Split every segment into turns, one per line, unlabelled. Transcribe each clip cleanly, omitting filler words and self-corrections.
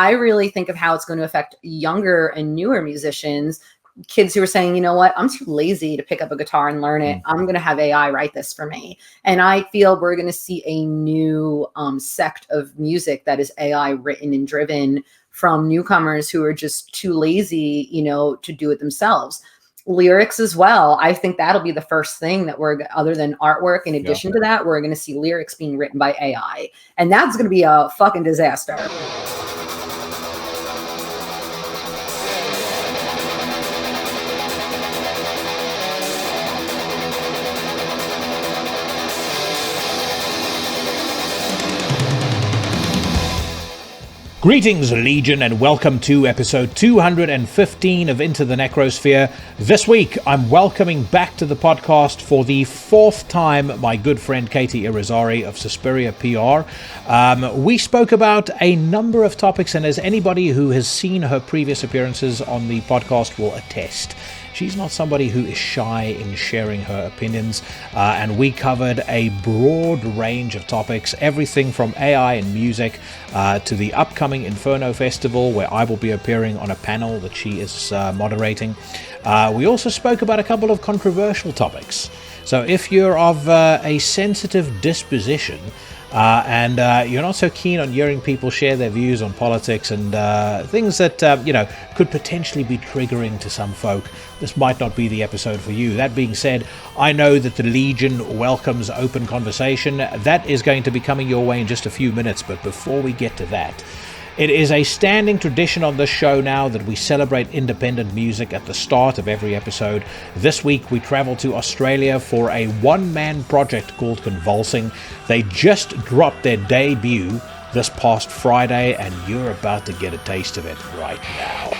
I really think of how it's going to affect younger and newer musicians, kids who are saying, you know what, I'm too lazy to pick up a guitar and learn it. I'm going to have AI write this for me. And I feel we're going to see a new sect of music that is AI written and driven from newcomers who are just too lazy, to do it themselves. Lyrics as well. I think that'll be the first thing that other than artwork, in addition to that, we're going to see lyrics being written by AI. And that's going to be a fucking disaster.
Greetings, Legion, and welcome to episode 215 of Into the Necrosphere. This week, I'm welcoming back to the podcast for the fourth time my good friend Katy Irizarry of Suspiria PR. We spoke about a number of topics, and as anybody who has seen her previous appearances on the podcast will attest, she's not somebody who is shy in sharing her opinions, and we covered a broad range of topics, everything from AI and music to the upcoming Inferno Festival, where I will be appearing on a panel that she is moderating. We also spoke about a couple of controversial topics. So if you're of a sensitive disposition, and you're not so keen on hearing people share their views on politics and things that, could potentially be triggering to some folk, this might not be the episode for you. That being said, I know that the Legion welcomes open conversation. That is going to be coming your way in just a few minutes, but before we get to that, it is a standing tradition on this show now that we celebrate independent music at the start of every episode. This week we travel to Australia for a one-man project called Convulsing. They just dropped their debut this past Friday, and you're about to get a taste of it right now.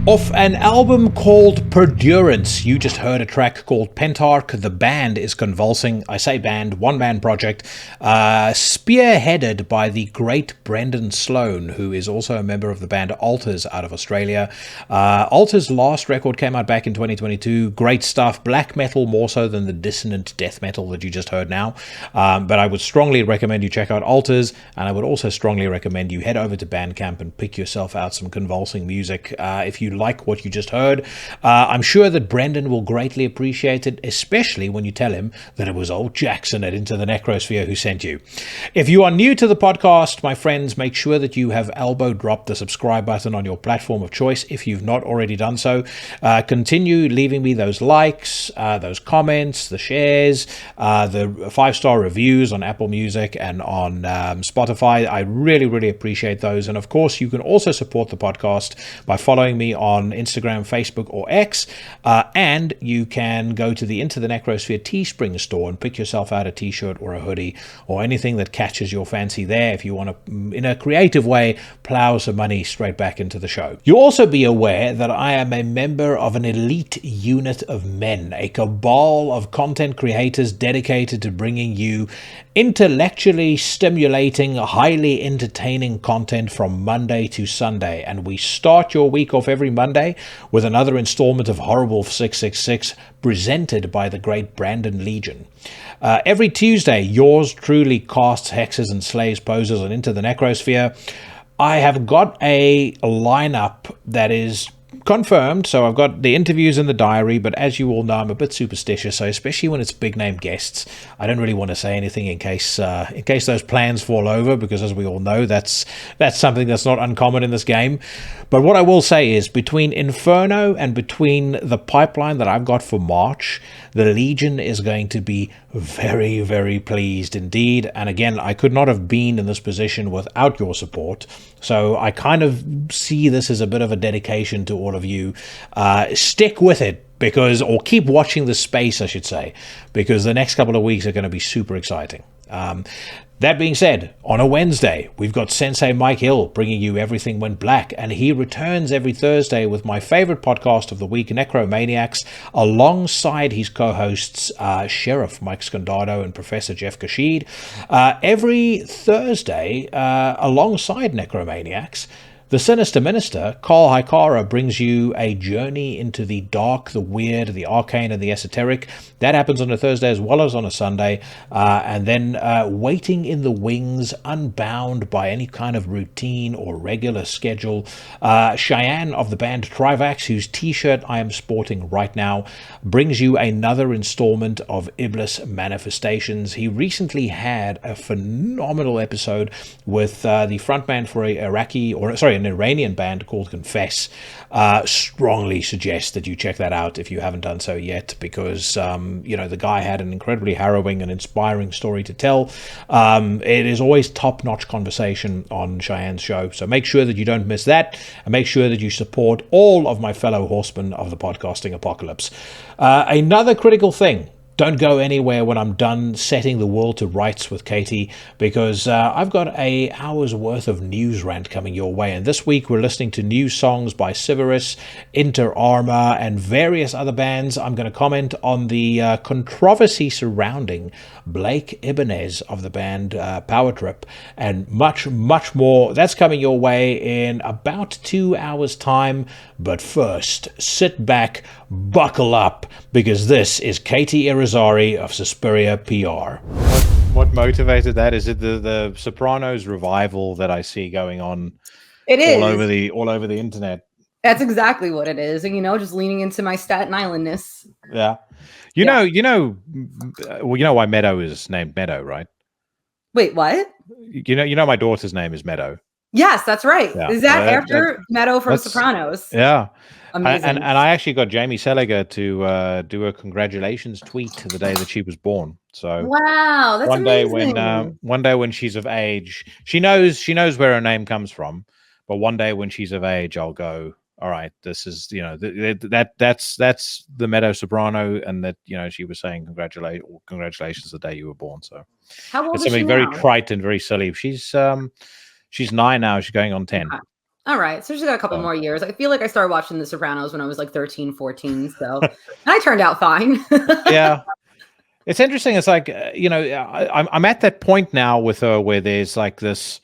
Off an album called Perdurance, you just heard a track called Pentarch. The band is Convulsing. I say band, one-man project, spearheaded by the great Brendan Sloan, who is also a member of the band Alters out of Australia. Alters' last record came out back in 2022. Great stuff. Black metal more so than the dissonant death metal that you just heard now. But I would strongly recommend you check out Alters, and I would also strongly recommend you head over to Bandcamp and pick yourself out some Convulsing music. If you like what you just heard, I'm sure that Brendan will greatly appreciate it, especially when you tell him that it was old Jackson at Into the Necrosphere who sent you. If you are new to the podcast, my friends, make sure that you have elbow dropped the subscribe button on your platform of choice if you've not already done so. Continue leaving me those likes, those comments, the shares, the 5-star reviews on Apple Music and on Spotify. I really, really appreciate those. And of course, you can also support the podcast by following me on Instagram, Facebook, or X, and you can go to the Into the Necrosphere Teespring store and pick yourself out a t-shirt or a hoodie or anything that catches your fancy there if you want to, in a creative way, plow some money straight back into the show. You'll also be aware that I am a member of an elite unit of men, a cabal of content creators dedicated to bringing you intellectually stimulating, highly entertaining content from Monday to Sunday. And we start your week off every Monday with another installment of Horrible 666 presented by the great Brandon Legion. Every Tuesday, yours truly casts hexes and slays poses on Into the Necrosphere. I have got a lineup that is confirmed, so I've got the interviews in the diary, but as you all know, I'm a bit superstitious, so especially when it's big name guests, I don't really want to say anything in case those plans fall over, because as we all know, that's something that's not uncommon in this game. But what I will say is, between Inferno and between the pipeline that I've got for March, the Legion is going to be very, very pleased indeed. And again, I could not have been in this position without your support. So I kind of see this as a bit of a dedication to all of you. Stick with it, or keep watching the space, I should say, because the next couple of weeks are going to be super exciting. That being said, on a Wednesday, we've got Sensei Mike Hill bringing you Everything Went Black, and he returns every Thursday with my favorite podcast of the week, Necromaniacs, alongside his co-hosts, Sheriff Mike Scondado and Professor Jeff Kashid. Every Thursday, alongside Necromaniacs, the Sinister Minister, Carl Hikara, brings you a journey into the dark, the weird, the arcane, and the esoteric. That happens on a Thursday as well as on a Sunday. And then waiting in the wings, unbound by any kind of routine or regular schedule, Cheyenne of the band Trivax, whose t-shirt I am sporting right now, brings you another installment of Iblis Manifestations. He recently had a phenomenal episode with the frontman for an Iranian band called Confess. Strongly suggest that you check that out if you haven't done so yet, because the guy had an incredibly harrowing and inspiring story to tell. It is always top-notch conversation on Cheyenne's show, so make sure that you don't miss that, and make sure that you support all of my fellow horsemen of the podcasting apocalypse. Another critical thing: don't go anywhere when I'm done setting the world to rights with Katy, because I've got an hour's worth of news rant coming your way. And this week we're listening to new songs by Civerous, Inter Arma, and various other bands. I'm going to comment on the controversy surrounding Blake Ibanez of the band Power Trip, and much, much more. That's coming your way in about 2 hours' time. But first, sit back, buckle up, because this is Katy Irizarry of Suspiria PR. What motivated that? Is it the Sopranos revival that I see going on?
It is
all over the internet.
That's exactly what it is, and just leaning into my Staten Islandness.
Yeah, you know why Meadow is named Meadow, right?
Wait, what?
You know my daughter's name is Meadow.
Yes, that's right.
Yeah.
Is that after Meadow from Sopranos?
Yeah.
Amazing.
And I actually got Jamie Seliger to do a congratulations tweet the day that she was born. So
wow, that's amazing.
One day when she's of age, she knows where her name comes from. But one day when she's of age, I'll go, all right, this is that's the Meadow Soprano, and that she was saying congratulations the day you were born. So
how old
it's
is
something
she
very
now?
trite and very silly. She's 9 now. She's going on 10.
Okay. All right. So she's got a couple more years. I feel like I started watching The Sopranos when I was like 13, 14. So I turned out fine.
Yeah. It's interesting. It's like, I'm at that point now with her where there's like this,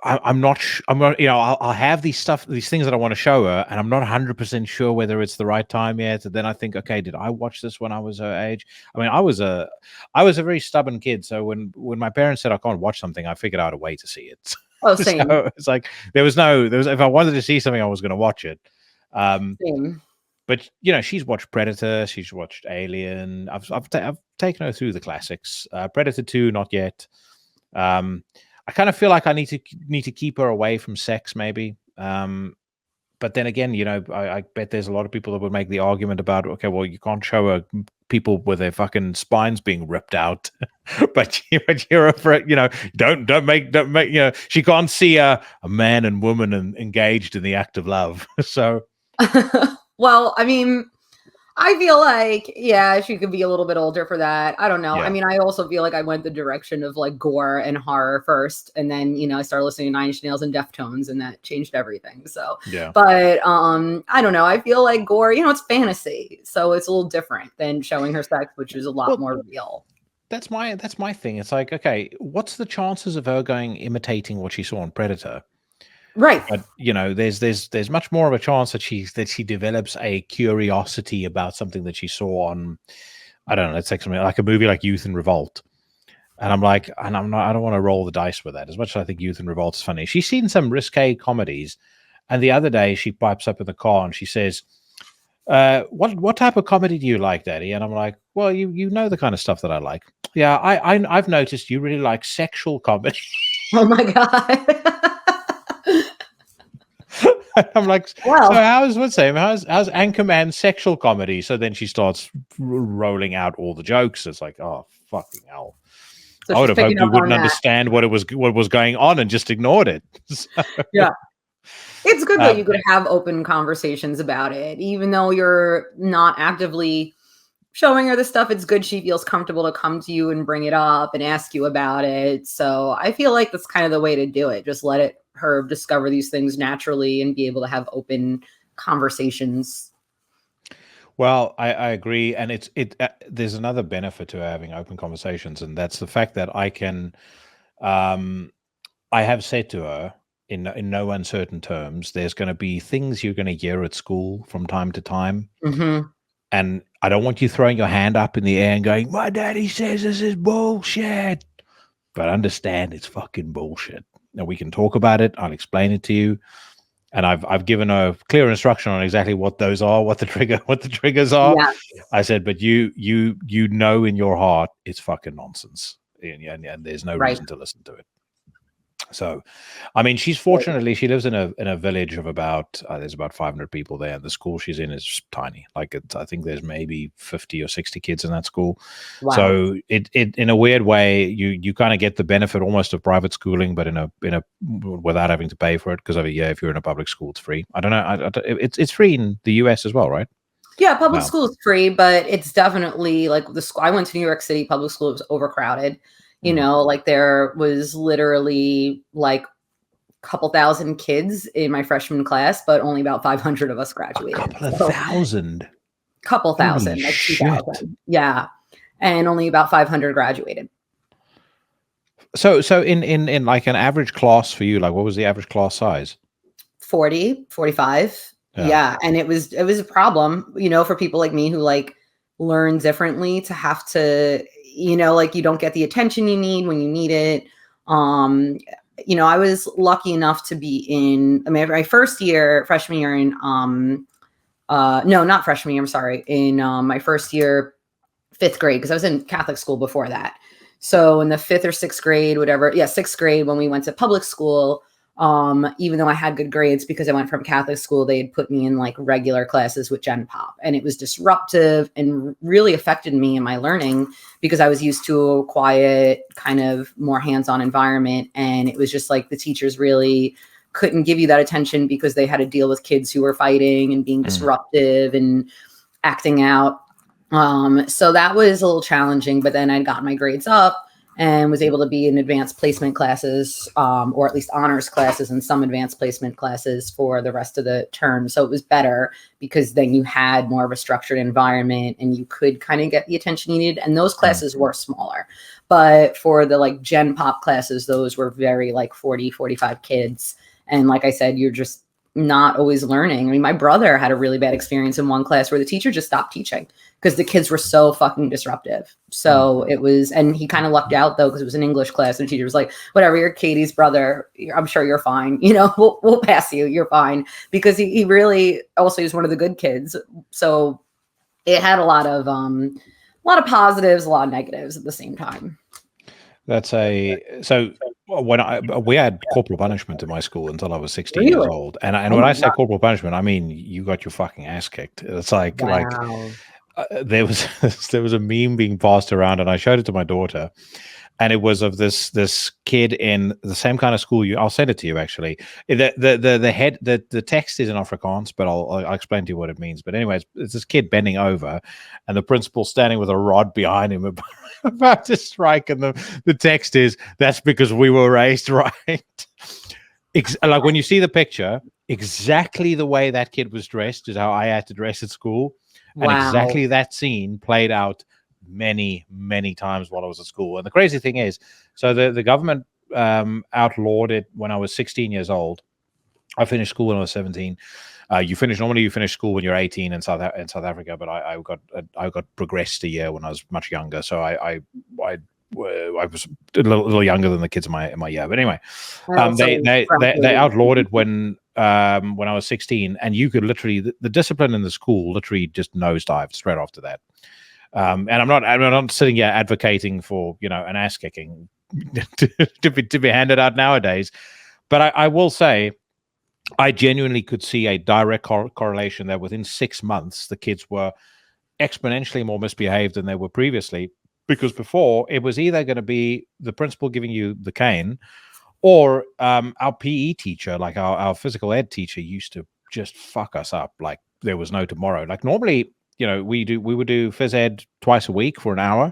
I'm not, I'll have these things that I want to show her, and I'm not 100% sure whether it's the right time yet. And then I think, okay, did I watch this when I was her age? I mean, I was a very stubborn kid. So when my parents said I can't watch something, I figured out a way to see it.
Oh, same.
So it's like, if I wanted to see something, I was going to watch it.
Same.
But she's watched Predator, she's watched Alien. I've taken her through the classics. Predator 2, not yet. I kind of feel like I need to keep her away from sex, maybe. But then again, I bet there's a lot of people that would make the argument about, okay, well, you can't show her people with their fucking spines being ripped out, but you're afraid, don't make, she can't see a man and woman engaged in the act of love. So,
well, I mean, I feel like, yeah, she could be a little bit older for that. I don't know.
Yeah.
I mean, I also feel like I went the direction of like gore and horror first. And then, I started listening to Nine Inch Nails and Deftones, and that changed everything. So,
yeah.
But I don't know. I feel like gore, it's fantasy. So it's a little different than showing her sex, which is a lot more real.
That's my thing. It's like, okay, what's the chances of her imitating what she saw on Predator?
Right.
But there's much more of a chance that she develops a curiosity about something that she saw on, I don't know, let's take something like a movie like Youth in Revolt. And I'm like, I don't want to roll the dice with that. As much as I think Youth in Revolt is funny, she's seen some risque comedies. And the other day she pipes up in the car and she says, what type of comedy do you like, Daddy? And I'm like, well, you know the kind of stuff that I like. Yeah, I've noticed you really like sexual comedy.
Oh my God.
I'm like, well, so how's Anchorman sexual comedy? So then she starts rolling out all the jokes. It's like, oh, fucking hell. So I would have hoped we wouldn't understand what was going on and just ignored it. So.
Yeah. It's good that you could have open conversations about it, even though you're not actively showing her the stuff. It's good she feels comfortable to come to you and bring it up and ask you about it. So I feel like that's kind of the way to do it. Just let her discover these things naturally and be able to have open conversations.
Well, I agree, and there's another benefit to having open conversations, and that's the fact that I can, I have said to her in no uncertain terms, there's going to be things you're going to hear at school from time to time, and I don't want you throwing your hand up in the air and going, "My daddy says this is bullshit," but understand it's fucking bullshit. Now we can talk about it. I'll explain it to you. And I've given a clear instruction on exactly what those are, what the triggers are. Yes. I said, but you know in your heart it's fucking nonsense, and there's no reason to listen to it. So, I mean, she lives in a village of about there's about 500 people there, and the school she's in is tiny. Like I think there's maybe 50 or 60 kids in that school. Wow. So it in a weird way you kind of get the benefit almost of private schooling, but in a without having to pay for it, because over here if you're in a public school it's free. I don't know. It's free in the US as well, right?
Yeah, public school is free, but it's definitely like the school. I went to New York City. Public school was overcrowded. Like there was literally like a couple thousand kids in my freshman class, but only about 500 of us graduated.
A couple thousand?
Couple thousand, like 2,000. Yeah. And only about 500 graduated.
So in like an average class for you, like what was the average class size?
40, 45. Yeah. And it was a problem, for people like me who like learn differently to have to, like you don't get the attention you need when you need it. I was lucky enough to be in, my freshman year in, no, not freshman year, I'm sorry, in my first year, 5th grade, because I was in Catholic school before that. So in the 5th or 6th grade, whatever, 6th grade, when we went to public school, even though I had good grades because I went from Catholic school, they had put me in like regular classes with Gen Pop, and it was disruptive and really affected me in my learning because I was used to a quiet, kind of more hands-on environment. And it was just like the teachers really couldn't give you that attention because they had to deal with kids who were fighting and being disruptive and acting out. So that was a little challenging, but then I'd gotten my grades up and was able to be in advanced placement classes, or at least honors classes and some advanced placement classes for the rest of the term. So it was better because then you had more of a structured environment and you could kind of get the attention you needed. And those classes were smaller. But for the like gen pop classes, those were very like 40, 45 kids. And like I said, you're just not always learning. I mean, my brother had a really bad experience in one class where the teacher just stopped teaching because the kids were so fucking disruptive. So it was, and he kind of lucked out though, because it was an English class and the teacher was like, whatever, you're Katie's brother. I'm sure you're fine. You know, we'll pass you. You're fine. Because he really also is one of the good kids. So it had a lot of positives, a lot of negatives at the same time.
So when we had corporal punishment in my school until I was 16 years old, and when I say corporal punishment, I mean you got your fucking ass kicked. It's like there was a meme being passed around, and I showed it to my daughter, and it was of this kid in the same kind of school. I'll send it to you actually. The text is in Afrikaans, but I'll explain to you what it means. But anyways, it's this kid bending over, and the principal standing with a rod behind him about to strike, and the text is, "That's because we were raised right." Like when you see the picture, exactly the way that kid was dressed is how I had to dress at school, and exactly that scene played out many times while I was at school. And the crazy thing is, so the government outlawed it when I was 16 years old. I finished school when I was 17. You finish school when you're 18 in South Africa, but I got progressed a year when I was much younger, so I was a little younger than the kids in my year. But anyway, they outlawed it when I was 16, and you could literally, the discipline in the school literally just nosedived straight after that. And I'm not sitting here advocating for an ass kicking to be handed out nowadays, but I will say I genuinely could see a direct correlation that within 6 months the kids were exponentially more misbehaved than they were previously, because before it was either going to be the principal giving you the cane, or our PE teacher, like our physical ed teacher, used to just fuck us up like there was no tomorrow. Like normally, we would do phys ed twice a week for an hour,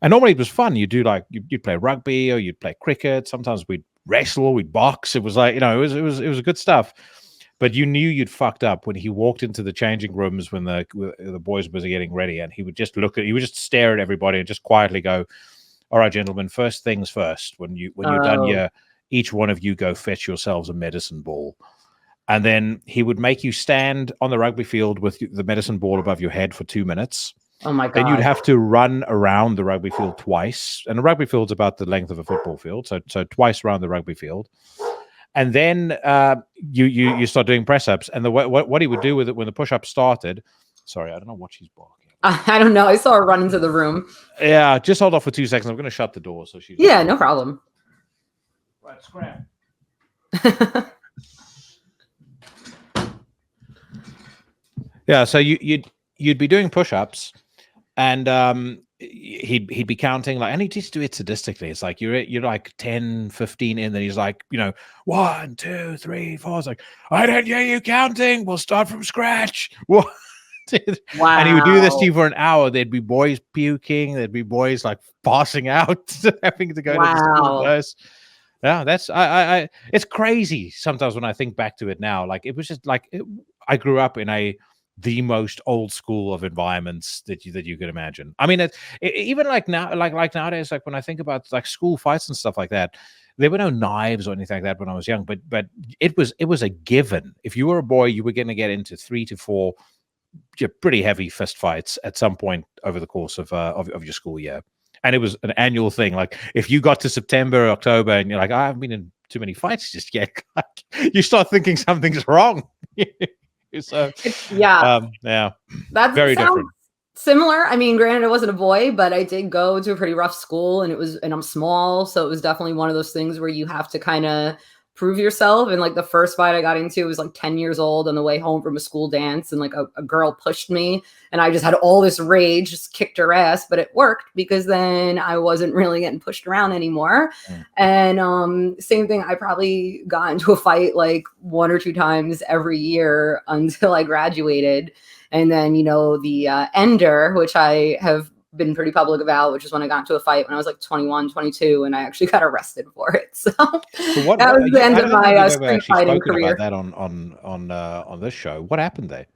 and normally it was fun. You'd play rugby or you'd play cricket. Sometimes we'd wrestle, we'd box. It was like, it was good stuff. But you knew you'd fucked up when he walked into the changing rooms when the boys were getting ready, and he would just stare at everybody and just quietly go, "All right, gentlemen, first things first. When you're done here, each one of you go fetch yourselves a medicine ball." And then he would make you stand on the rugby field with the medicine ball above your head for 2 minutes.
Oh my God.
Then you'd have to run around the rugby field twice. And the rugby field's about the length of a football field. So twice around the rugby field. And then you start doing press-ups. And what he would do with it when the push-up started, sorry, I don't know what she's barking.
I don't know. I saw her run into the room.
Yeah, just hold off for 2 seconds. I'm going to shut the door. So she's...
Yeah, no problem.
Right, scram. Yeah, so you'd be doing push-ups, and he'd be counting, like, and he just do it sadistically. It's like you're like 10, 15 in, and he's like, 1, 2, 3, 4. It's like, I don't hear you counting. We'll start from scratch. Wow. And he would do this to you for an hour. There'd be boys puking. There'd be boys like passing out, having to go to the school nurse. Yeah, that's it's crazy sometimes when I think back to it now. Like, it was just like I grew up in the most old school of environments that you could imagine. I mean, even like now, like nowadays, like when I think about like school fights and stuff like that, there were no knives or anything like that when I was young. But it was a given. If you were a boy, you were going to get into 3 to 4 pretty heavy fist fights at some point over the course of your school year. And it was an annual thing. Like if you got to September or October and you're like, I haven't been in too many fights just yet, you start thinking something's wrong. So that's very different.
Similar. I mean, granted, I wasn't a boy, but I did go to a pretty rough school, and I'm small, so it was definitely one of those things where you have to kind of prove yourself. And like the first fight I got into was like 10 years old on the way home from a school dance, and like a girl pushed me, and I just had all this rage, just kicked her ass, but it worked because then I wasn't really getting pushed around anymore. And same thing, I probably got into a fight like 1 or 2 times every year until I graduated. And then, the Ender, which I have been pretty public about, which is when I got into a fight when I was like 21, 22, and I actually got arrested for it. So
what,
that was the end of my
street
fighting career.
About that on this show. What happened there?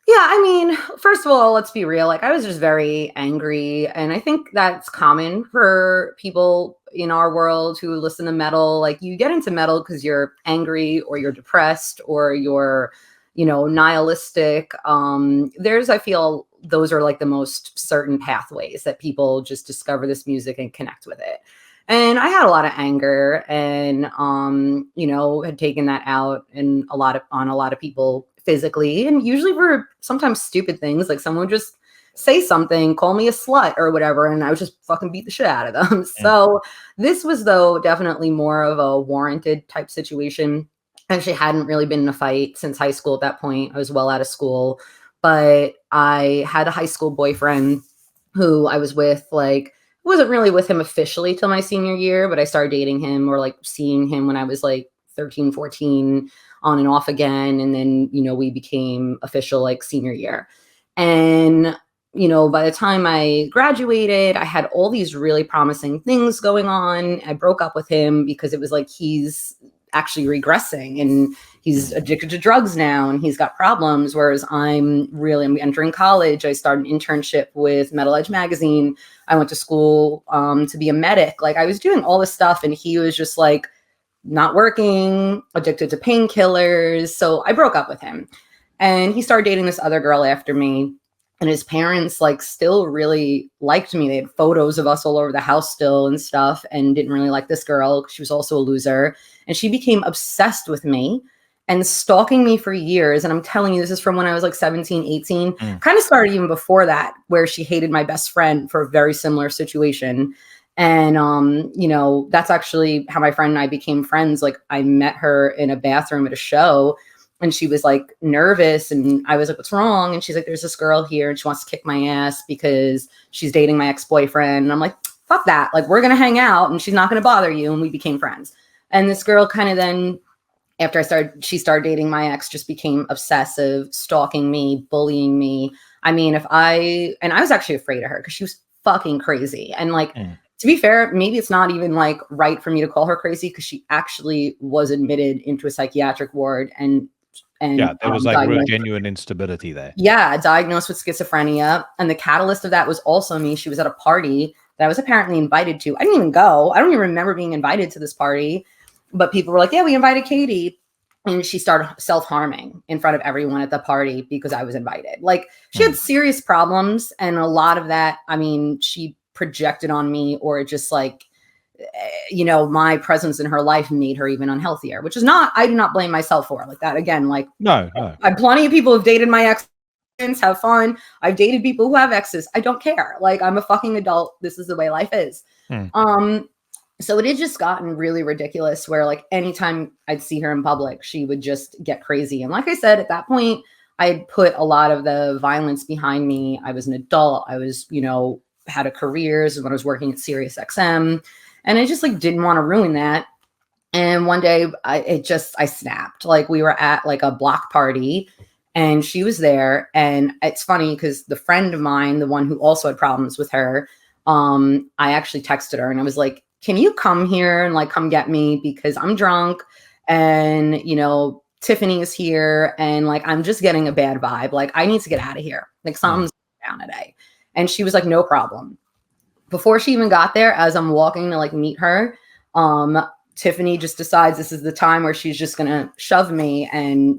Yeah, I mean, first of all, let's be real. Like, I was just very angry. And I think that's common for people in our world who listen to metal. Like, you get into metal because you're angry or you're depressed or you're, nihilistic. I feel those are like the most certain pathways that people just discover this music and connect with it. And I had a lot of anger and, had taken that out on a lot of people physically, and usually for sometimes stupid things, like someone would just say something, call me a slut or whatever, and I would just fucking beat the shit out of them. So this was, though, definitely more of a warranted type situation. I actually hadn't really been in a fight since high school at that point. I was well out of school, but I had a high school boyfriend who I was with, like, wasn't really with him officially till my senior year, but I started dating him or like seeing him when I was like 13, 14, on and off again. And then, we became official like senior year. And, by the time I graduated, I had all these really promising things going on. I broke up with him because it was like, he's actually regressing and he's addicted to drugs now and he's got problems. Whereas I'm entering college. I started an internship with Metal Edge magazine. I went to school to be a medic. Like, I was doing all this stuff and he was just like, not working, addicted to painkillers. So I broke up with him and he started dating this other girl after me. And his parents like still really liked me. They had photos of us all over the house still and stuff, and didn't really like this girl. She was also a loser. And she became obsessed with me and stalking me for years. And I'm telling you, this is from when I was like 17, 18, kind of started even before that, where she hated my best friend for a very similar situation. And, that's actually how my friend and I became friends. Like, I met her in a bathroom at a show and she was like nervous. And I was like, what's wrong? And she's like, there's this girl here and she wants to kick my ass because she's dating my ex-boyfriend. And I'm like, fuck that. Like, we're going to hang out and she's not going to bother you. And we became friends. And this girl kind of then, after she started dating my ex, just became obsessive, stalking me, bullying me. I mean, I was actually afraid of her because she was fucking crazy. And like, to be fair, maybe it's not even like right for me to call her crazy because she actually was admitted into a psychiatric ward and
yeah, there was like real genuine instability there.
Yeah, diagnosed with schizophrenia. And the catalyst of that was also me. She was at a party that I was apparently invited to. I didn't even go. I don't even remember being invited to this party, but people were like, yeah, we invited Katy. And she started self-harming in front of everyone at the party because I was invited. Like, she had serious problems. And a lot of that, I mean, she projected on me, or just like, my presence in her life made her even unhealthier, which is I do not blame myself for like that. Again, like, no. Plenty of people have dated my ex, have fun. I've dated people who have exes. I don't care. Like, I'm a fucking adult. This is the way life is. So it had just gotten really ridiculous where like anytime I'd see her in public, she would just get crazy. And like I said, at that point, I had put a lot of the violence behind me. I was an adult. I was, had a career when I was working at Sirius XM, and I just like didn't want to ruin that. And one day I snapped. Like, we were at like a block party and she was there. And it's funny because the friend of mine, the one who also had problems with her, I actually texted her and I was like, can you come here and like come get me because I'm drunk and, Tiffany is here and like I'm just getting a bad vibe. Like, I need to get out of here. Like, something's down today. And she was like, no problem. Before she even got there, as I'm walking to like meet her, Tiffany just decides this is the time where she's just gonna shove me and,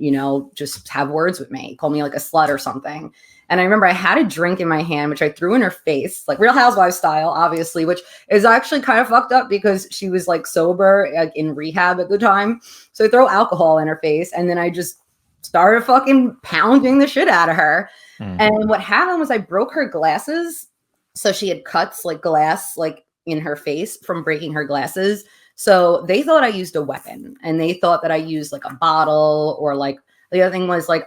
just have words with me, call me like a slut or something. And I remember I had a drink in my hand, which I threw in her face, like Real Housewives style, obviously, which is actually kind of fucked up because she was like sober, like in rehab at the time. So I throw alcohol in her face and then I just started fucking pounding the shit out of her. And what happened was I broke her glasses. So she had cuts like glass, like in her face from breaking her glasses. So they thought I used a weapon and they thought that I used like a bottle or like the other thing was like,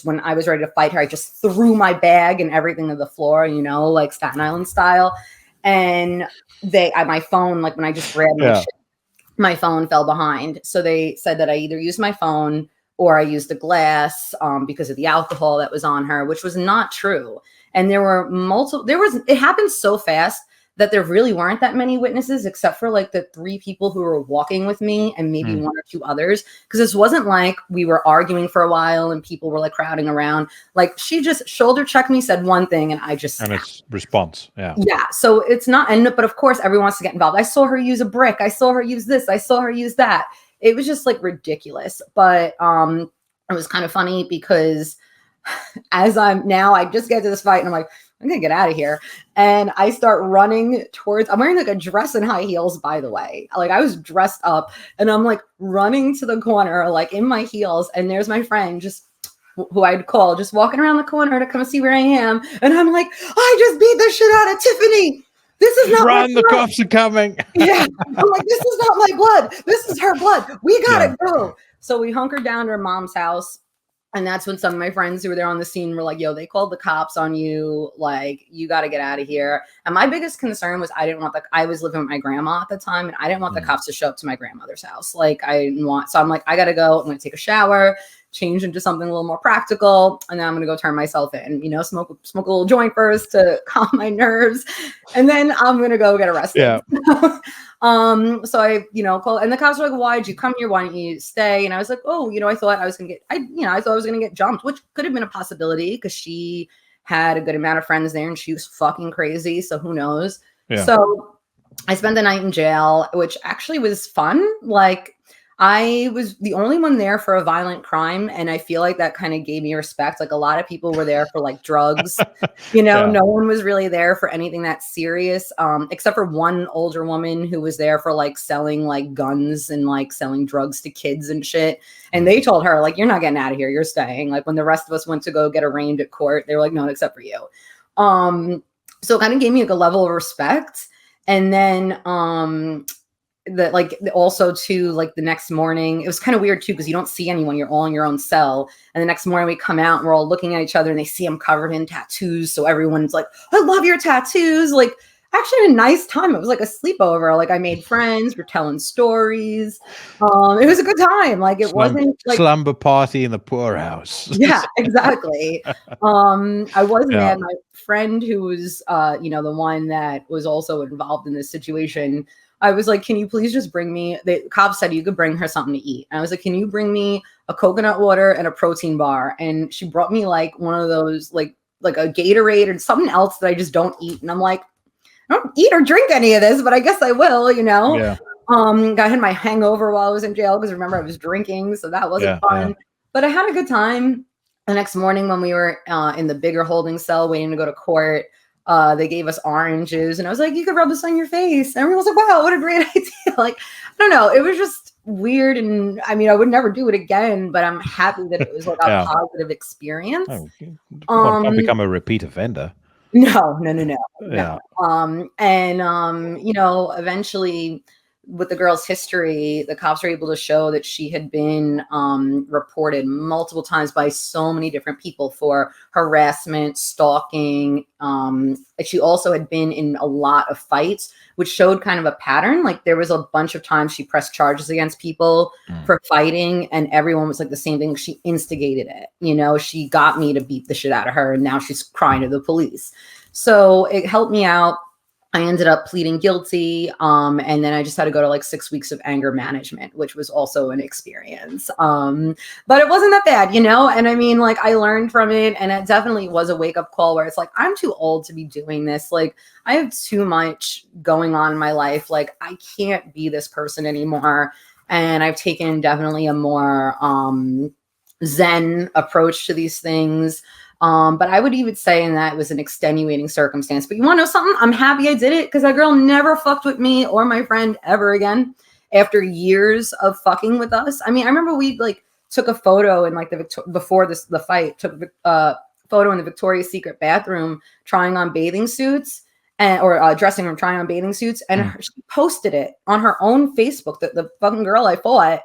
when I was ready to fight her, I just threw my bag and everything to the floor, like Staten Island style. And my phone, like when I just grabbed my shit, my phone fell behind. So they said that I either used my phone or I used a glass because of the alcohol that was on her, which was not true. And there were it happened so fast that there really weren't that many witnesses, except for like the 3 people who were walking with me and maybe 1 or 2 others. Because this wasn't like we were arguing for a while and people were like crowding around. Like she just shoulder checked me, said one thing, and I just
snapped. And it's response. Yeah.
Yeah. So it's not, but of course everyone wants to get involved. I saw her use a brick. I saw her use this. I saw her use that. It was just like ridiculous. But it was kind of funny because I just get to this fight and I'm like, I'm gonna get out of here. And I start running I'm wearing like a dress and high heels, by the way. Like I was dressed up and I'm like running to the corner, like in my heels. And there's my friend who I'd call, just walking around the corner to come see where I am. And I'm like, I just beat the shit out of Tiffany. This is not
Run, the cops are coming.
Yeah. I'm like, this is not my blood. This is her blood. We gotta go. So we hunkered down to her mom's house. And that's when some of my friends who were there on the scene were like, yo, they called the cops on you. Like, you got to get out of here. And my biggest concern was I was living with my grandma at the time, and I didn't want the cops to show up to my grandmother's house. Like, so I'm like, I got to go. I'm going to take a shower, change into something a little more practical. And then I'm going to go turn myself in, smoke a little joint first to calm my nerves. And then I'm going to go get arrested.
Yeah.
So I, called, and the cops were like, why did you come here? Why don't you stay? And I was like, oh, I thought I was going to get jumped, which could have been a possibility because she had a good amount of friends there and she was fucking crazy. So who knows? Yeah. So I spent the night in jail, which actually was fun. Like, I was the only one there for a violent crime. And I feel like that kind of gave me respect. Like a lot of people were there for like drugs, No one was really there for anything that serious, except for one older woman who was there for like selling like guns and like selling drugs to kids and shit. And they told her like, you're not getting out of here. You're staying. Like when the rest of us went to go get arraigned at court, they were like, no, except for you. So it kind of gave me like a level of respect. And then, also too, like the next morning, it was kind of weird too, because you don't see anyone, you're all in your own cell. And the next morning we come out and we're all looking at each other and they see I'm covered in tattoos. So everyone's like, I love your tattoos. Like actually a nice time. It was like a sleepover. Like I made friends, we're telling stories. It was a good time. Like it wasn't like
slumber party in the poorhouse.
Yeah, exactly. I was mad. My friend who was, the one that was also involved in this situation, I was like, can you please just bring me, the cops said you could bring her something to eat. And I was like, can you bring me a coconut water and a protein bar? And she brought me like one of those, like a Gatorade or something else that I just don't eat. And I'm like, I don't eat or drink any of this, but I guess I will,
Yeah.
I had my hangover while I was in jail because remember I was drinking. So that wasn't fun, but I had a good time. The next morning when we were in the bigger holding cell waiting to go to court, they gave us oranges and I was like, you could rub this on your face. And everyone was like, wow, what a great idea. Like, I don't know. It was just weird. And I mean, I would never do it again, but I'm happy that it was like a positive experience.
Don't become a repeat offender.
No.
Yeah.
Eventually with the girl's history, the cops were able to show that she had been reported multiple times by so many different people for harassment, stalking. She also had been in a lot of fights, which showed kind of a pattern. Like there was a bunch of times she pressed charges against people for fighting, and everyone was like the same thing. She instigated it. She got me to beat the shit out of her, and now she's crying to the police. So it helped me out. I ended up pleading guilty. And then I just had to go to like 6 weeks of anger management, which was also an experience. But it wasn't that bad, And I mean, like I learned from it, and it definitely was a wake up call where it's like, I'm too old to be doing this. Like I have too much going on in my life. Like I can't be this person anymore. And I've taken definitely a more Zen approach to these things. But I would even say in that it was an extenuating circumstance. But you want to know something? I'm happy I did it because that girl never fucked with me or my friend ever again after years of fucking with us. I mean, I remember we like took a photo in like before the fight, took a photo in the Victoria's Secret bathroom trying on bathing suits or dressing room trying on bathing suits. And she posted it on her own Facebook, the fucking girl I fought,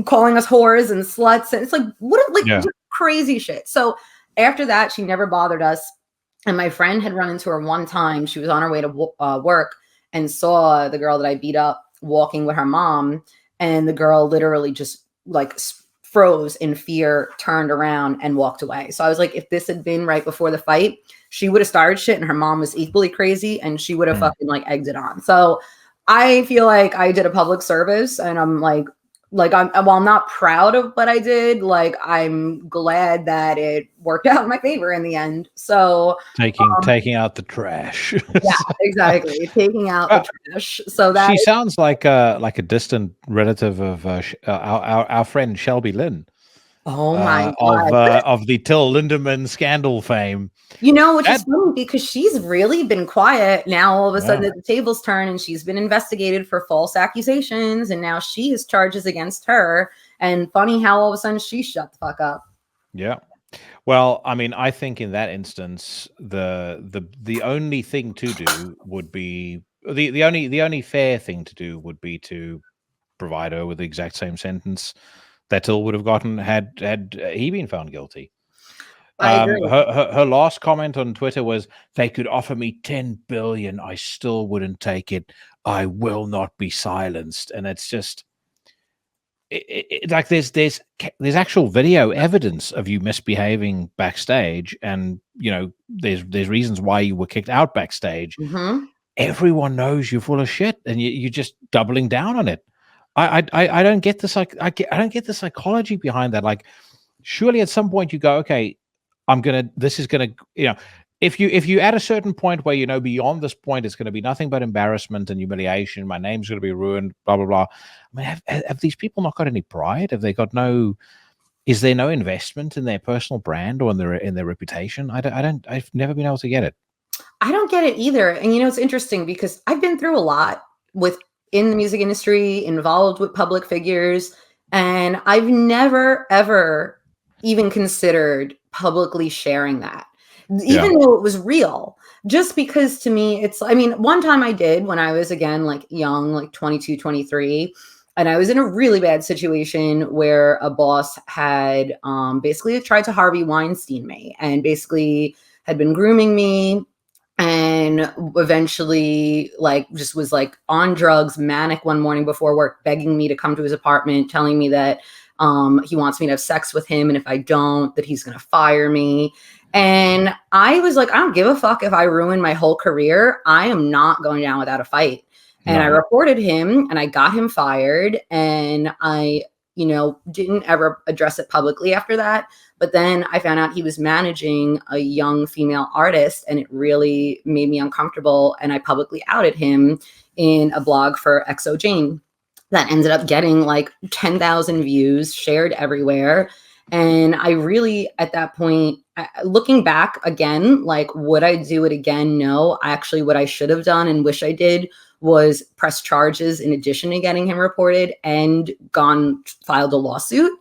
calling us whores and sluts. And it's like, crazy shit. So after that, she never bothered us. And my friend had run into her one time. She was on her way to work and saw the girl that I beat up walking with her mom. And the girl literally just like froze in fear, turned around and walked away. So I was like, if this had been right before the fight, she would have started shit and her mom was equally crazy and she would have fucking like egged it on. So I feel like I did a public service, and I'm like while I'm not proud of what I did, like I'm glad that it worked out in my favor in the end. So
taking out the trash.
yeah, exactly. Taking out the trash. So that
she sounds like a distant relative of our friend Shelby Lynn.
Oh my God.
Of the Till Lindemann scandal fame.
You know, which is funny because she's really been quiet. Now all of a sudden the tables turn and she's been investigated for false accusations, and now she has charges against her. And funny how all of a sudden she shut the fuck up.
Yeah. Well, I mean, I think in that instance, the only thing to do would be the only fair thing to do would be to provide her with the exact same sentence that Till would have gotten had he been found guilty.
I agree.
Her last comment on Twitter was, "They could offer me 10 billion, I still wouldn't take it. I will not be silenced." And it's just like there's actual video evidence of you misbehaving backstage, and you know there's reasons why you were kicked out backstage. Everyone knows you're full of shit, and you're just doubling down on it. I don't get the I don't get the psychology behind that. Like, surely at some point you go, okay, this is gonna, if you at a certain point where you know beyond this point it's going to be nothing but embarrassment and humiliation, my name's going to be ruined, blah blah blah. I mean, have these people not got any pride? Have they got is there no investment in their personal brand or in their reputation? I've never been able to get it.
I don't get it either. And it's interesting because I've been through a lot in the music industry, involved with public figures, and I've never ever even considered publicly sharing that, even though it was real, just because to me one time I did when I was again like young, like 22, 23, and I was in a really bad situation where a boss had basically tried to Harvey Weinstein me and basically had been grooming me, and eventually just was on drugs, manic one morning before work, begging me to come to his apartment, telling me that he wants me to have sex with him, and if I don't, that he's going to fire me. And I was like, I don't give a fuck if I ruin my whole career. I am not going down without a fight. And I reported him and I got him fired, and I didn't ever address it publicly after that. But then I found out he was managing a young female artist, and it really made me uncomfortable. And I publicly outed him in a blog for XO Jane that ended up getting like 10,000 views, shared everywhere. And I really, at that point, looking back again, like, would I do it again? No. Actually, what I should have done and wish I did was press charges in addition to getting him reported and filed a lawsuit.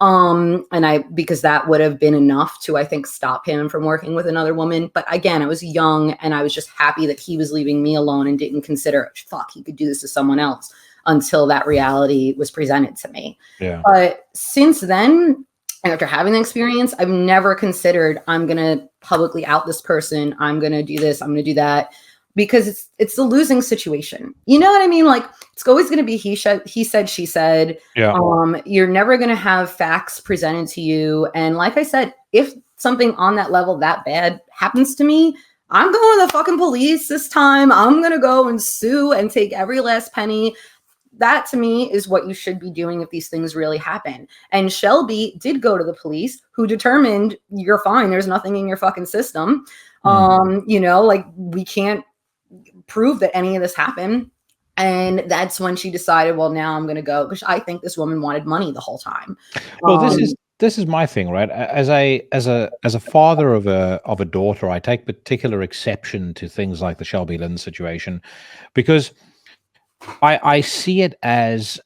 Because that would have been enough to, I think, stop him from working with another woman. But again, I was young and I was just happy that he was leaving me alone and didn't consider, fuck, he could do this to someone else, until that reality was presented to me. Yeah. But since then, after having the experience, I've never considered I'm going to publicly out this person. I'm going to do this. I'm going to do that. Because it's a losing situation. You know what I mean? Like, it's always going to be he said, she said. Yeah. You're never going to have facts presented to you. And like I said, if something on that level that bad happens to me, I'm going to the fucking police this time. I'm going to go and sue and take every last penny. That to me is what you should be doing if these things really happen. And Shelby did go to the police, who determined you're fine. There's nothing in your fucking system. We can't prove that any of this happened. And that's when she decided, well, now I'm going to go, because I think this woman wanted money the whole time.
Well, this is my thing, right? As a father of a daughter, I take particular exception to things like the Shelby Lynn situation, because I see it as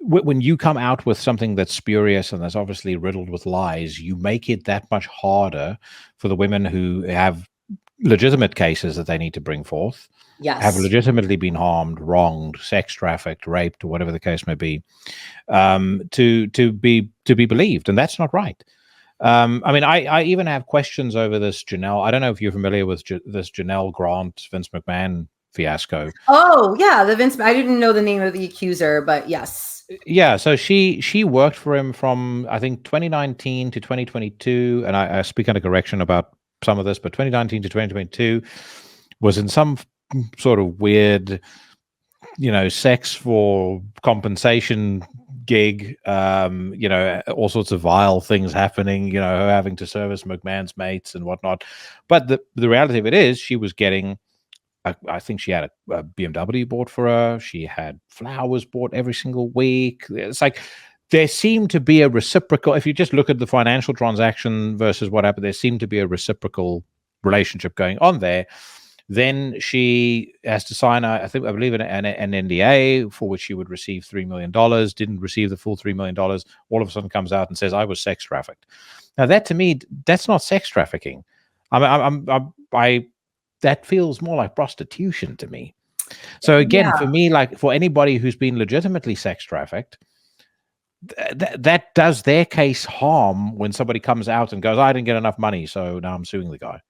when you come out with something that's spurious and that's obviously riddled with lies, you make it that much harder for the women who have legitimate cases that they need to bring forth, have legitimately been harmed, wronged, sex trafficked, raped, or whatever the case may be, to be believed, and that's not right. I even have questions over this Janelle. I don't know if you're familiar with this Janelle Grant, Vince McMahon fiasco.
Oh yeah, the Vince. I didn't know the name of the accuser, but yes.
Yeah, so she worked for him from, I think, 2019 to 2022, and I speak under correction about some of this, but 2019 to 2022 was in some sort of weird, sex for compensation gig, all sorts of vile things happening, her having to service McMahon's mates and whatnot. But the reality of it is she was getting, I think she had a BMW bought for her. She had flowers bought every single week. It's like there seemed to be a reciprocal, if you just look at the financial transaction versus what happened, there seemed to be a reciprocal relationship going on there. Then she has to sign, I believe, an NDA for which she would receive $3 million, didn't receive the full $3 million, all of a sudden comes out and says, I was sex trafficked. Now, that to me, that's not sex trafficking. That feels more like prostitution to me. So again, for me, like for anybody who's been legitimately sex trafficked, that does their case harm when somebody comes out and goes, I didn't get enough money, so now I'm suing the guy.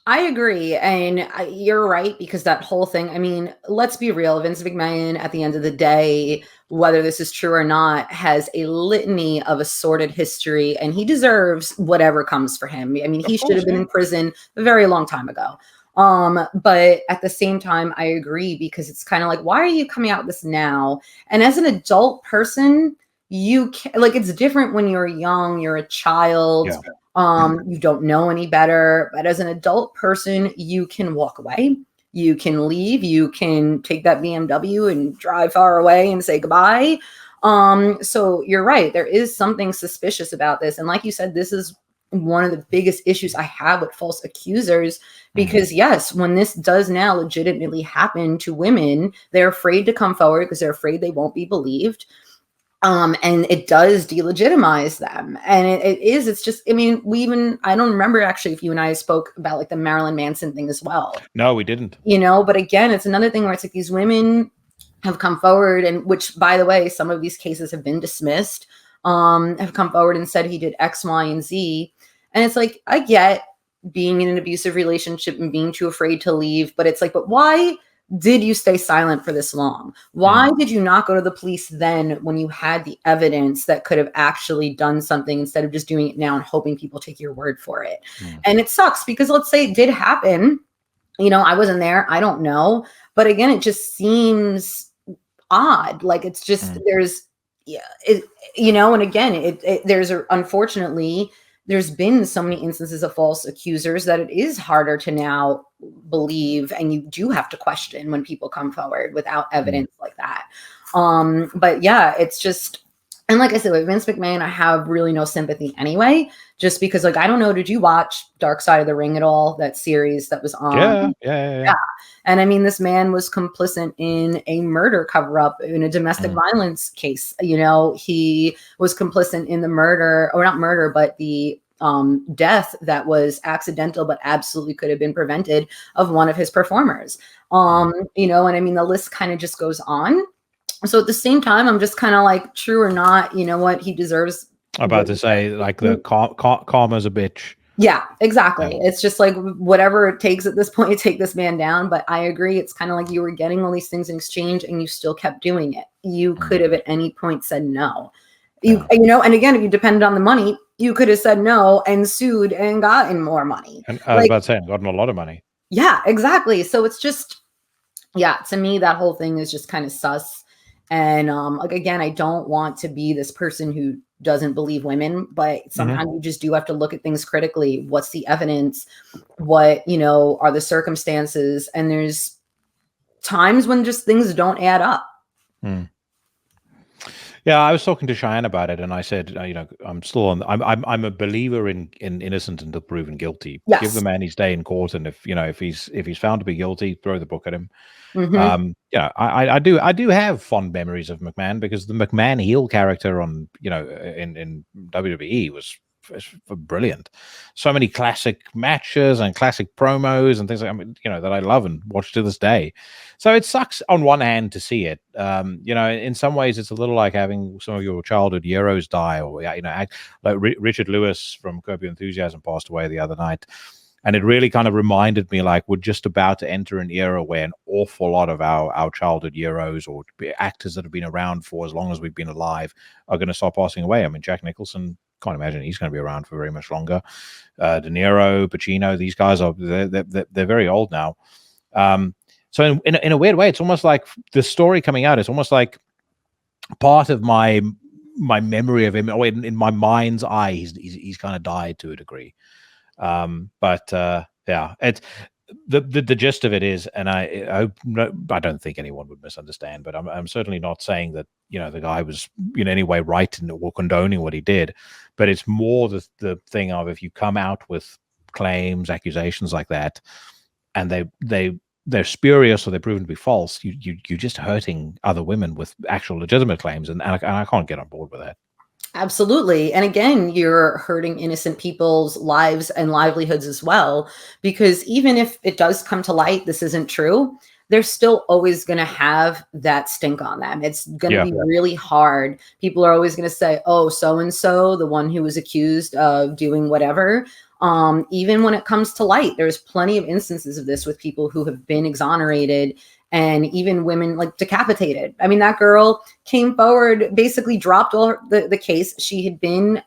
I agree. And you're right, because that whole thing, I mean, let's be real. Vince McMahon, at the end of the day, whether this is true or not, has a litany of a sordid history, and he deserves whatever comes for him. I mean, he should have been in prison a very long time ago. But at the same time, I agree, because it's kind of like, why are you coming out with this now? And as an adult person, you can, like, it's different when you're young, you're a child. Yeah. You don't know any better, but as an adult person, you can walk away, you can leave, you can take that BMW and drive far away and say goodbye. So you're right. There is something suspicious about this. And like you said, this is one of the biggest issues I have with false accusers, because yes, when this does now legitimately happen to women, they're afraid to come forward because they're afraid they won't be believed. And it does delegitimize them. And it's just, I mean, I don't remember actually if you and I spoke about like the Marilyn Manson thing as well.
No, we didn't.
But again, it's another thing where it's like these women have come forward, and which, by the way, some of these cases have been dismissed, have come forward and said he did X, Y, and Z. And it's like, I get being in an abusive relationship and being too afraid to leave, but it's like, but why did you stay silent for this long? Why did you not go to the police then when you had the evidence that could have actually done something, instead of just doing it now and hoping people take your word for it? And it sucks, because let's say it did happen. I wasn't there. I don't know. But again, it just seems odd. Like it's just, and again, unfortunately, there's been so many instances of false accusers that it is harder to now believe, and you do have to question when people come forward without evidence like that. But yeah, it's just, and like I said, with Vince McMahon, I have really no sympathy anyway, just because, like, I don't know, did you watch Dark Side of the Ring at all? That series that was on? Yeah. And I mean, this man was complicit in a murder cover-up, in a domestic violence case. He was complicit in the murder, or not murder, but the death that was accidental, but absolutely could have been prevented, of one of his performers. And I mean, the list kind of just goes on. So at the same time, I'm just kind of like, true or not, you know what? He deserves.
I'm about to say, like, the karma's a bitch.
Yeah, exactly. Yeah. It's just like, whatever it takes at this point to take this man down. But I agree. It's kind of like you were getting all these things in exchange and you still kept doing it. You could have at any point said no. And again, if you depended on the money, you could have said no and sued and gotten more money.
And I was about to say, gotten a lot of money.
Yeah, exactly. So it's just, to me, that whole thing is just kind of sus. And like, again, I don't want to be this person who doesn't believe women, but sometimes you just do have to look at things critically. What's the evidence? What, are the circumstances? And there's times when just things don't add up.
Yeah, I was talking to Cheyenne about it, and I said, I'm still on. I'm a believer in innocent until proven guilty. Yes. Give the man his day in court, and if he's found to be guilty, throw the book at him. I do have fond memories of McMahon, because the McMahon heel character on in WWE was brilliant. So many classic matches and classic promos and things like, that I love and watch to this day. So it sucks on one hand to see it. In some ways it's a little like having some of your childhood heroes die, or like Richard Lewis from Curb Your Enthusiasm passed away the other night. And it really kind of reminded me, like, we're just about to enter an era where an awful lot of our childhood heroes or actors that have been around for as long as we've been alive are going to start passing away. I mean, Jack Nicholson, can't imagine he's going to be around for very much longer. De Niro, Pacino, these guys they're very old now. So in a weird way, it's almost like the story coming out is almost like part of my memory of him, or in my mind's eye, he's kind of died to a degree. Yeah, it's the gist of it is, and I don't think anyone would misunderstand, but I'm certainly not saying that, the guy was in any way right or condoning what he did, but it's more the thing of, if you come out with claims, accusations like that, and they're spurious or they're proven to be false, you're just hurting other women with actual legitimate claims, and I can't get on board with that.
Absolutely. And again, you're hurting innocent people's lives and livelihoods as well, because even if it does come to light, this isn't true, they're still always going to have that stink on them. It's going to be really hard. People are always going to say, oh, so-and-so, the one who was accused of doing whatever. Even when it comes to light, there's plenty of instances of this with people who have been exonerated, and even women like decapitated. I mean, that girl came forward, basically dropped all the case. She had been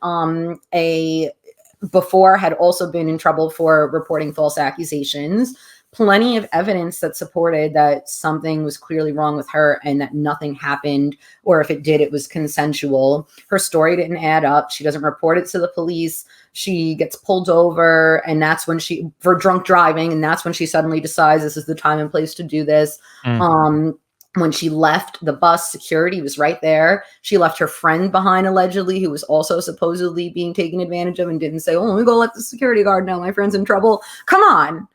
before had also been in trouble for reporting false accusations. Plenty of evidence that supported that something was clearly wrong with her and that nothing happened, or if it did, it was consensual. Her story didn't add up. She doesn't report it to the police. She gets pulled over, and that's when for drunk driving, and that's when she suddenly decides this is the time and place to do this. When she left the bus, security was right there. She left her friend behind, allegedly, who was also supposedly being taken advantage of, and didn't say, oh, let me go let the security guard know my friend's in trouble. Come on.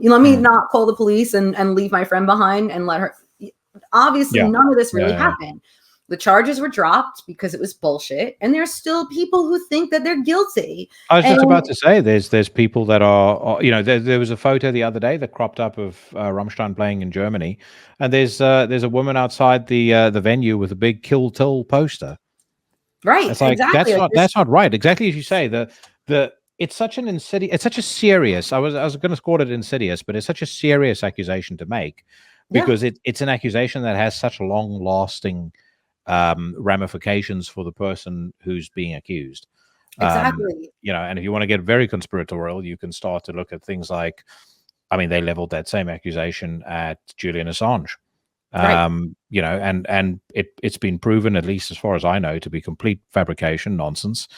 Let me not call the police and leave my friend behind and let her. Obviously, none of this really happened. The charges were dropped because it was bullshit, and there's still people who think that they're guilty.
I was just about to say, there's people that are, there was a photo the other day that cropped up of Rammstein playing in Germany, and there's a woman outside the venue with a big Kill Till poster.
Right,
it's like,
exactly.
That's not right. Exactly as you say. It's such an insidious. It's such a serious. I was going to call it insidious, but it's such a serious accusation to make, because it's an accusation that has such long lasting ramifications for the person who's being accused.
Exactly.
And if you want to get very conspiratorial, you can start to look at things like, I mean, they leveled that same accusation at Julian Assange.
Right.
And it's been proven, at least as far as I know, to be complete fabrication, nonsense.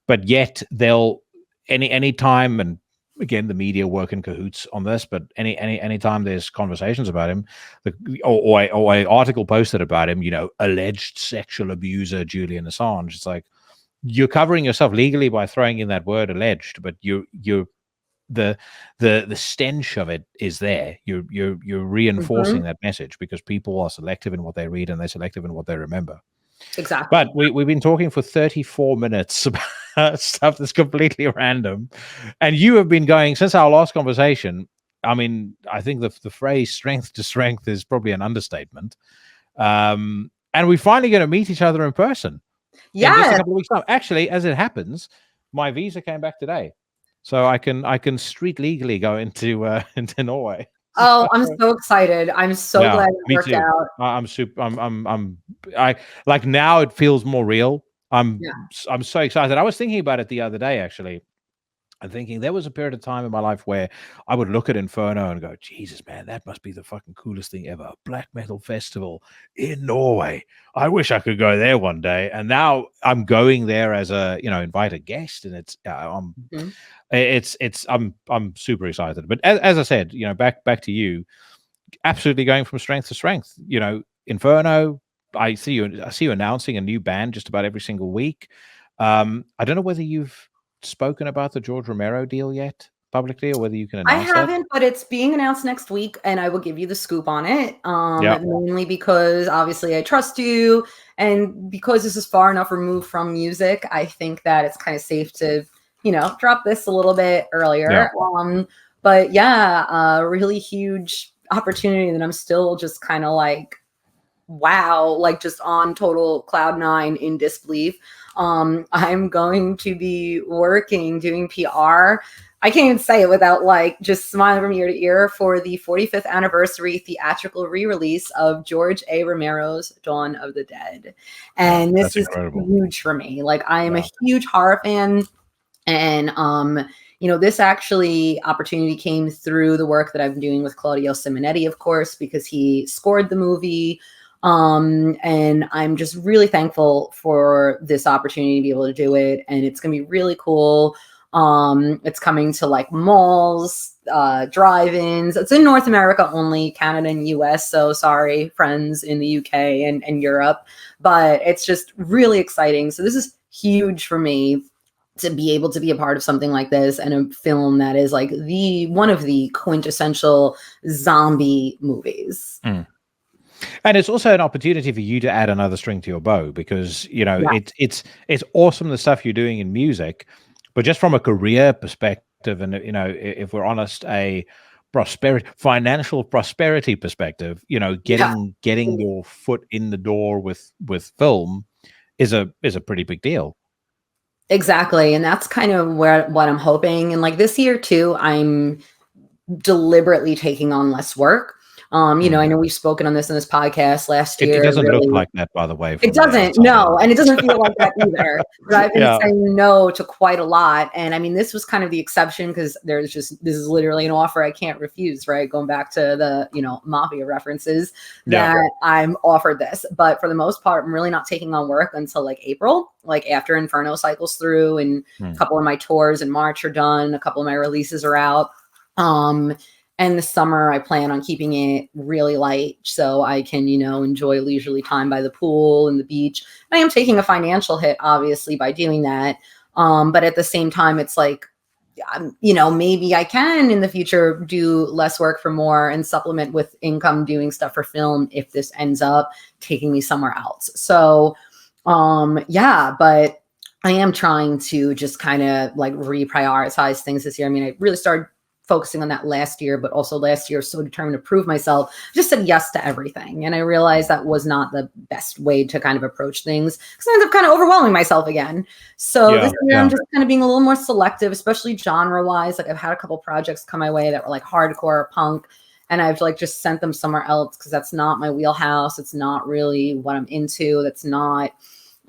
But yet they'll any time, and again, the media work in cahoots on this, but any time there's conversations about him, or an article posted about him, alleged sexual abuser Julian Assange, it's like, you're covering yourself legally by throwing in that word alleged, but you're the stench of it is there. You're reinforcing that message, because people are selective in what they read, and they're selective in what they remember.
Exactly.
But we've been talking for 34 minutes about stuff that's completely random, and you have been going since our last conversation. I mean, I think the phrase "strength to strength" is probably an understatement. And we're finally going to meet each other in person. In just a couple of weeks' time. Actually, as it happens, my visa came back today, so I can street legally go into Norway.
Oh, I'm so excited! I'm so glad it worked out.
I'm super. I like, now it feels more real. I'm so excited. I was thinking about it the other day, actually. I'm thinking there was a period of time in my life where I would look at Inferno and go, Jesus, man, that must be the fucking coolest thing ever. Black metal festival in Norway. I wish I could go there one day. And now I'm going there as a, invited guest, and I'm super excited. But as I said, back to you, absolutely going from strength to strength. Inferno, I see you announcing a new band just about every single week. I don't know whether you've spoken about the George Romero deal yet publicly, or whether you can announce
I haven't, but it's being announced next week, and I will give you the scoop on it. Mainly because obviously I trust you, and because this is far enough removed from music, I think that it's kind of safe to, drop this a little bit earlier. But a really huge opportunity that I'm still just kind of like, wow, like just on total cloud nine in disbelief. I'm going to be doing PR. I can't even say it without like just smiling from ear to ear for the 45th anniversary theatrical re-release of George A. Romero's Dawn of the Dead. And this is
incredible.
huge for me. Like I am a huge horror fan. And this actually opportunity came through the work that I've been doing with Claudio Simonetti, of course, because he scored the movie. And I'm just really thankful for this opportunity to be able to do it. And it's going to be really cool. It's coming to like malls, drive-ins. It's in North America only, Canada and US. So sorry, friends in the UK and Europe, but it's just really exciting. So this is huge for me to be able to be a part of something like this and a film that is like one of the quintessential zombie movies.
Mm. And it's also an opportunity for you to add another string to your bow because, it's awesome the stuff you're doing in music, but just from a career perspective and, if we're honest, a financial prosperity perspective, getting your foot in the door with film is a pretty big deal.
Exactly. And that's kind of what I'm hoping. And like this year too, I'm deliberately taking on less work. I know we've spoken on this in this podcast last year.
It doesn't look like that, by the way.
It doesn't, no. And it doesn't feel like that either. But I've been saying no to quite a lot. And I mean, this was kind of the exception because this is literally an offer I can't refuse, right? Going back to the, mafia references that I'm offered this. But for the most part, I'm really not taking on work until like April, like after Inferno cycles through and a couple of my tours in March are done. A couple of my releases are out. And the summer, I plan on keeping it really light so I can, enjoy leisurely time by the pool and the beach. I am taking a financial hit, obviously, by doing that. But at the same time, it's like, maybe I can in the future do less work for more and supplement with income doing stuff for film if this ends up taking me somewhere else. So, but I am trying to just kind of like reprioritize things this year. I mean, I really started focusing on that last year, but also last year, so determined to prove myself, just said yes to everything. And I realized that was not the best way to kind of approach things because I ended up kind of overwhelming myself again. So this year I'm just kind of being a little more selective, especially genre wise. Like I've had a couple projects come my way that were like hardcore or punk, and I've like just sent them somewhere else because that's not my wheelhouse. It's not really what I'm into. That's not,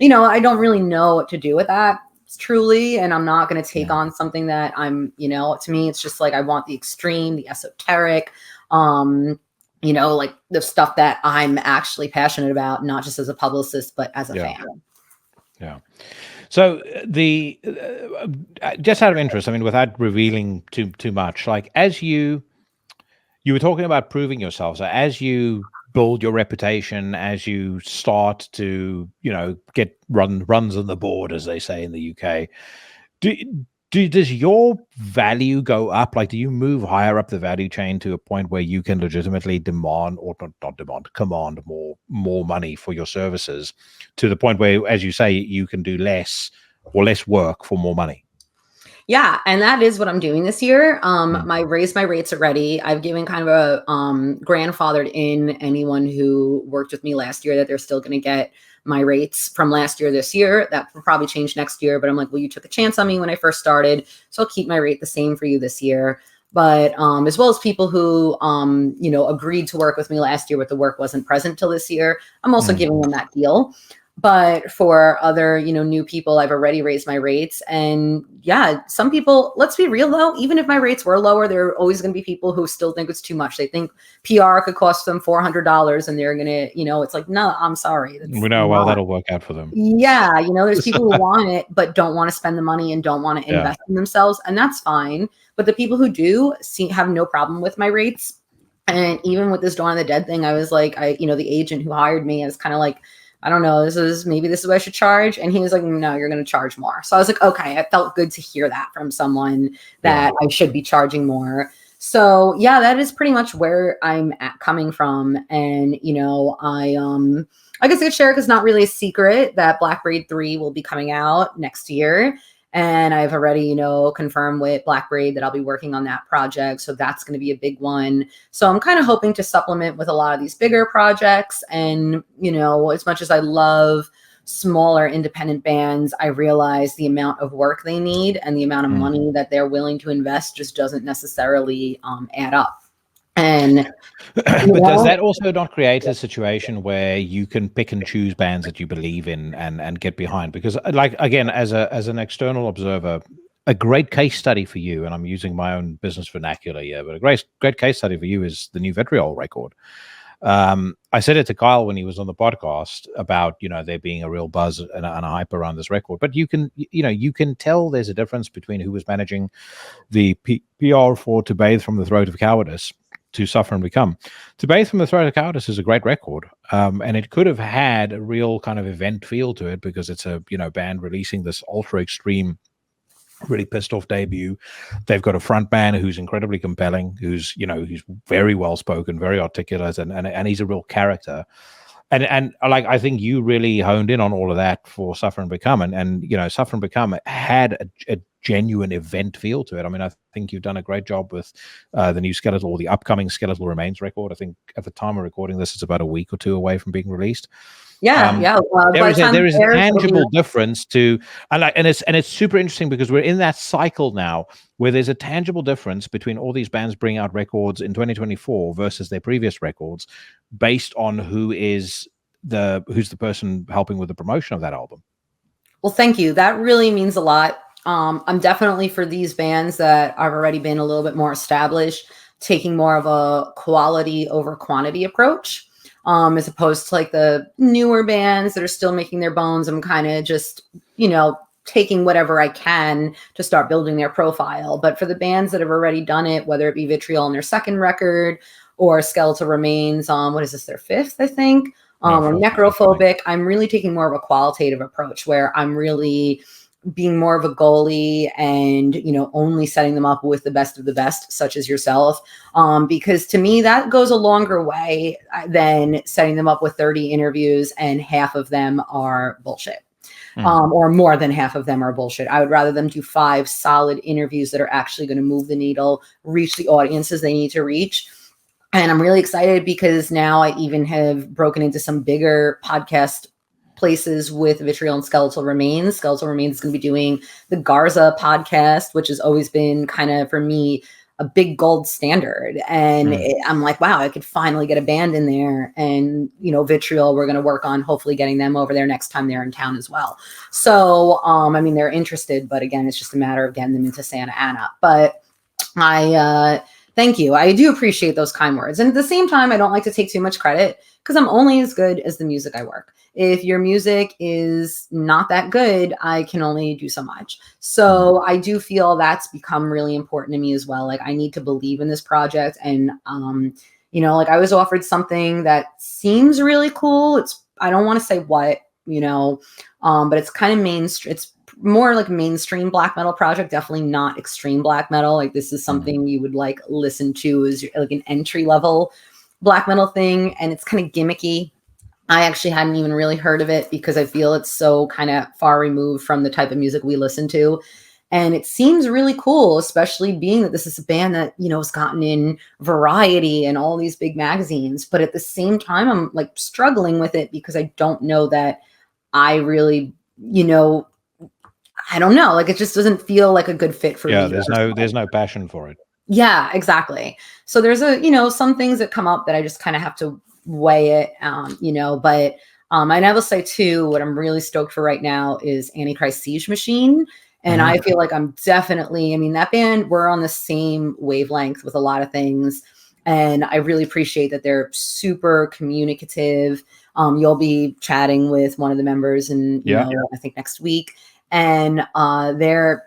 I don't really know what to do with that. Truly, and I'm not going to take on something that I'm, to me, it's just like I want the extreme, the esoteric, like the stuff that I'm actually passionate about, not just as a publicist, but as a fan.
Yeah. So the just out of interest, I mean, without revealing too much, like as you were talking about proving yourself, so as you build your reputation, as you start to, get runs on the board, as they say in the UK, does your value go up? Like, do you move higher up the value chain to a point where you can legitimately demand, or not demand, command more money for your services, to the point where, as you say, you can do less work for more money?
Yeah, and that is what I'm doing this year. I raised my rates already. I've given kind of a grandfathered in anyone who worked with me last year that they're still going to get my rates from last year this year. That will probably change next year, but I'm like, well, you took a chance on me when I first started, so I'll keep my rate the same for you this year. But as well as people who, agreed to work with me last year, but the work wasn't present till this year, I'm also giving them that deal. But for other, new people, I've already raised my rates. And some people, let's be real though, even if my rates were lower, there are always going to be people who still think it's too much. They think PR could cost them $400 and they're going to, it's like, no, I'm sorry.
We know, well, that'll work out for them.
Yeah. There's people who want it, but don't want to spend the money and don't want to invest in themselves. And that's fine. But the people who do have no problem with my rates. And even with this Dawn of the Dead thing, I was like, the agent who hired me, I was kind of like, I don't know, this is what I should charge. And he was like, no, you're going to charge more. So I was like, okay, it felt good to hear that from someone that I should be charging more. So that is pretty much where I'm coming from. And, I guess I could share because it's not really a secret that Black Braid 3 will be coming out next year. And I've already, confirmed with Black Braid that I'll be working on that project. So that's going to be a big one. So I'm kind of hoping to supplement with a lot of these bigger projects. And, as much as I love smaller independent bands, I realize the amount of work they need and the amount of money that they're willing to invest just doesn't necessarily add up. And
but does that also not create a situation where you can pick and choose bands that you believe in and get behind? Because, like, again, as an external observer, a great case study for you, and I'm using my own business vernacular here, but a great case study for you is the new Vitriol record. I said it to Kyle when he was on the podcast about, there being a real buzz and a hype around this record. But you can tell there's a difference between who was managing the PR for To Bathe from the Throat of Cowardice to Suffer and Become. To Bathe from the Throat of Cowardice is a great record, and it could have had a real kind of event feel to it because it's a band releasing this ultra extreme, really pissed off debut. They've got a front man who's incredibly compelling, who's very well spoken, very articulate, and he's a real character. And like, I think you really honed in on all of that for Suffer and Become, and Suffer and Become had a genuine event feel to it. I mean, I think you've done a great job with the new Skeletal, or the upcoming Skeletal Remains record. I think at the time of recording this, it's about a week or two away from being released.
Yeah.
There is a tangible difference to, and it's super interesting because we're in that cycle now where there's a tangible difference between all these bands bringing out records in 2024 versus their previous records, based on who's the person helping with the promotion of that album.
Well, thank you. That really means a lot. I'm definitely for these bands that have already been a little bit more established, taking more of a quality over quantity approach. As opposed to like the newer bands that are still making their bones. I'm kind of just, taking whatever I can to start building their profile. But for the bands that have already done it, whether it be Vitriol on their second record or Skeletal Remains on, what is this, their fifth, I think, or Necrophobic, I'm really taking more of a qualitative approach where I'm really being more of a goalie and, only setting them up with the best of the best, such as yourself. Because to me, that goes a longer way than setting them up with 30 interviews and half of them are bullshit. Or more than half of them are bullshit. I would rather them do 5 solid interviews that are actually going to move the needle, reach the audiences they need to reach. And I'm really excited because now I even have broken into some bigger podcast places with Vitriol and Skeletal Remains. Skeletal Remains is going to be doing the Garza podcast, which has always been kind of, for me, a big gold standard. And I'm like, wow, I could finally get a band in there. And, Vitriol, we're going to work on hopefully getting them over there next time they're in town as well. So, I mean, they're interested, but again, it's just a matter of getting them into Santa Ana. But thank you. I do appreciate those kind words. And at the same time, I don't like to take too much credit because I'm only as good as the music I work. If your music is not that good, I can only do so much. So I do feel that's become really important to me as well. Like, I need to believe in this project. And, like, I was offered something that seems really cool. I don't want to say what, but it's kind of mainstream. It's more like mainstream black metal project, definitely not extreme black metal. Like, this is something you would like listen to as like an entry level black metal thing. And it's kind of gimmicky. I actually hadn't even really heard of it because I feel it's so kind of far removed from the type of music we listen to. And it seems really cool, especially being that this is a band that, has gotten in Variety and all these big magazines. But at the same time, I'm like struggling with it because I don't know that I really, I don't know. Like, it just doesn't feel like a good fit for me.
Yeah, there's no passion for it.
Yeah, exactly. So there's some things that come up that I just kind of have to weigh it, but and I will say too, what I'm really stoked for right now is Antichrist Siege Machine. And I feel like I'm definitely, that band, we're on the same wavelength with a lot of things. And I really appreciate that they're super communicative. You'll be chatting with one of the members and, I think next week. And they're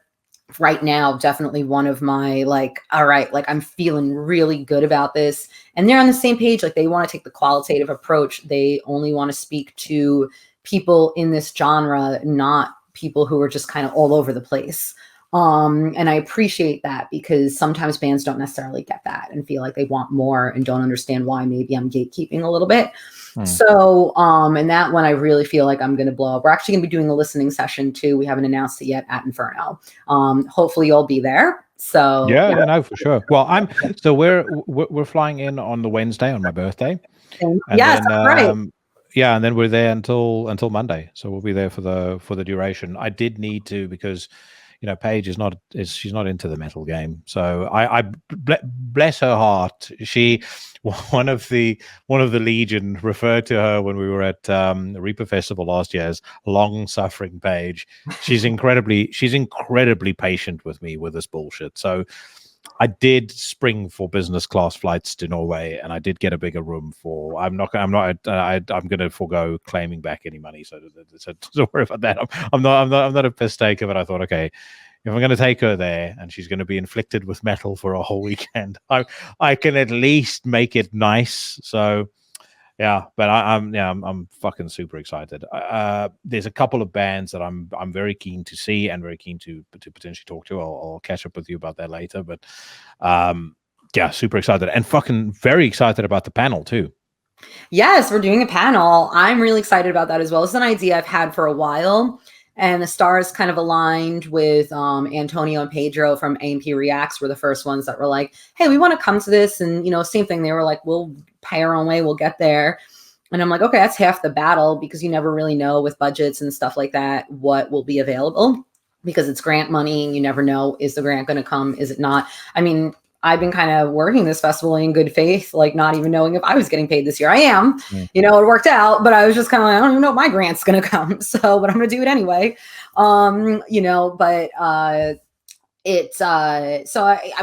right now definitely one of my all right, I'm feeling really good about this. And they're on the same page. Like, they want to take the qualitative approach. They only want to speak to people in this genre, not people who are just kind of all over the place. And I appreciate that because sometimes bands don't necessarily get that and feel like they want more and don't understand why maybe I'm gatekeeping a little bit. So, and that one I really feel like I'm going to blow up. We're actually going to be doing a listening session too. We haven't announced it yet at Inferno. Hopefully you'll be there. So
yeah, no, for sure. Well, we're flying in on the Wednesday on my birthday.
Yes, then, right.
yeah, and then we're there until Monday, so we'll be there for the duration. I did need to, because Paige she's not into the metal game, so bless her heart. She one of the Legion referred to her when we were at Reaper Festival last year as long suffering Paige. She's incredibly patient with me with this bullshit. So I did spring for business class flights to Norway, and I did get a bigger room for. I'm going to forego claiming back any money. So don't worry about that. I'm not a piss taker, but I thought, okay, if I'm going to take her there and she's going to be inflicted with metal for a whole weekend, I can at least make it nice. So yeah, but I'm fucking super excited. There's a couple of bands that I'm very keen to see and very keen to potentially talk to. I'll catch up with you about that later. But yeah, super excited and fucking very excited about the panel too.
Yes, we're doing a panel. I'm really excited about that as well. It's an idea I've had for a while. And the stars kind of aligned with Antonio and Pedro from A&P Reacts were the first ones that were like, hey, we want to come to this. And, same thing. They were like, we'll pay our own way. We'll get there. And I'm like, okay, that's half the battle, because you never really know with budgets and stuff like that what will be available, because it's grant money and you never know, is the grant going to come? Is it not? I mean, I've been kind of working this festival in good faith, like not even knowing if I was getting paid this year. I am, it worked out, but I was just kind of like, I don't even know if my grant's going to come. So, but I'm going to do it anyway. So I'm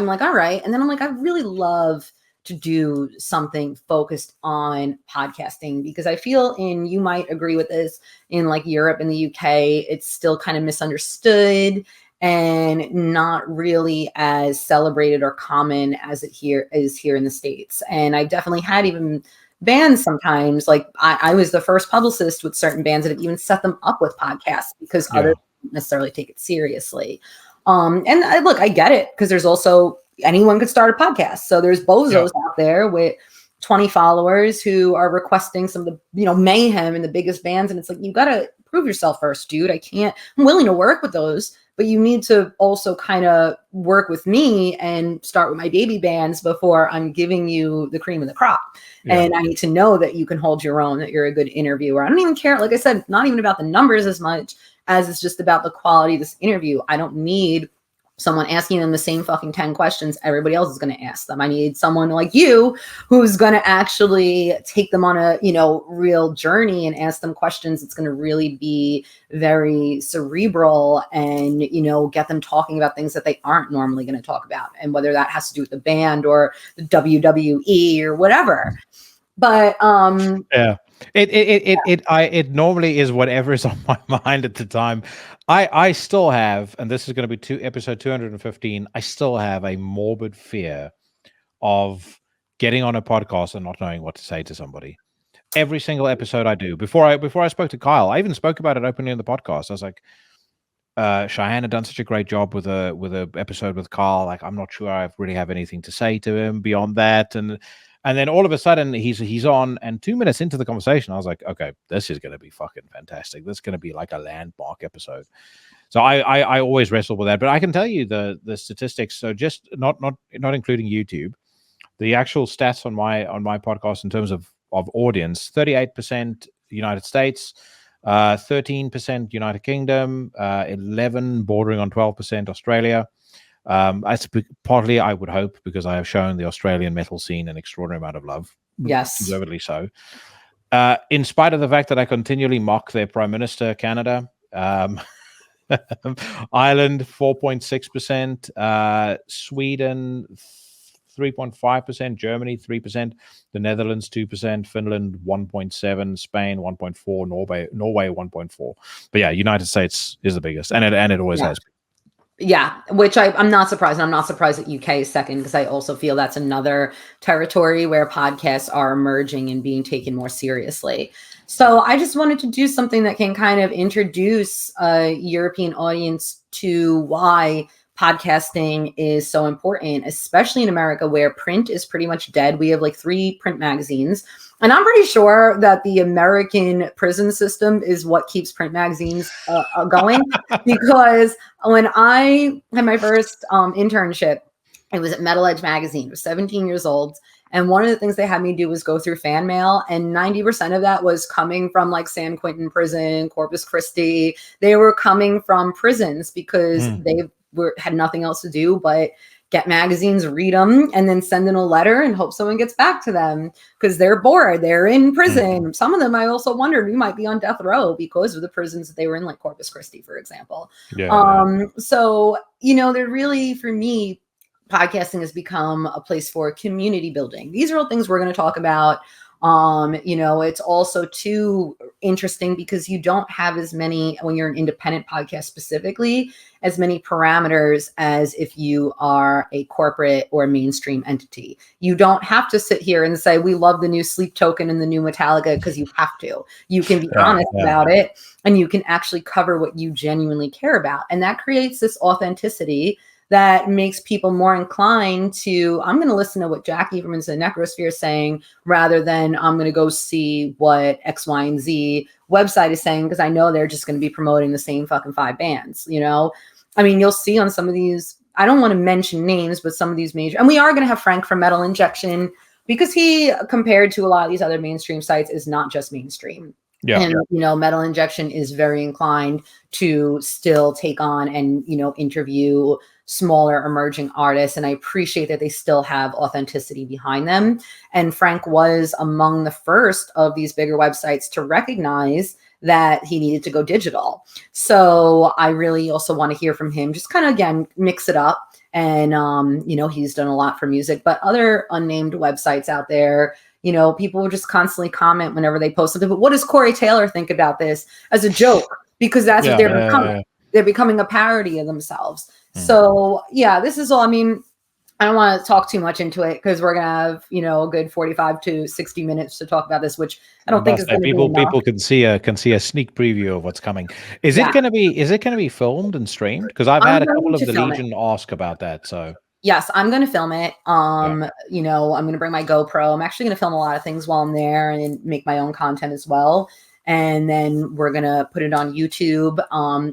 like, all right. And then I'm like, I really love to do something focused on podcasting, because I feel, and you might agree with this, in like Europe and the UK, it's still kind of misunderstood and not really as celebrated or common as it is here in the States. And I definitely had even bands sometimes, like I was the first publicist with certain bands that have even set them up with podcasts, because others don't necessarily take it seriously. Look, I get it, because there's also, anyone could start a podcast. So there's bozos out there with 20 followers who are requesting some of the, mayhem in the biggest bands. And it's like, you got to prove yourself first, dude. I'm willing to work with those, but you need to also kind of work with me and start with my baby bands before I'm giving you the cream of the crop. Yeah. And I need to know that you can hold your own, that you're a good interviewer. I don't even care. Like I said, not even about the numbers as much as it's just about the quality of this interview. I don't need someone asking them the same fucking 10 questions everybody else is going to ask them. I need someone like you who's going to actually take them on a, real journey and ask them questions. It's going to really be very cerebral and, get them talking about things that they aren't normally going to talk about. And whether that has to do with the band or the WWE or whatever. But
yeah. It normally is whatever is on my mind at the time. I still have, and this is going to be episode 215. I still have a morbid fear of getting on a podcast and not knowing what to say to somebody. Every single episode I do. Before I spoke to Kyle, I even spoke about it openly in the podcast. I was like, Cheyenne had done such a great job with a episode with Carl. Like, I'm not sure I really have anything to say to him beyond that. And then all of a sudden he's on, and 2 minutes into the conversation, I was like, okay, this is going to be fucking fantastic. This is going to be like a landmark episode. So I always wrestle with that, but I can tell you the statistics. So just not including YouTube, the actual stats on my podcast in terms of audience: 38% United States, 13% United Kingdom, 11 bordering on 12% Australia. That's partly, I would hope, because I have shown the Australian metal scene an extraordinary amount of love.
Yes.
Deservedly so. In spite of the fact that I continually mock their Prime Minister, Canada, Ireland, 4.6%, Sweden, 3.5%, Germany, 3%, the Netherlands, 2%, Finland, 1.7%, Spain, 1.4%, Norway, 1.4%. But yeah, United States is the biggest, and it always has been.
Yeah, which I'm not surprised. And I'm not surprised that UK is second, because I also feel that's another territory where podcasts are emerging and being taken more seriously. So I just wanted to do something that can kind of introduce a European audience to why podcasting is so important, especially in America, where print is pretty much dead. We have like 3 print magazines. And I'm pretty sure that the American prison system is what keeps print magazines going. Because when I had my first internship, it was at Metal Edge magazine. I was 17 years old. And one of the things they had me do was go through fan mail, and 90% of that was coming from like San Quentin prison, Corpus Christi. They were coming from prisons because they had nothing else to do but get magazines, read them, and then send in a letter and hope someone gets back to them because they're bored. They're in prison. Some of them, I also wondered, we might be on death row because of the prisons that they were in, like Corpus Christi, for example. So, they're really, for me, podcasting has become a place for community building. These are all things we're going to talk about. It's also too interesting because you don't have as many, when you're an independent podcast specifically, as many parameters as if you are a corporate or mainstream entity. You don't have to sit here and say, we love the new Sleep Token and the new Metallica, because you have to. You can be honest about it, and you can actually cover what you genuinely care about. And that creates this authenticity that makes people more inclined to, I'm going to listen to what Jackie from Into the Necrosphere is saying, rather than I'm going to go see what X, Y, and Z website is saying, because I know they're just going to be promoting the same fucking 5 bands, I mean, you'll see on some of these, I don't want to mention names, but some of these major, and we are going to have Frank from Metal Injection, because he, compared to a lot of these other mainstream sites, is not just mainstream. And, Metal Injection is very inclined to still take on and, interview smaller emerging artists. And I appreciate that they still have authenticity behind them. And Frank was among the first of these bigger websites to recognize that he needed to go digital. So I really also want to hear from him, just kind of, again, mix it up. And, he's done a lot for music, but other unnamed websites out there, people will just constantly comment whenever they post something. But what does Corey Taylor think about this, as a joke? Because that's what they're becoming. They're becoming a parody of themselves. So this is all. I mean, I don't want to talk too much into it because we're gonna have a good 45 to 60 minutes to talk about this, which I don't think is going to be enough.
People can see a sneak preview of what's coming. Is it going to be filmed and streamed? Because I've had a couple of the Legion ask about that. So
yes, I'm going to film it. I'm going to bring my GoPro. I'm actually going to film a lot of things while I'm there and make my own content as well. And then we're going to put it on YouTube.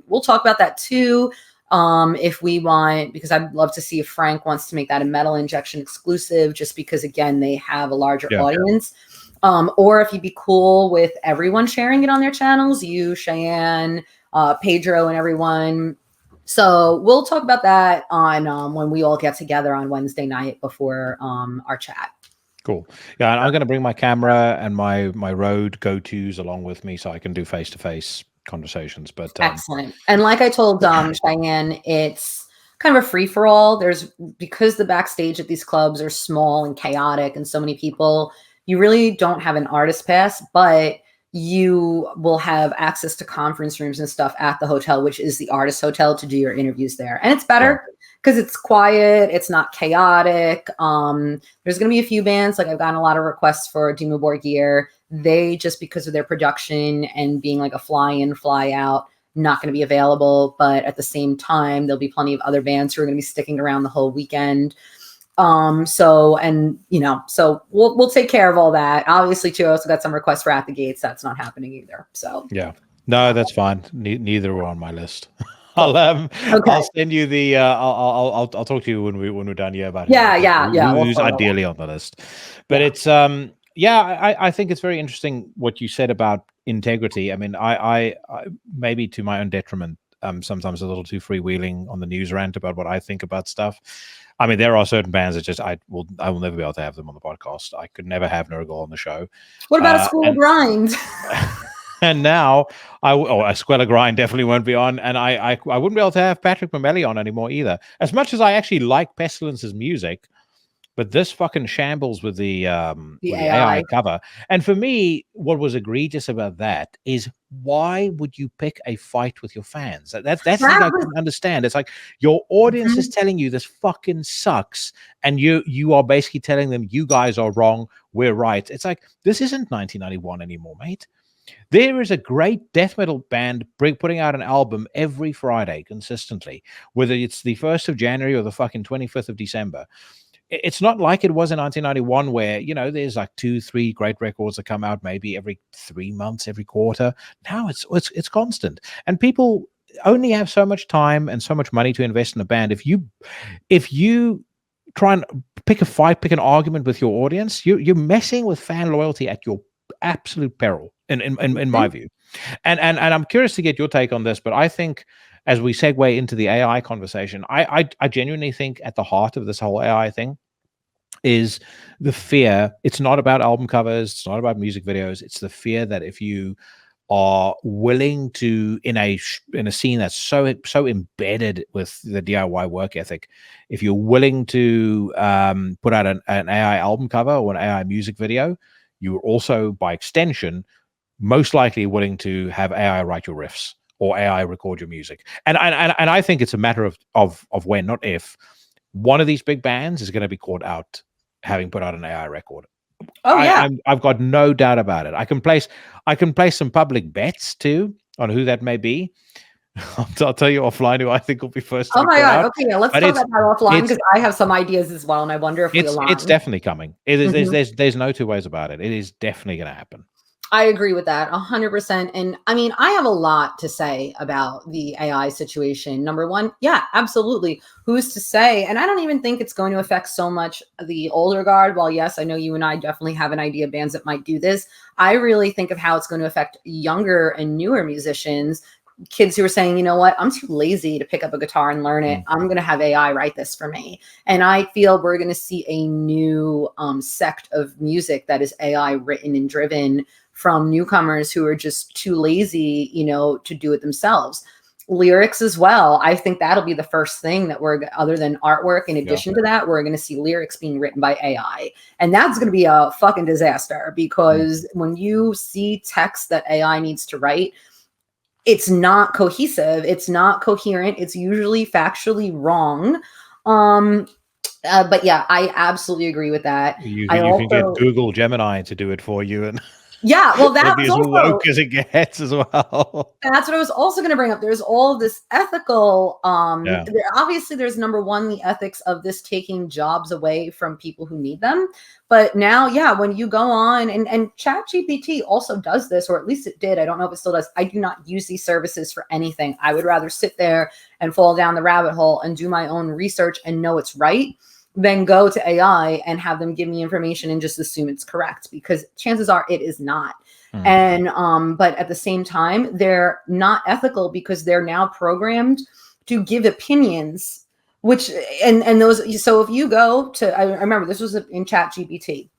We'll talk about that too. If we want, because I'd love to see if Frank wants to make that a Metal Injection exclusive, just because, again, they have a larger audience. Or if he'd be cool with everyone sharing it on their channels, you, Cheyenne, Pedro, and everyone. So we'll talk about that on when we all get together on Wednesday night before our chat.
Cool. Yeah, and I'm going to bring my camera and my Rode go-tos along with me so I can do face-to-face conversations. But
excellent. And like I told Cheyenne, it's kind of a free-for-all. Because the backstage at these clubs are small and chaotic and so many people, you really don't have an artist pass, but you will have access to conference rooms and stuff at the hotel, which is the artist hotel, to do your interviews there. And it's better because it's quiet. It's not chaotic. There's going to be a few bands. Like, I've gotten a lot of requests for Dimmu Borgir. They, just because of their production and being like a fly in, fly out, not going to be available. But at the same time, there'll be plenty of other bands who are going to be sticking around the whole weekend. So we'll take care of all that. Obviously, too, I also got some requests for At the Gates. That's not happening either. So
no, that's fine. Neither are on my list. I'll send you the. I'll talk to you when we're done. About who's ideally on the list. But it's I think it's very interesting what you said about integrity. I mean, I maybe to my own detriment, sometimes a little too freewheeling on the news rant about what I think about stuff. I mean, there are certain bands that I will never be able to have them on the podcast. I could never have Nurgle on the show.
What about a School of Grind?
And now a Squella Grind definitely won't be on, and I wouldn't be able to have Patrick Mamelli on anymore either. As much as I actually like Pestilence's music, but this fucking shambles with the AI cover. And for me, what was egregious about that is, why would you pick a fight with your fans? That's the thing I couldn't understand. It's like, your audience is telling you this fucking sucks, and you are basically telling them, you guys are wrong, we're right. It's like, this isn't 1991 anymore, mate. There is a great death metal band putting out an album every Friday consistently, whether it's the 1st of January or the fucking 25th of December. It's not like it was in 1991 where, there's like 2-3 great records that come out maybe every 3 months, every quarter. Now it's constant. And people only have so much time and so much money to invest in a band. If you try and pick a fight, pick an argument with your audience, you're messing with fan loyalty at your absolute peril, in my view. And I'm curious to get your take on this, but I think as we segue into the AI conversation, I genuinely think at the heart of this whole AI thing is the fear. It's not about album covers, it's not about music videos. It's the fear that if you are willing to, in a scene that's so embedded with the DIY work ethic, if you're willing to put out an AI album cover or an AI music video, you're also, by extension, most likely willing to have AI write your riffs or AI record your music. And I think it's a matter of when, not if, one of these big bands is going to be caught out having put out an AI record.
Oh yeah.
I've got no doubt about it. I can place some public bets too on who that may be. I'll tell you offline who I think will be first.
Oh my God. Okay, yeah, let's talk about that offline, because I have some ideas as well, and I wonder if we align.
It's definitely coming. It is. There's no two ways about it. It is definitely going to happen.
I agree with that 100%. And I mean, I have a lot to say about the AI situation. Number one, yeah, absolutely. Who's to say? And I don't even think it's going to affect so much the older guard. While yes, I know you and I definitely have an idea of bands that might do this. I really think of how it's going to affect younger and newer musicians, kids who are saying, you know what, I'm too lazy to pick up a guitar and learn it. I'm going to have AI write this for me. And I feel we're going to see a new sect of music that is AI written and driven from newcomers who are just too lazy, to do it themselves. Lyrics as well. I think that'll be the first thing that other than artwork, in addition to that, we're going to see lyrics being written by AI. And that's going to be a fucking disaster, because when you see text that AI needs to write, it's not cohesive. It's not coherent. It's usually factually wrong. But yeah, I absolutely agree with that.
You can get Google Gemini to do it for you, and
yeah, well, that's
as woke as it gets as well.
That's what I was also going to bring up. There's all this ethical. Obviously, there's number one, the ethics of this taking jobs away from people who need them. But now, yeah, when you go on and ChatGPT also does this, or at least it did. I don't know if it still does. I do not use these services for anything. I would rather sit there and fall down the rabbit hole and do my own research and know it's right than go to AI and have them give me information and just assume it's correct, because chances are it is not. And but at the same time, they're not ethical, because they're now programmed to give opinions, which and those. So if you go to, I remember this was in ChatGPT.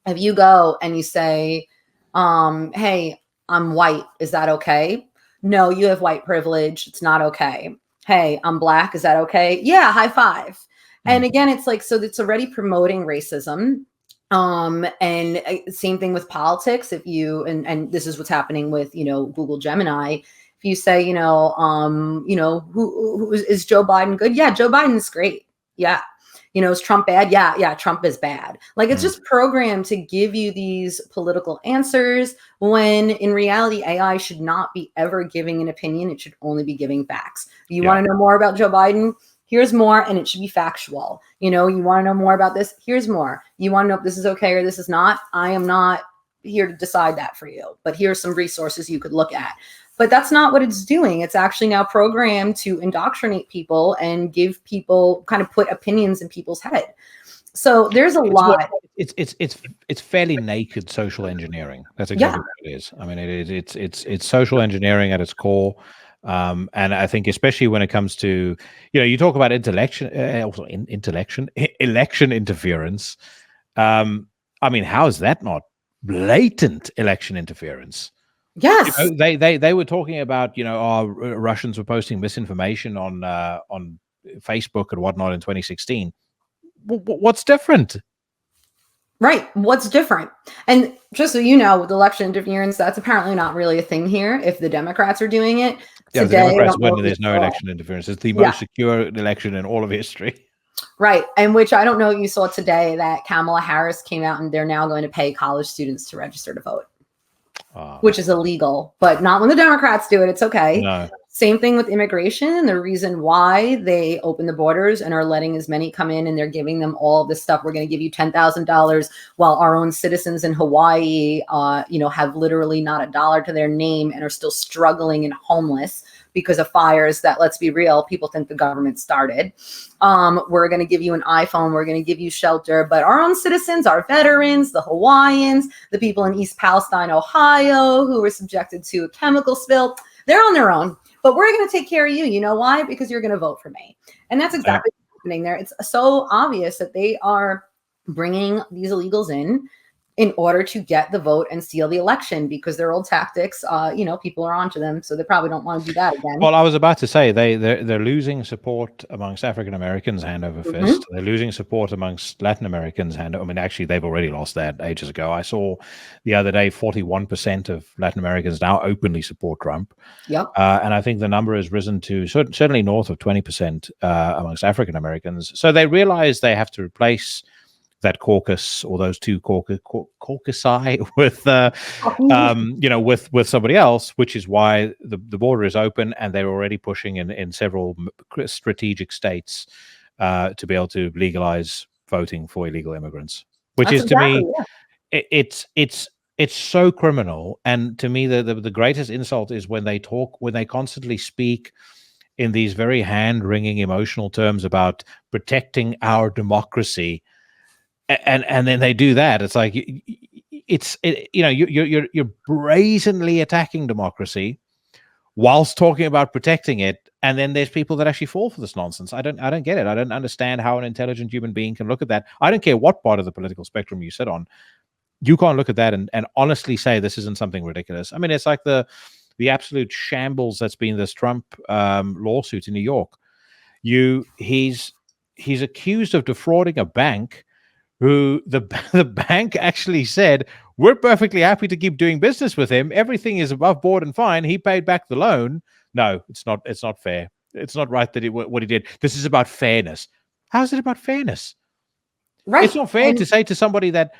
If you go and you say, hey, I'm white, is that okay? No, you have white privilege. It's not okay. Hey, I'm black. Is that okay? Yeah, high five. And again, it's like, so it's already promoting racism. And same thing with politics. If you, and this is what's happening with, Google Gemini. If you say, who is Joe Biden good? Yeah, Joe Biden is great. Yeah. Is Trump bad? Yeah, Trump is bad. Like, it's just programmed to give you these political answers, when in reality, AI should not be ever giving an opinion. It should only be giving facts. You want to know more about Joe Biden? Here's more, and it should be factual. You want to know more about this? Here's more. You want to know if this is okay or this is not? I am not here to decide that for you, but here's some resources you could look at. But that's not what it's doing. It's actually now programmed to indoctrinate people and give people, kind of put opinions in people's head. So there's a lot.
It's fairly naked social engineering. That's exactly what it is. I mean, it's social engineering at its core. And I think, especially when it comes to, you talk about election interference. I mean, how is that not blatant election interference?
Yes.
They were talking about, Russians were posting misinformation on Facebook and whatnot in 2016. What's different?
Right. What's different? And just so you know, with election interference, that's apparently not really a thing here. If the Democrats are doing it today,
the Democrats win, there's no election interference. It's the most secure election in all of history.
Right. And which I don't know if you saw today that Kamala Harris came out and they're now going to pay college students to register to vote, which is illegal, but not when the Democrats do it. It's okay.
No.
Same thing with immigration. The reason why they open the borders and are letting as many come in, and they're giving them all of this stuff. We're going to give you $10,000, while our own citizens in Hawaii, have literally not a dollar to their name and are still struggling and homeless. because of fires that, let's be real, people think the government started. We're going to give you an iPhone. We're going to give you shelter. But our own citizens, our veterans, the Hawaiians, the people in East Palestine, Ohio, who were subjected to a chemical spill, they're on their own. But we're going to take care of you. You know why? Because you're going to vote for me. And that's exactly what's happening there. It's so obvious that they are bringing these illegals in order to get the vote and steal the election, because their old tactics, people are onto them. So they probably don't want to do that again.
Well, I was about to say they're losing support amongst African Americans hand over fist. They're losing support amongst Latin Americans hand over. I mean, actually, they've already lost that ages ago. I saw the other day 41% of Latin Americans now openly support Trump.
Yep.
And I think the number has risen to certainly north of 20% amongst African Americans. So they realize they have to replace that caucus, or those two caucusi with somebody else, which is why the border is open, and they're already pushing in several strategic states to be able to legalize voting for illegal immigrants, which is to me, it's so criminal. And to me, the greatest insult is when they constantly speak in these very hand-wringing emotional terms about protecting our democracy. And then they do that. It's like you're brazenly attacking democracy whilst talking about protecting it, and then there's people that actually fall for this nonsense. I don't get it. I don't understand how an intelligent human being can look at that. I don't care what part of the political spectrum you sit on. You can't look at that and honestly say this isn't something ridiculous. I mean, it's like the absolute shambles that's been this Trump lawsuit in New York. He's accused of defrauding a bank, who the bank actually said, we're perfectly happy to keep doing business with him. Everything is above board and fine. He paid back the loan. No, it's not fair. It's not right that what he did. This is about fairness. How is it about fairness?
Right.
It's not fair to say to somebody that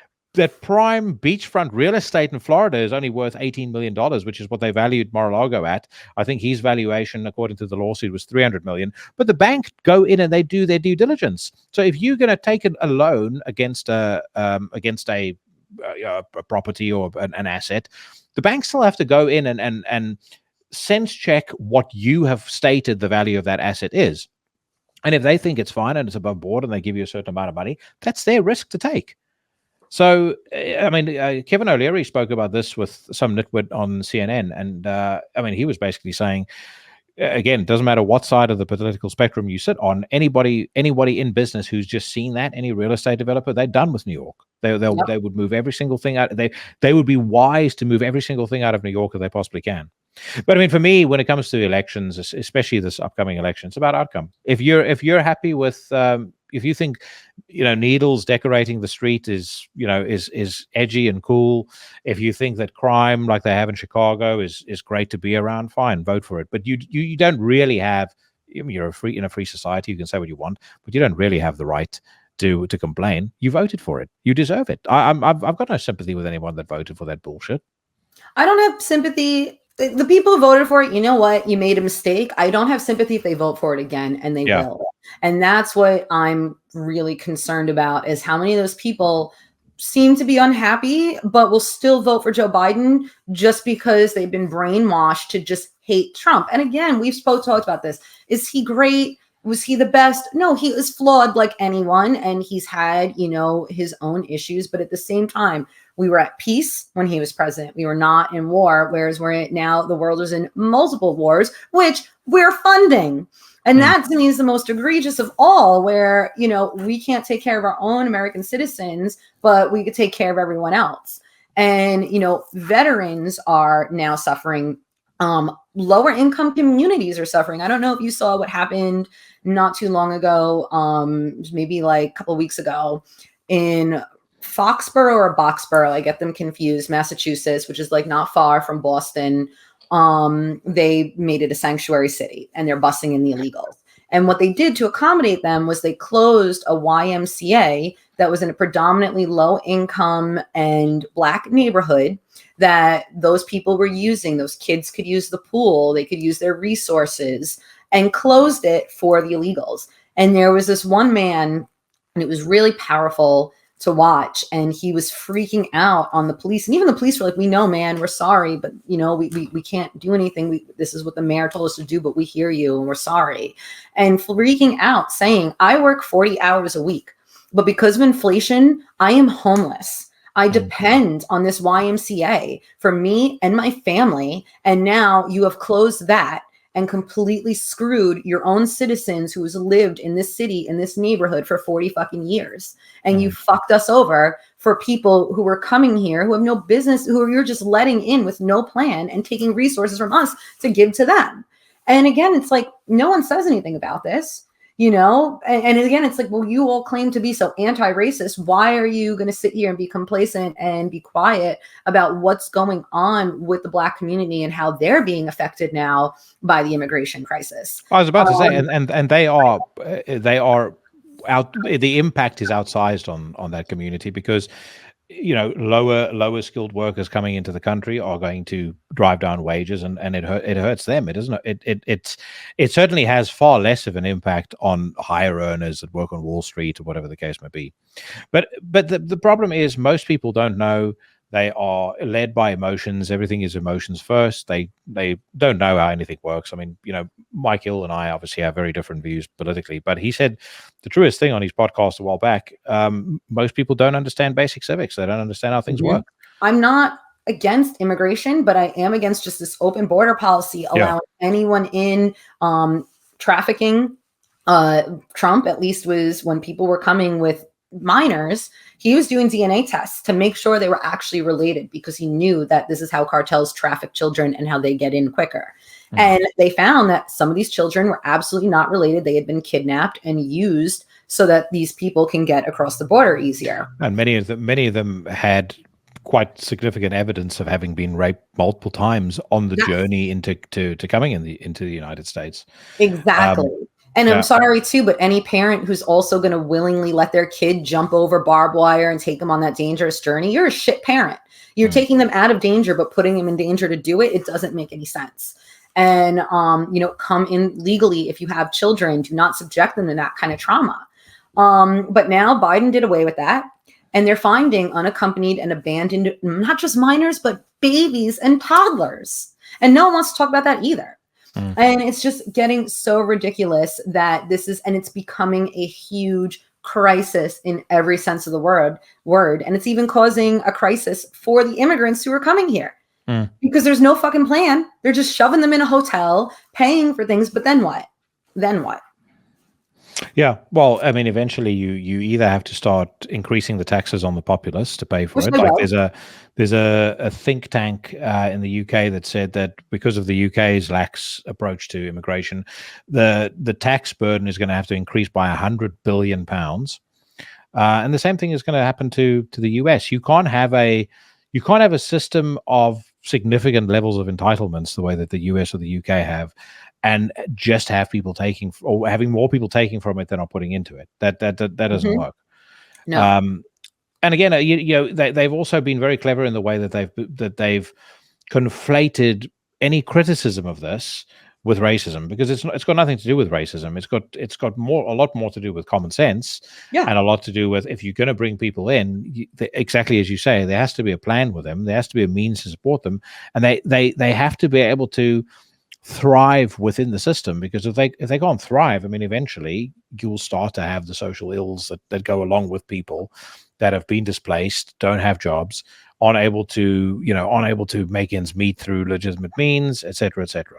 prime beachfront real estate in Florida is only worth $18 million, which is what they valued Mar-a-Lago at. I think his valuation, according to the lawsuit, was $300 million. But the bank go in and they do their due diligence. So if you're going to take a loan against a property or an asset, the banks still have to go in and sense check what you have stated the value of that asset is. And if they think it's fine and it's above board and they give you a certain amount of money, that's their risk to take. So, I mean, Kevin O'Leary spoke about this with some nitwit on CNN. And, I mean, he was basically saying, again, it doesn't matter what side of the political spectrum you sit on, anybody in business who's just seen that, any real estate developer, they're done with New York. They would move every single thing out. They would be wise to move every single thing out of New York if they possibly can. But I mean, for me, when it comes to elections, especially this upcoming election, it's about outcome. If you're happy with, if you think, needles decorating the street is edgy and cool, if you think that crime like they have in Chicago is great to be around, fine, vote for it. But you don't really have. You're in a free society. You can say what you want, but you don't really have the right to complain. You voted for it. You deserve it. I've got no sympathy with anyone that voted for that bullshit.
I don't have sympathy. The people who voted for it, you know what? You made a mistake. I don't have sympathy if they vote for it again, and they will. And that's what I'm really concerned about, is how many of those people seem to be unhappy, but will still vote for Joe Biden just because they've been brainwashed to just hate Trump. And again, we've talked about this. Is he great? Was he the best? No, he is flawed like anyone, and he's had, his own issues. But at the same time, we were at peace when he was president. We were not in war, whereas now the world is in multiple wars, which we're funding. And that to me is the most egregious of all, where, we can't take care of our own American citizens, but we could take care of everyone else. And, veterans are now suffering. Lower income communities are suffering. I don't know if you saw what happened not too long ago, maybe like a couple of weeks ago, in Foxborough or Boxborough, I get them confused, Massachusetts, which is like not far from Boston. They made it a sanctuary city, and they're busing in the illegals. And what they did to accommodate them was they closed a YMCA that was in a predominantly low income and Black neighborhood that those people were using. Those kids could use the pool, they could use their resources, and closed it for the illegals. And there was this one man, and it was really powerful. to watch, and he was freaking out on the police. And even the police were like, we know, man, we're sorry, but we can't do anything. This is what the mayor told us to do, but we hear you and we're sorry. And freaking out, saying, I work 40 hours a week, but because of inflation, I am homeless. I depend on this YMCA for me and my family. And now you have closed that and completely screwed your own citizens who's lived in this city, in this neighborhood for 40 fucking years. And you fucked us over for people who were coming here, who have no business, who you're just letting in with no plan and taking resources from us to give to them. And again, it's like, no one says anything about this. And again, it's like, well, you all claim to be so anti-racist. Why are you going to sit here and be complacent and be quiet about what's going on with the Black community and how they're being affected now by the immigration crisis?
I was about to say, and they are out. The impact is outsized on that community because lower skilled workers coming into the country are going to drive down wages, and it hurts them. It doesn't. It certainly has far less of an impact on higher earners that work on Wall Street or whatever the case may be. But the problem is most people don't know. They are led by emotions. Everything is emotions first. They don't know how anything works. I mean, Mike Hill and I obviously have very different views politically, but he said the truest thing on his podcast a while back. Most people don't understand basic civics. They don't understand how things work.
I'm not against immigration, but I am against just this open border policy allowing anyone in. Trafficking. Trump, at least, was when people were coming with minors, he was doing DNA tests to make sure they were actually related, because he knew that this is how cartels traffic children and how they get in quicker. And they found that some of these children were absolutely not related. They had been kidnapped and used so that these people can get across the border easier.
And many of them had quite significant evidence of having been raped multiple times on the journey into coming into the United States.
Exactly. And I'm sorry too, but any parent who's also going to willingly let their kid jump over barbed wire and take them on that dangerous journey, you're a shit parent. You're taking them out of danger, but putting them in danger to do it. It doesn't make any sense. And, come in legally if you have children. Do not subject them to that kind of trauma. But now Biden did away with that. And they're finding unaccompanied and abandoned, not just minors, but babies and toddlers. And no one wants to talk about that either. And it's just getting so ridiculous that it's becoming a huge crisis in every sense of the word. And it's even causing a crisis for the immigrants who are coming here because there's no fucking plan. They're just shoving them in a hotel, paying for things. But then what?
Yeah, well, I mean, eventually you either have to start increasing the taxes on the populace to pay for it. Like there's a think tank in the UK that said that because of the UK's lax approach to immigration, the tax burden is going to have to increase by £100 billion, and the same thing is going to happen to the US. You can't have a system of significant levels of entitlements the way that the US or the UK have, and just have people taking, or having more people taking from it than are putting into it. That doesn't work. No. And again, they've also been very clever in the way that they've conflated any criticism of this with racism, because it's got nothing to do with racism. It's got a lot more to do with common sense, and a lot to do with, if you're going to bring people in, exactly as you say, there has to be a plan with them. There has to be a means to support them, and they have to be able to thrive within the system, because if they can't thrive, I mean, eventually you'll start to have the social ills that go along with people that have been displaced, don't have jobs, unable to make ends meet through legitimate means, etc., etc.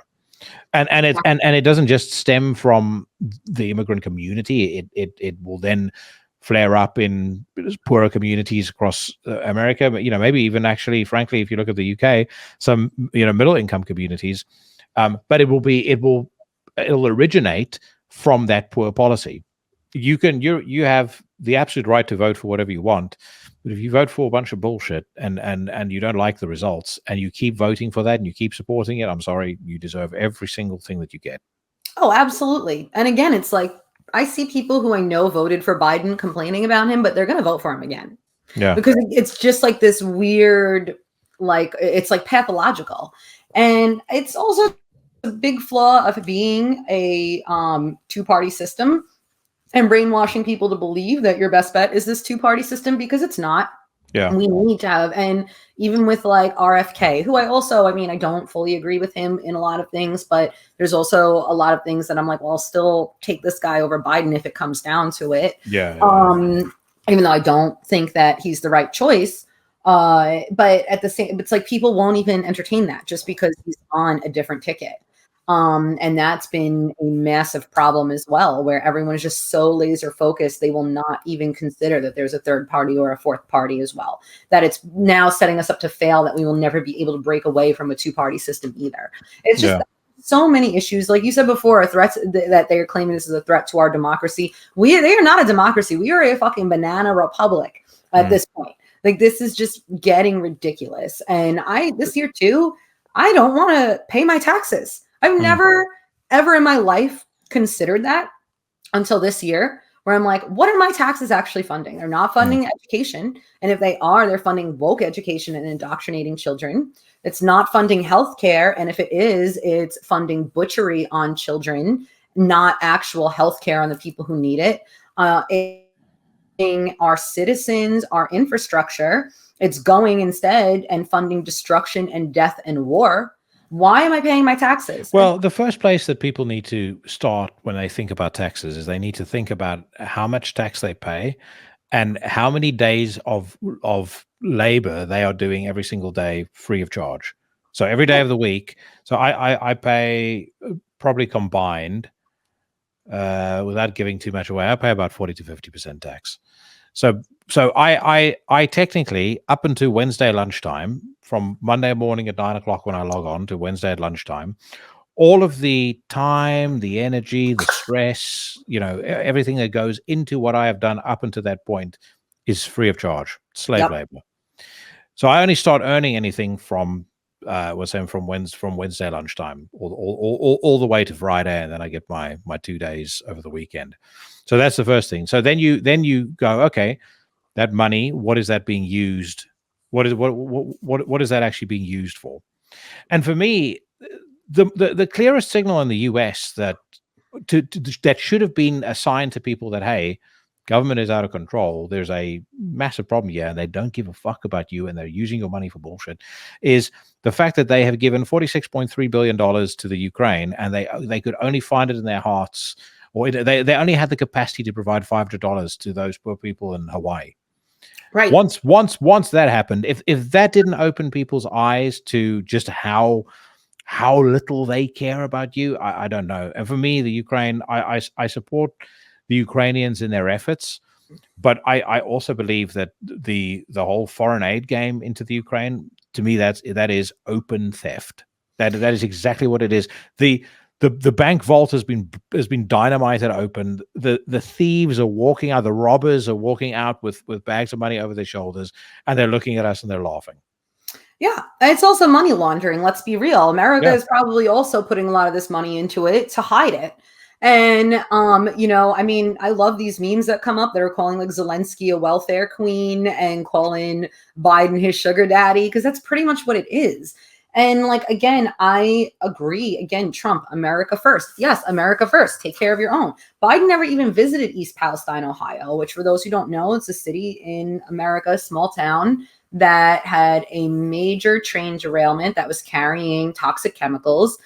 And it doesn't just stem from the immigrant community. It will then flare up in poorer communities across America, but maybe even, actually, frankly, if you look at the UK, some middle income communities. But it'll originate from that poor policy. You have the absolute right to vote for whatever you want, but if you vote for a bunch of bullshit and you don't like the results, and you keep voting for that and you keep supporting it, I'm sorry, you deserve every single thing that you get.
Oh, absolutely. And again, it's like, I see people who I know voted for Biden complaining about him, but they're going to vote for him again. Yeah. Because it's just like this weird, it's like pathological. And it's also a big flaw of being a two-party system. and brainwashing people to believe that your best bet is this two-party system, because it's not.
Yeah.
We need to have, and even with like RFK, who I don't fully agree with him in a lot of things, but there's also a lot of things that I'm like, well, I'll still take this guy over Biden if it comes down to it.
Yeah.
Even though I don't think that he's the right choice. But at the same, it's like people won't even entertain that just because he's on a different ticket. And that's been a massive problem as well, where everyone is just so laser focused, they will not even consider that there's a third party or a fourth party as well, that it's now setting us up to fail, that we will never be able to break away from a two-party system either. It's just so many issues. Like you said before, threats that they're claiming this is a threat to our democracy. They are not a democracy. We are a fucking banana republic at this point. Like, this is just getting ridiculous. And this year too, I don't want to pay my taxes. I've never, ever in my life considered that until this year, where I'm like, what are my taxes actually funding? They're not funding education. And if they are, they're funding woke education and indoctrinating children. It's not funding healthcare. And if it is, it's funding butchery on children, not actual healthcare on the people who need it. Our citizens, our infrastructure, it's going instead and funding destruction and death and war. Why am I paying my taxes?
Well, the first place that people need to start when they think about taxes is they need to think about how much tax they pay and how many days of labor they are doing every single day free of charge. So every day of the week. So I pay probably combined, without giving too much away, I pay about 40 to 50% tax. So I technically, up until Wednesday lunchtime, from Monday morning at 9 o'clock when I log on to Wednesday at lunchtime, all of the time, the energy, the stress, everything that goes into what I have done up until that point is free of charge, slave labor. So I only start earning anything from Wednesday lunchtime, all the way to Friday, and then I get my 2 days over the weekend. So that's the first thing. So then you go, okay, that money, what is that being used? What is that actually being used for? And for me, the clearest signal in the US that should have been assigned to people that, hey, government is out of control, there's a massive problem here, and they don't give a fuck about you, and they're using your money for bullshit, is the fact that they have given $46.3 billion to the Ukraine, and they could only find it in their hearts, or they only had the capacity to provide $500 to those poor people in Hawaii.
Right.
Once that happened, if that didn't open people's eyes to just how little they care about you, I don't know. And for me, the Ukraine, I support the Ukrainians in their efforts, but I also believe that the whole foreign aid game into the Ukraine, to me, that is open theft. That is exactly what it is. The bank vault has been dynamited open. The thieves are walking out. The robbers are walking out with bags of money over their shoulders, and they're looking at us and they're laughing.
Yeah, it's also money laundering. Let's be real. America is probably also putting a lot of this money into it to hide it. And, I love these memes that come up that are calling like Zelensky a welfare queen and calling Biden his sugar daddy, because that's pretty much what it is. And like, again, I agree. Again, Trump, America first. Yes, America first. Take care of your own. Biden never even visited East Palestine, Ohio, which, for those who don't know, it's a city in America, a small town that had a major train derailment that was carrying toxic chemicals,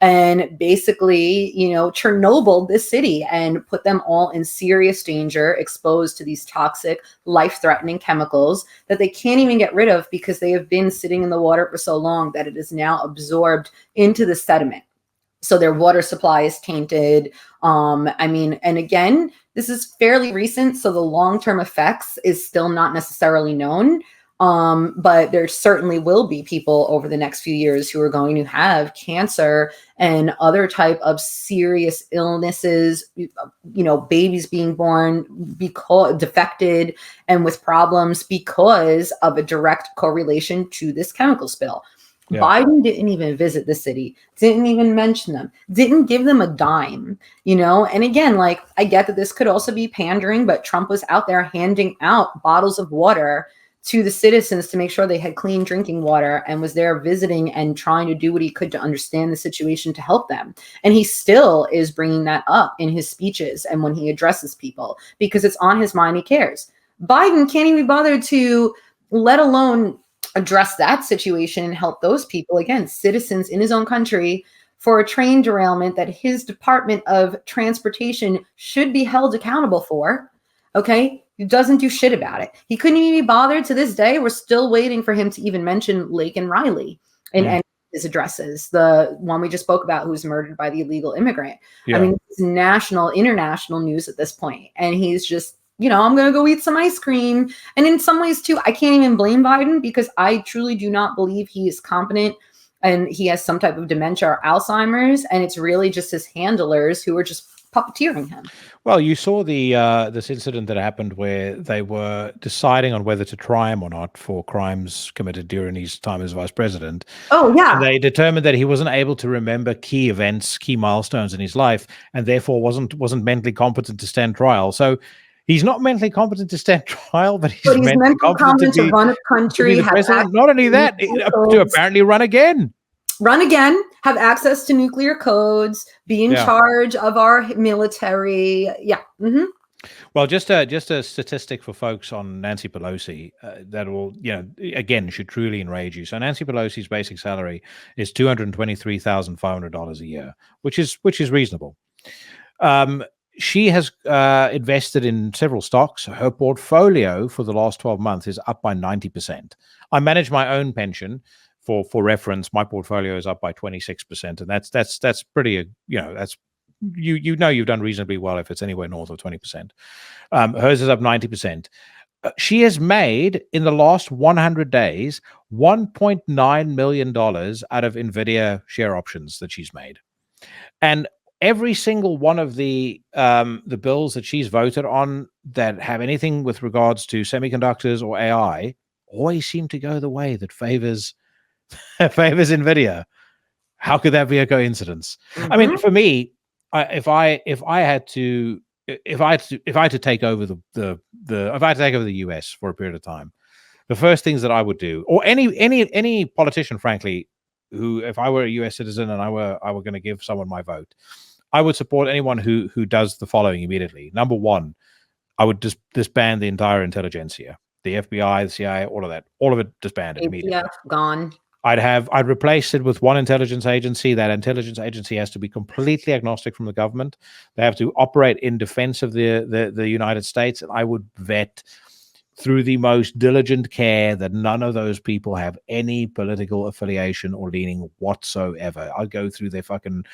and basically, Chernobyl this city and put them all in serious danger, exposed to these toxic, life-threatening chemicals that they can't even get rid of because they have been sitting in the water for so long that it is now absorbed into the sediment. So their water supply is tainted. And again, this is fairly recent, so the long-term effects is still not necessarily known. But there certainly will be people over the next few years who are going to have cancer and other type of serious illnesses, babies being born because defected and with problems because of a direct correlation to this chemical spill. Yeah. Biden didn't even visit the city, didn't even mention them, didn't give them a dime, and again, like, I get that this could also be pandering, but Trump was out there handing out bottles of water to the citizens to make sure they had clean drinking water, and was there visiting and trying to do what he could to understand the situation to help them. And he still is bringing that up in his speeches and when he addresses people, because it's on his mind. He cares. Biden can't even be bothered to, let alone address that situation and help those people, again, citizens in his own country, for a train derailment that his Department of Transportation should be held accountable for. Okay. He doesn't do shit about it. He couldn't even be bothered to this day. We're still waiting for him to even mention Lake and Riley in any of his addresses. The one we just spoke about, who was murdered by the illegal immigrant. Yeah. I mean, it's national, international news at this point. And he's just, I'm going to go eat some ice cream. And in some ways too, I can't even blame Biden, because I truly do not believe he is competent and he has some type of dementia or Alzheimer's. And it's really just his handlers who are just puppeteering him.
Well, you saw the this incident that happened where they were deciding on whether to try him or not for crimes committed during his time as vice president.
Oh, yeah.
And they determined that he wasn't able to remember key events, key milestones in his life, and therefore wasn't mentally competent to stand trial. So he's not mentally competent to stand trial, but he's mentally competent to run a country. Not only that, to apparently run again.
Have access to nuclear codes, be in charge of our military. Yeah. Mm-hmm.
Well, just a statistic for folks on Nancy Pelosi that will, again, should truly enrage you. So Nancy Pelosi's basic salary is $223,500 a year, which is reasonable. She has invested in several stocks. Her portfolio for the last 12 months is up by 90%. I manage my own pension. For reference, my portfolio is up by 26%, and that's pretty. That's you've done reasonably well if it's anywhere north of 20%. Hers is up 90%. She has made in the last 100 days $1.9 million out of NVIDIA share options that she's made, and every single one of the bills that she's voted on that have anything with regards to semiconductors or AI always seem to go the way that favors NVIDIA. How could that be a coincidence? Mm-hmm. I mean, for me, if I had to take over the US for a period of time, the first things that I would do, or any politician, frankly, who, if I were a US citizen and I were going to give someone my vote, I would support anyone who does the following immediately. Number one, I would disband the entire intelligentsia, the FBI, the CIA, all of it disbanded immediately.
Gone.
I'd replace it with one intelligence agency. That intelligence agency has to be completely agnostic from the government. They have to operate in defense of the United States. And I would vet through the most diligent care that none of those people have any political affiliation or leaning whatsoever. I'll go through their fucking.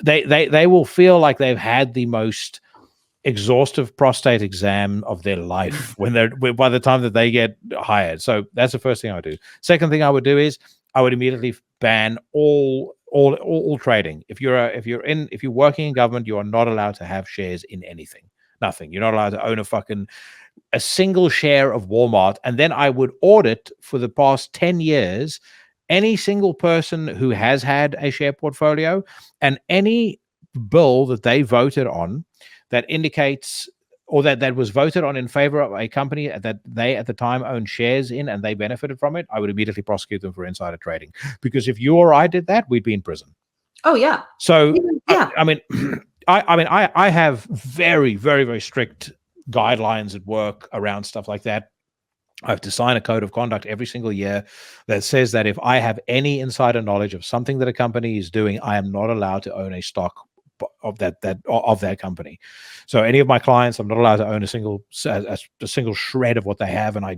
They will feel like they've had the most exhaustive prostate exam of their life by the time that they get hired. So that's the first thing I would do. Second thing I would do is I would immediately ban all trading. If you're working in government, you are not allowed to have shares in anything. Nothing. You're not allowed to own a single share of Walmart. And then I would audit for the past 10 years any single person who has had a share portfolio and any bill that they voted on that indicates, or that was voted on in favor of a company that they at the time owned shares in and they benefited from it, I would immediately prosecute them for insider trading. Because if you or I did that, we'd be in prison.
Oh yeah.
So yeah. I have very, very, very strict guidelines at work around stuff like that. I have to sign a code of conduct every single year that says that if I have any insider knowledge of something that a company is doing, I am not allowed to own a stock of that company. So any of my clients, I'm not allowed to own a single shred of what they have. And I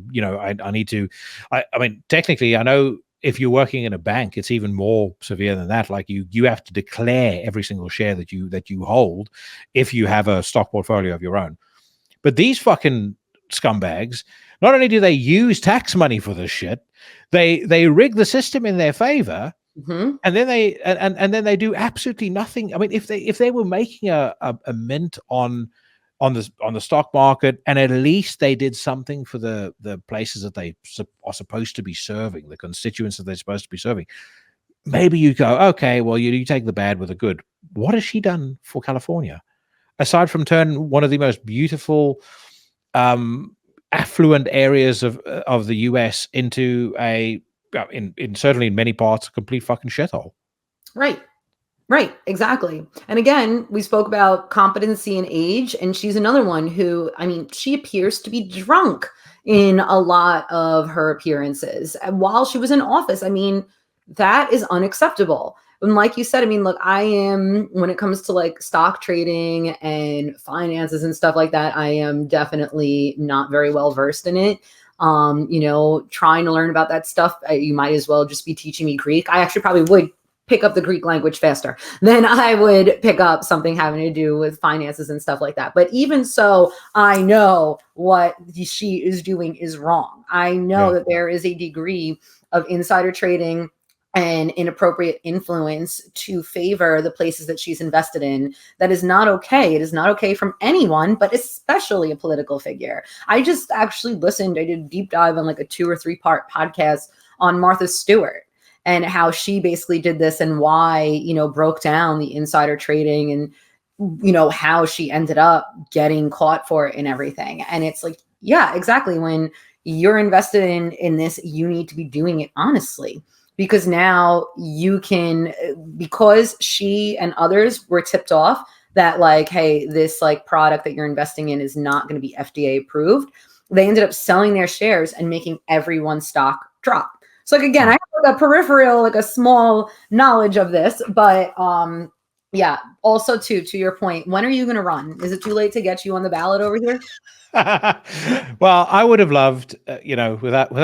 need to, I mean, technically I know if you're working in a bank, it's even more severe than that. Like you have to declare every single share that you hold if you have a stock portfolio of your own. But these fucking scumbags, not only do they use tax money for this shit, they rig the system in their favor. Mm-hmm. And then they do absolutely nothing. I mean, if they were making a mint on the stock market, and at least they did something for the places that they are supposed to be serving, the constituents that they're supposed to be serving, maybe you go, okay, well, you take the bad with the good. What has she done for California aside from turn one of the most beautiful affluent areas of the US into in certainly in many parts, a complete fucking shithole.
Right, exactly. And again, we spoke about competency and age, and she's another one who, I mean, she appears to be drunk in a lot of her appearances. And while she was in office, I mean, that is unacceptable. And like you said, I mean, look, I am, when it comes to like stock trading and finances and stuff like that, I am definitely not very well versed in it. Trying to learn about that stuff, you might as well just be teaching me Greek. I actually probably would pick up the Greek language faster than I would pick up something having to do with finances and stuff like that. But even so, I know what she is doing is wrong. I know that there is a degree of insider trading and inappropriate influence to favor the places that she's invested in. That is not okay. It is not okay from anyone, but especially a political figure. I just actually listened. I did a deep dive on like a 2 or 3 part podcast on Martha Stewart and how she basically did this and why, broke down the insider trading and, how she ended up getting caught for it and everything. And it's like, yeah, exactly. When you're invested in this, you need to be doing it honestly, because now you can, because she and others were tipped off that like, hey, this like product that you're investing in is not going to be FDA approved. They ended up selling their shares and making everyone's stock drop. So like, again, I have like a peripheral, like a small knowledge of this, but yeah. Also to your point, when are you going to run? Is it too late to get you on the ballot over here?
Well, I would have loved, without,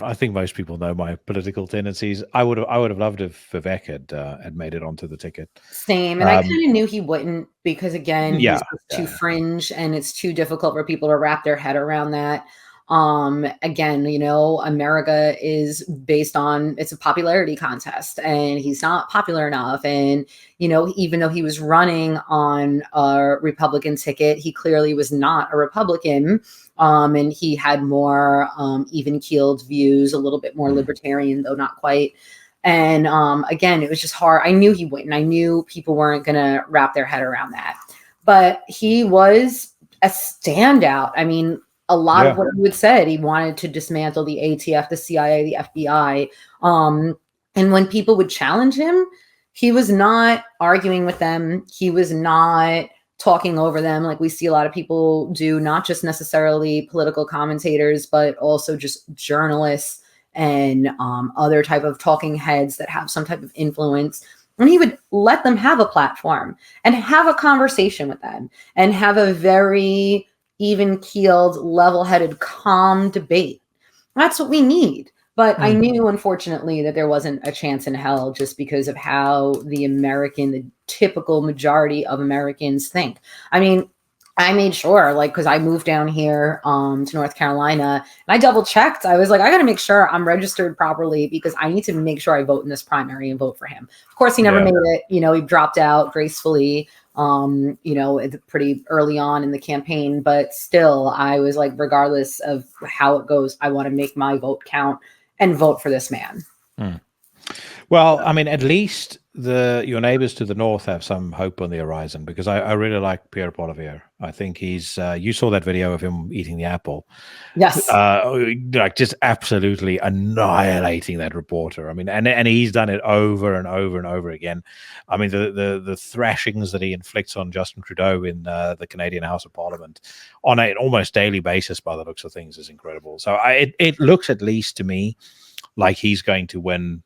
I think most people know my political tendencies. I would have loved if Vivek had made it onto the ticket.
Same, and I kind of knew he wouldn't because again, he's too fringe, and it's too difficult for people to wrap their head around that. Again, America is based on, it's a popularity contest, and he's not popular enough. And, even though he was running on a Republican ticket, he clearly was not a Republican. And he had more, even keeled views, a little bit more libertarian, though not quite. And, again, it was just hard. I knew he wouldn't. I knew people weren't going to wrap their head around that, but he was a standout. I mean, a lot of what he would said, he wanted to dismantle the ATF, the CIA, the FBI. And when people would challenge him, he was not arguing with them. He was not talking over them like we see a lot of people do, not just necessarily political commentators, but also just journalists and other type of talking heads that have some type of influence. And he would let them have a platform and have a conversation with them and have a very even-keeled, level-headed, calm debate. That's what we need. But I knew, unfortunately, that there wasn't a chance in hell just because of how the typical majority of Americans think. I mean, I made sure, like, because I moved down here to North Carolina, and I double-checked. I was like, I got to make sure I'm registered properly because I need to make sure I vote in this primary and vote for him. Of course, he never made it. He dropped out gracefully. Pretty early on in the campaign, but still I was like, regardless of how it goes, I want to make my vote count and vote for this man.
Well, I mean, at least your neighbors to the north have some hope on the horizon, because I really like Pierre Poilievre. I think he's, you saw that video of him eating the apple.
Yes.
Like just absolutely annihilating that reporter. I mean, and he's done it over and over and over again. I mean, the thrashings that he inflicts on Justin Trudeau in the Canadian House of Parliament on an almost daily basis, by the looks of things, is incredible. So it looks, at least to me, like he's going to win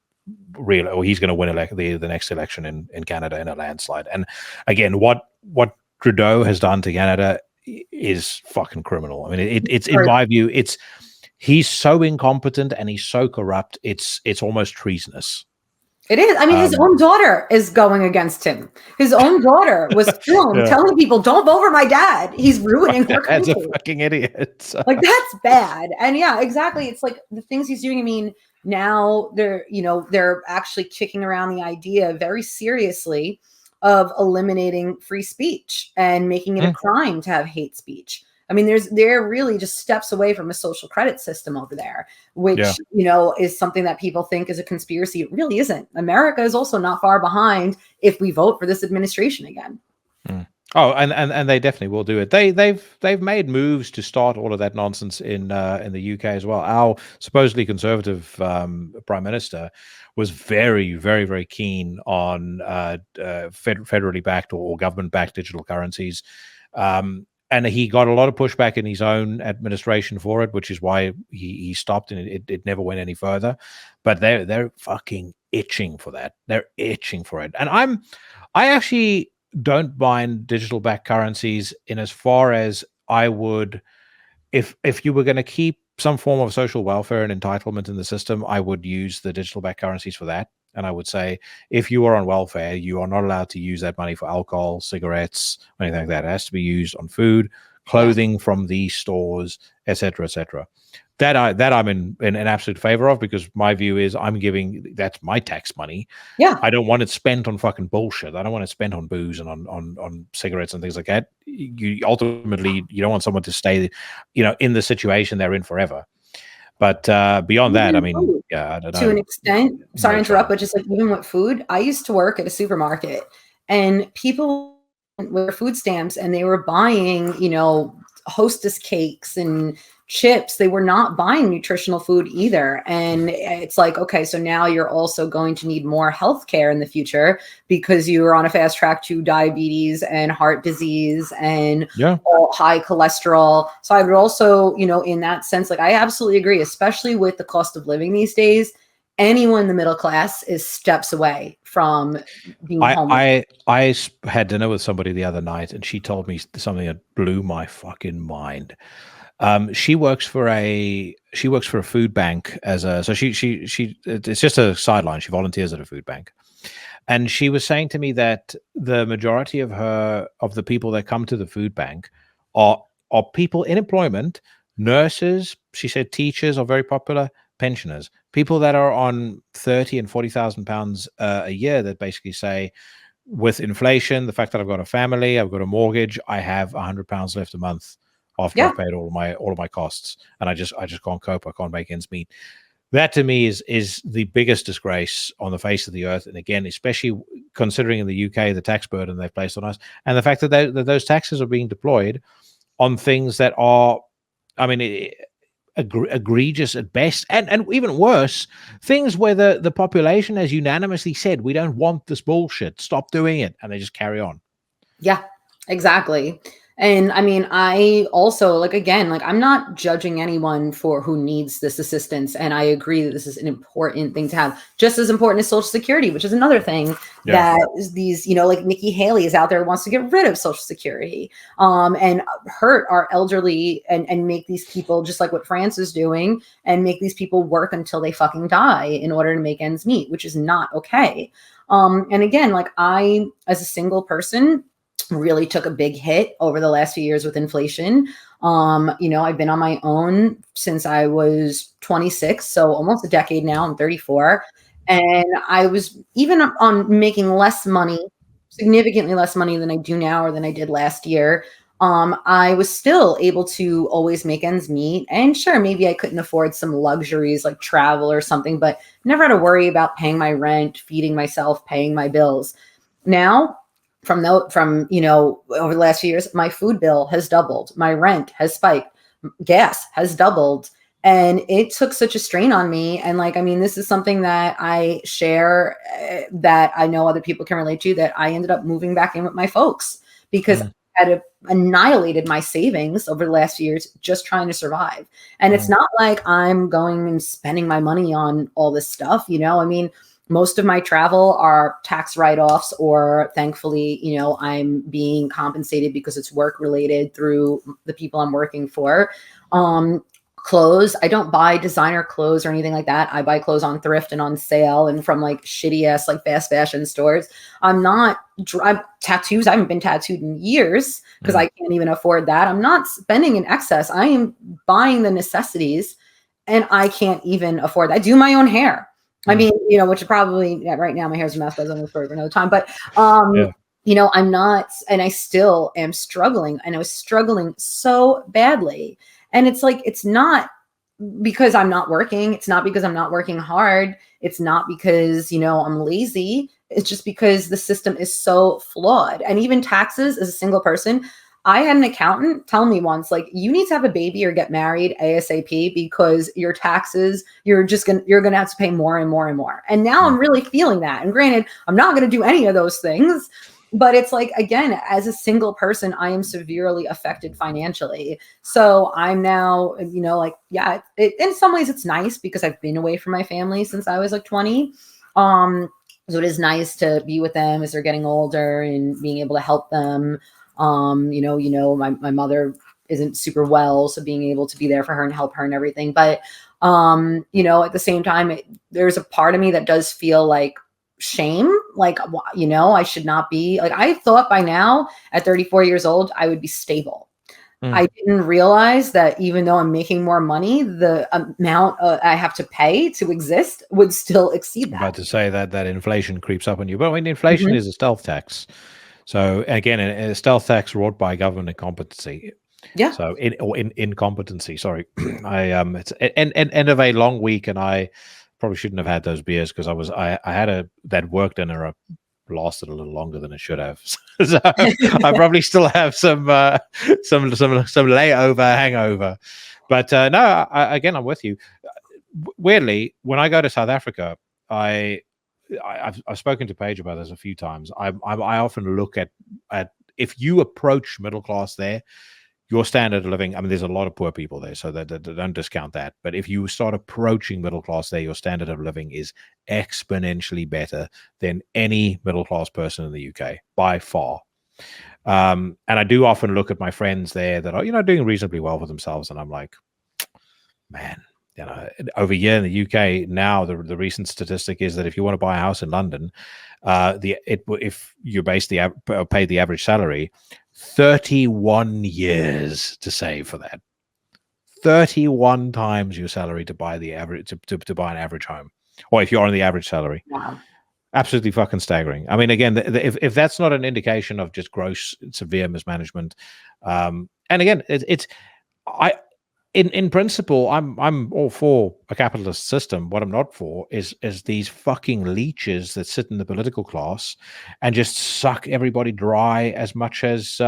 he's going to win the next election in Canada in a landslide. And again, what Trudeau has done to Canada is fucking criminal. I mean, it's in my view, he's so incompetent and he's so corrupt. It's almost treasonous.
It is. I mean, his own daughter is going against him. His own daughter was filmed telling people, "Don't vote for my dad. He's ruining her country."
That's a fucking idiot.
Like, that's bad. And yeah, exactly. It's like the things he's doing. I mean, now they're actually kicking around the idea very seriously of eliminating free speech and making it a crime to have hate speech. I mean, they're really just steps away from a social credit system over there, which, is something that people think is a conspiracy. It really isn't. America is also not far behind if we vote for this administration again.
Oh, and they definitely will do it. They've made moves to start all of that nonsense in the UK as well. Our supposedly conservative prime minister was very keen on federally backed or government backed digital currencies, and he got a lot of pushback in his own administration for it, which is why he stopped, and it never went any further. But they're fucking itching for that. They're itching for it, and I actually don't mind digital backed currencies in as far as I would, if you were going to keep some form of social welfare and entitlement in the system, I would use the digital backed currencies for that. And I would say, if you are on welfare, you are not allowed to use that money for alcohol, cigarettes, or anything like that. It has to be used on food, clothing from these stores, etc., etc. That I'm in absolute favor of, because my view is that's my tax money.
Yeah.
I don't want it spent on fucking bullshit. I don't want it spent on booze and on cigarettes and things like that. You ultimately, you don't want someone to stay, in the situation they're in forever. But beyond that, I mean, yeah, I don't know.
To an extent, sorry to interrupt, but just like even with food, I used to work at a supermarket, and people with food stamps, and they were buying, Hostess cakes and chips. They were not buying nutritional food either. And it's like, okay, so now you're also going to need more health care in the future because you're on a fast track to diabetes and heart disease and high cholesterol. So I would also, in that sense, like I absolutely agree, especially with the cost of living these days. Anyone in the middle class is steps away from being homeless.
I had dinner with somebody the other night, and she told me something that blew my fucking mind. She works for a food bank it's just a sideline. She volunteers at a food bank, and she was saying to me that the majority of the people that come to the food bank are people in employment, nurses. She said teachers are very popular, pensioners, people that are on 30 and 40,000 pounds a year, that basically say, with inflation, the fact that I've got a family, I've got a mortgage, I have £100 left a month after I've paid all of my costs, and I just can't cope. I can't make ends meet. That to me is the biggest disgrace on the face of the earth. And again, especially considering in the UK the tax burden they've placed on us, and the fact that those taxes are being deployed on things that are, I mean, egregious at best, and even worse, things where the population has unanimously said, we don't want this bullshit, stop doing it, and they just carry on.
Yeah, exactly. And I mean, I also, like, again, like, I'm not judging anyone for who needs this assistance. And I agree that this is an important thing to have, just as important as Social Security, which is another thing that these, like Nikki Haley is out there, wants to get rid of Social Security and hurt our elderly and make these people, just like what France is doing, and make these people work until they fucking die in order to make ends meet, which is not okay. And again, like, I, as a single person, really took a big hit over the last few years with inflation. I've been on my own since I was 26, so almost a decade now. I'm 34. And I was even on making less money, significantly less money than I do now or than I did last year. I was still able to always make ends meet. And sure, maybe I couldn't afford some luxuries like travel or something, but never had to worry about paying my rent, feeding myself, paying my bills. Now, from over the last few years, my food bill has doubled, my rent has spiked, gas has doubled, and it took such a strain on me. And like, I mean, this is something that I share, that I know other people can relate to, that I ended up moving back in with my folks because I had annihilated my savings over the last few years just trying to survive. And it's not like I'm going and spending my money on all this stuff, I mean, most of my travel are tax write-offs, or thankfully, I'm being compensated because it's work related through the people I'm working for. Clothes, I don't buy designer clothes or anything like that. I buy clothes on thrift and on sale and from like shitty ass like fast fashion stores. Tattoos, I haven't been tattooed in years because I can't even afford that. I'm not spending in excess. I am buying the necessities, and I can't even afford that. I do my own hair. I mean, which probably right now my hair's a mess, but I'm for another time. But I'm not, and I still am struggling, and I was struggling so badly. And it's like, it's not because I'm not working. It's not because I'm not working hard. It's not because, I'm lazy. it's just because the system is so flawed. And even taxes, as a single person, I had an accountant tell me once, like, you need to have a baby or get married ASAP, because your taxes, you're gonna have to pay more and more and more. And now I'm really feeling that. And granted, I'm not gonna do any of those things, but it's like, again, as a single person, I am severely affected financially. So I'm now, like, yeah, in some ways it's nice because I've been away from my family since I was like 20. So it is nice to be with them as they're getting older and being able to help them. My mother isn't super well, so being able to be there for her and help her and everything. But, at the same time, there's a part of me that does feel like shame. Like, I should not be, like, I thought by now at 34 years old, I would be stable. I didn't realize that even though I'm making more money, the amount I have to pay to exist would still exceed that.
I'm about to say that inflation creeps up on you. But I mean, inflation is a stealth tax. So again, a stealth tax wrought by government incompetency.
Yeah.
So incompetency. Sorry, it's end of a long week, and I probably shouldn't have had those beers because I had that work dinner lasted a little longer than it should have. So I probably still have some layover hangover. But no, I'm with you. Weirdly, when I go to South Africa, I've spoken to Paige about this a few times. I often look at if you approach middle class there, your standard of living, I mean, there's a lot of poor people there, so that don't discount that. But if you start approaching middle class there, your standard of living is exponentially better than any middle class person in the UK by far. And I do often look at my friends there that are, doing reasonably well for themselves, and I'm like, man, over here in the UK now, the recent statistic is that if you want to buy a house in London, if you pay the average salary, 31 years to save for that. 31 times your salary to buy the average to buy an average home, or if you're on the average salary.
Wow. Absolutely
fucking staggering. I mean, again, if that's not an indication of just gross severe mismanagement, and again, in principle, I'm all for a capitalist system. What I'm not for is these fucking leeches that sit in the political class and just suck everybody dry as much as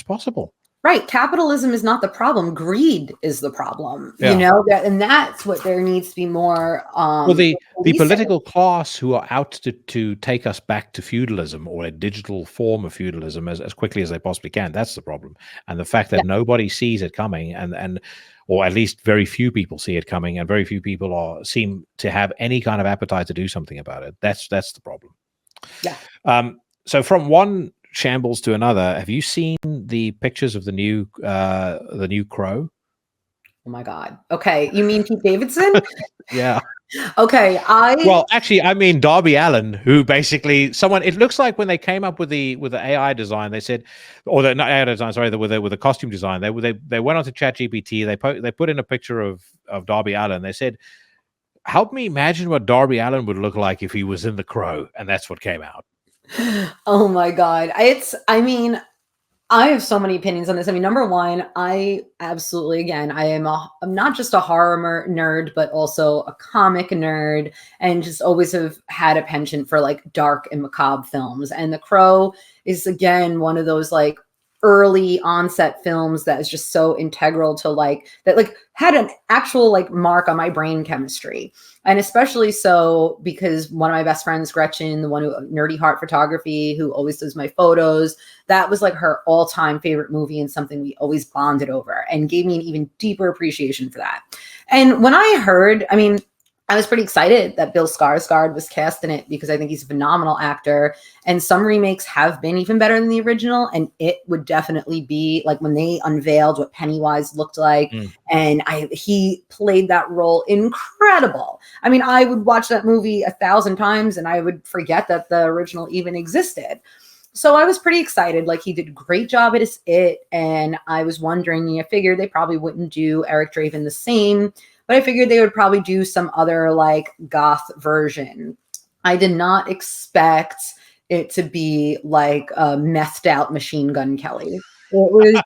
possible.
Right. Capitalism is not the problem. Greed is the problem.
Yeah.
And that's what there needs to be more.
Well, the political class who are out to take us back to feudalism or a digital form of feudalism as quickly as they possibly can. That's the problem. And the fact that nobody sees it coming, and or at least very few people see it coming, and very few people seem to have any kind of appetite to do something about it. That's the problem.
Yeah.
So from one shambles to another, have you seen the pictures of the new Crow?
Oh my God. Okay, you mean Pete Davidson?
Yeah.
Okay,
actually, I mean Darby Allin, who basically it looks like when they came up with the AI design, they said, or the not AI design, sorry, with the costume design, they went onto ChatGPT, they put in a picture of Darby Allin, they said, help me imagine what Darby Allin would look like if he was in the Crow, and that's what came out.
Oh my God. I have so many opinions on this. I mean, number one, I absolutely, again, I'm not just a horror nerd, but also a comic nerd, and just always have had a penchant for like dark and macabre films. And The Crow is, again, one of those like early onset films that is just so integral to had an actual like mark on my brain chemistry. And especially so because one of my best friends, Gretchen, the one who Nerdy Heart Photography, who always does my photos, that was like her all-time favorite movie and something we always bonded over, and gave me an even deeper appreciation for that. And when I heard, I was pretty excited that Bill Skarsgård was cast in it, because I think he's a phenomenal actor, and some remakes have been even better than the original. And it would definitely be like when they unveiled what Pennywise looked like, and he played that role incredible. I mean, I would watch that movie 1,000 times and I would forget that the original even existed. So I was pretty excited. Like, he did a great job at it. And I was wondering, I figured they probably wouldn't do Eric Draven the same, but I figured they would probably do some other like goth version. I did not expect it to be like a methed out Machine Gun Kelly. It was,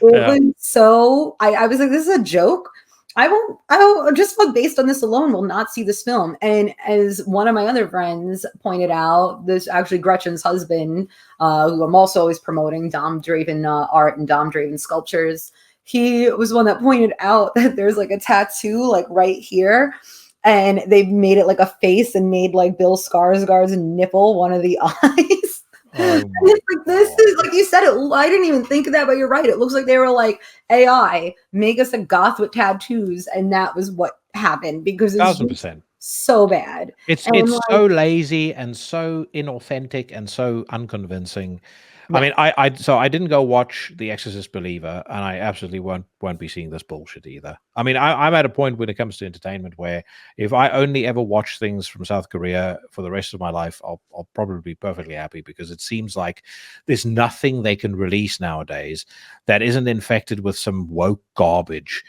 was so, I was like, this is a joke. I will just based on this alone will not see this film. And as one of my other friends pointed out, this actually Gretchen's husband, who I'm also always promoting, Dom Draven art and Dom Draven sculptures. He was one that pointed out that there's like a tattoo like right here, and they made it like a face and made like Bill Skarsgård's nipple one of the eyes.
Oh
It's like, this is like you said it. I didn't even think of that, but you're right. It looks like they were like, AI, make us a goth with tattoos, and that was what happened because it's
1,000%.
so bad.
It's
like,
so lazy and so inauthentic and so unconvincing. I mean, I didn't go watch The Exorcist Believer, and I absolutely won't be seeing this bullshit either. I mean, I'm at a point when it comes to entertainment where if I only ever watch things from South Korea for the rest of my life, I'll probably be perfectly happy, because it seems like there's nothing they can release nowadays that isn't infected with some woke garbage,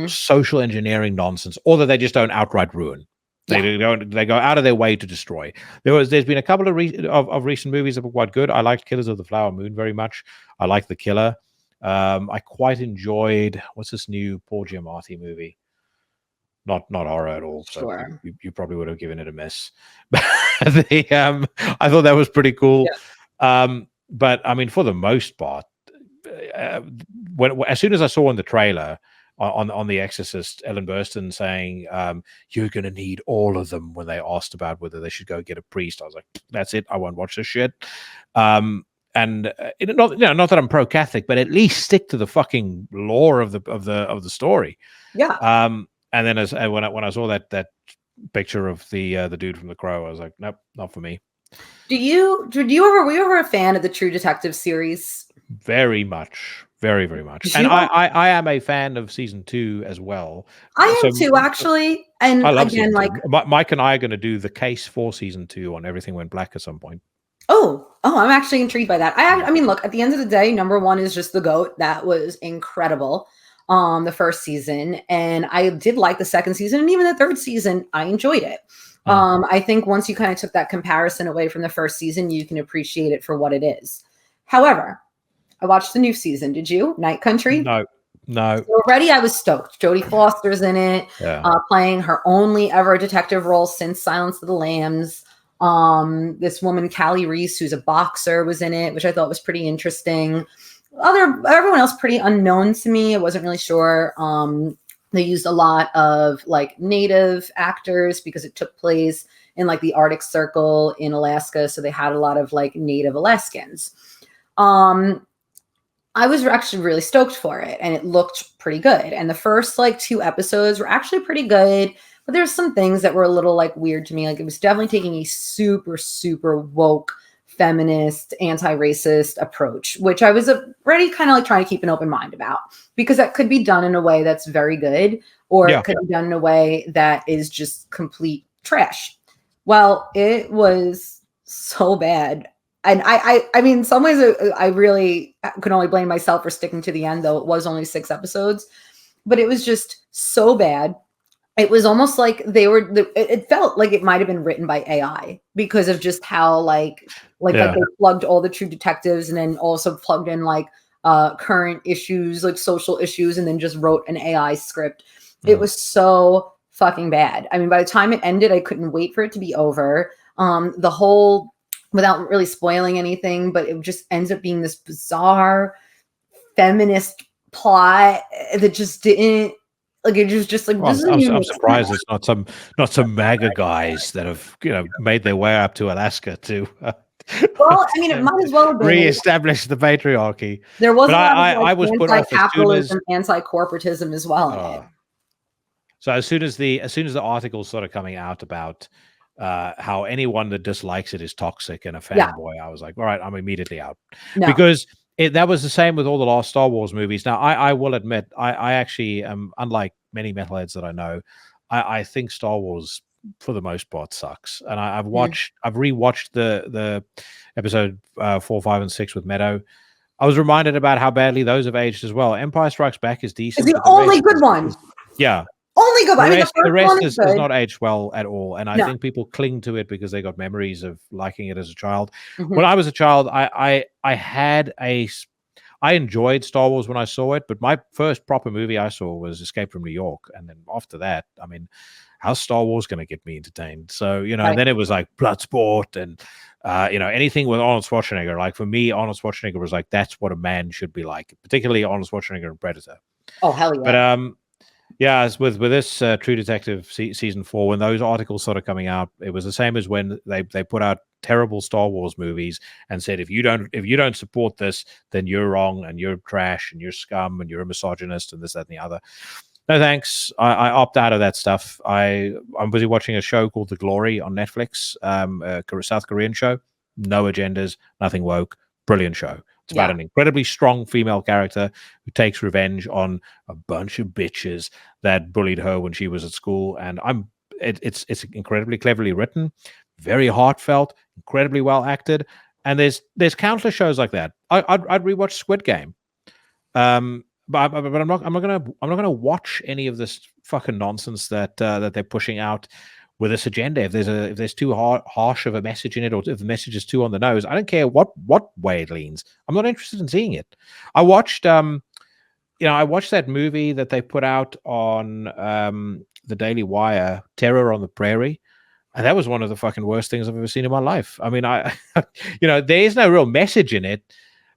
social engineering nonsense, or that they just don't outright ruin. They go out of their way to destroy. There's been a couple of recent movies that were quite good. I liked Killers of the Flower Moon very much. I liked The Killer. I quite enjoyed, what's this new Paul Giamatti movie? Not horror at all. So
sure.
you probably would have given it a miss. I thought that was pretty cool. Yeah. But I mean, for the most part, as soon as I saw in the trailer on The Exorcist, Ellen Burstyn saying, you're going to need all of them, when they asked about whether they should go get a priest, I was like, that's it. I won't watch this shit. And not that I'm pro-Catholic, but at least stick to the fucking lore of the story.
Yeah.
And then when I saw that picture of the dude from The Crow, I was like, nope, not for me.
Were you ever a fan of the True Detective series?
Very much. Very, very much. And I am a fan of season 2 as well.
I am too, actually. And
I love
again, like
Mike and I are going to do the case for season 2 on Everything Went Black at some point.
Oh, I'm actually intrigued by that. I mean, look, at the end of the day, number one is just The Goat. That was incredible. The first season, and I did like the second season, and even the third season, I enjoyed it. I think once you kind of took that comparison away from the first season, you can appreciate it for what it is. However, I watched the new season. Did you? Night Country?
No.
So already I was stoked. Jodie Foster's in it, playing her only ever detective role since Silence of the Lambs. This woman, Callie Reese, who's a boxer, was in it, which I thought was pretty interesting. Everyone else pretty unknown to me. I wasn't really sure. They used a lot of like native actors because it took place in like the Arctic Circle in Alaska. So they had a lot of like native Alaskans. I was actually really stoked for it, and it looked pretty good. And the first like 2 episodes were actually pretty good, but there's some things that were a little like weird to me. Like it was definitely taking a super, super woke, feminist, anti-racist approach, which I was already kind of like trying to keep an open mind about, because that could be done in a way that's very good, or it could be done in a way that is just complete trash. Well, it was so bad. And I mean, in some ways, I really could only blame myself for sticking to the end, though it was only 6 episodes. But it was just so bad. It was almost like it felt like it might have been written by AI because of just how like they plugged all the True Detectives and then also plugged in like current issues, like social issues, and then just wrote an AI script. It was so fucking bad. I mean, by the time it ended, I couldn't wait for it to be over. The whole, without really spoiling anything, but it just ends up being this bizarre feminist plot that just didn't, like, it was just like,
I'm surprised it's not some MAGA guys that have made their way up to Alaska to
well, I mean, it might as well have been
reestablish the patriarchy.
There was
but
a lot
I
of like,
was put off as soon as
anti-corporatism as well.
So as soon as the articles started coming out about how anyone that dislikes it is toxic and a fanboy, I was like, all right, I'm immediately out. Because that was the same with all the last Star Wars movies. Now, I will admit, I actually am, unlike many metalheads that I know, I think Star Wars, for the most part, sucks. And I've rewatched the episode 4, 5, and 6 with Meadow. I was reminded about how badly those have aged as well. Empire Strikes Back is decent.
It's the only good one.
Yeah.
Only good.
The rest is not aged well at all, and I think people cling to it because they got memories of liking it as a child. When I was a child, I I enjoyed Star Wars when I saw it, but my first proper movie I saw was Escape from New York. And then after that, I mean, how's Star Wars going to get me entertained? So, you know, and then it was like Bloodsport and, you know, anything with Arnold Schwarzenegger. Like for me, Arnold Schwarzenegger was like, that's what a man should be like, particularly Arnold Schwarzenegger in Predator.
Oh, hell yeah.
But, yeah, as with this True Detective season 4, when those articles started coming out, it was the same as when they put out terrible Star Wars movies and said, if you don't support this, then you're wrong and you're trash and you're scum and you're a misogynist and this, that, and the other. No thanks. I opt out of that stuff. I'm busy watching a show called The Glory on Netflix, a South Korean show. No agendas, nothing woke. Brilliant show. It's about an incredibly strong female character who takes revenge on a bunch of bitches that bullied her when she was at school. And it's incredibly cleverly written, very heartfelt, incredibly well acted. And there's countless shows like that. I'd rewatch Squid Game. But I'm not gonna watch any of this fucking nonsense that they're pushing out with this agenda. If there's too harsh of a message in it, or if the message is too on the nose, I don't care what way it leans. I'm not interested in seeing it. I watched that movie that they put out on the Daily Wire, Terror on the Prairie. And that was one of the fucking worst things I've ever seen in my life. I mean, there is no real message in it,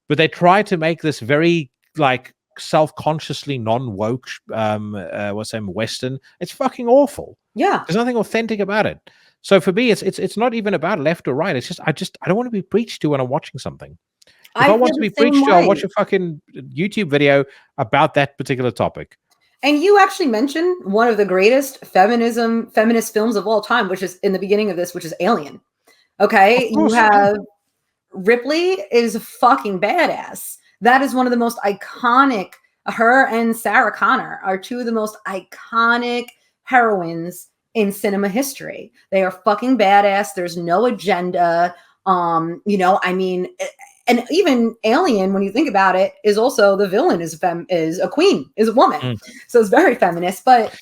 but they try to make this very like self-consciously non-woke Western. It's fucking awful.
Yeah,
there's nothing authentic about it. So for me, it's not even about left or right. It's just I don't want to be preached to when I'm watching something. If I want to be preached to, I'll watch a fucking YouTube video about that particular topic.
And you actually mentioned one of the greatest feminist films of all time, which is in the beginning of this, which is Alien. Okay, you have Ripley is fucking badass. That is one of the most iconic. Her and Sarah Connor are two of the most iconic heroines in cinema history. They are fucking badass. There's no agenda. I mean, and even Alien, when you think about it, is also the villain is a queen, is a woman. So it's very feminist. But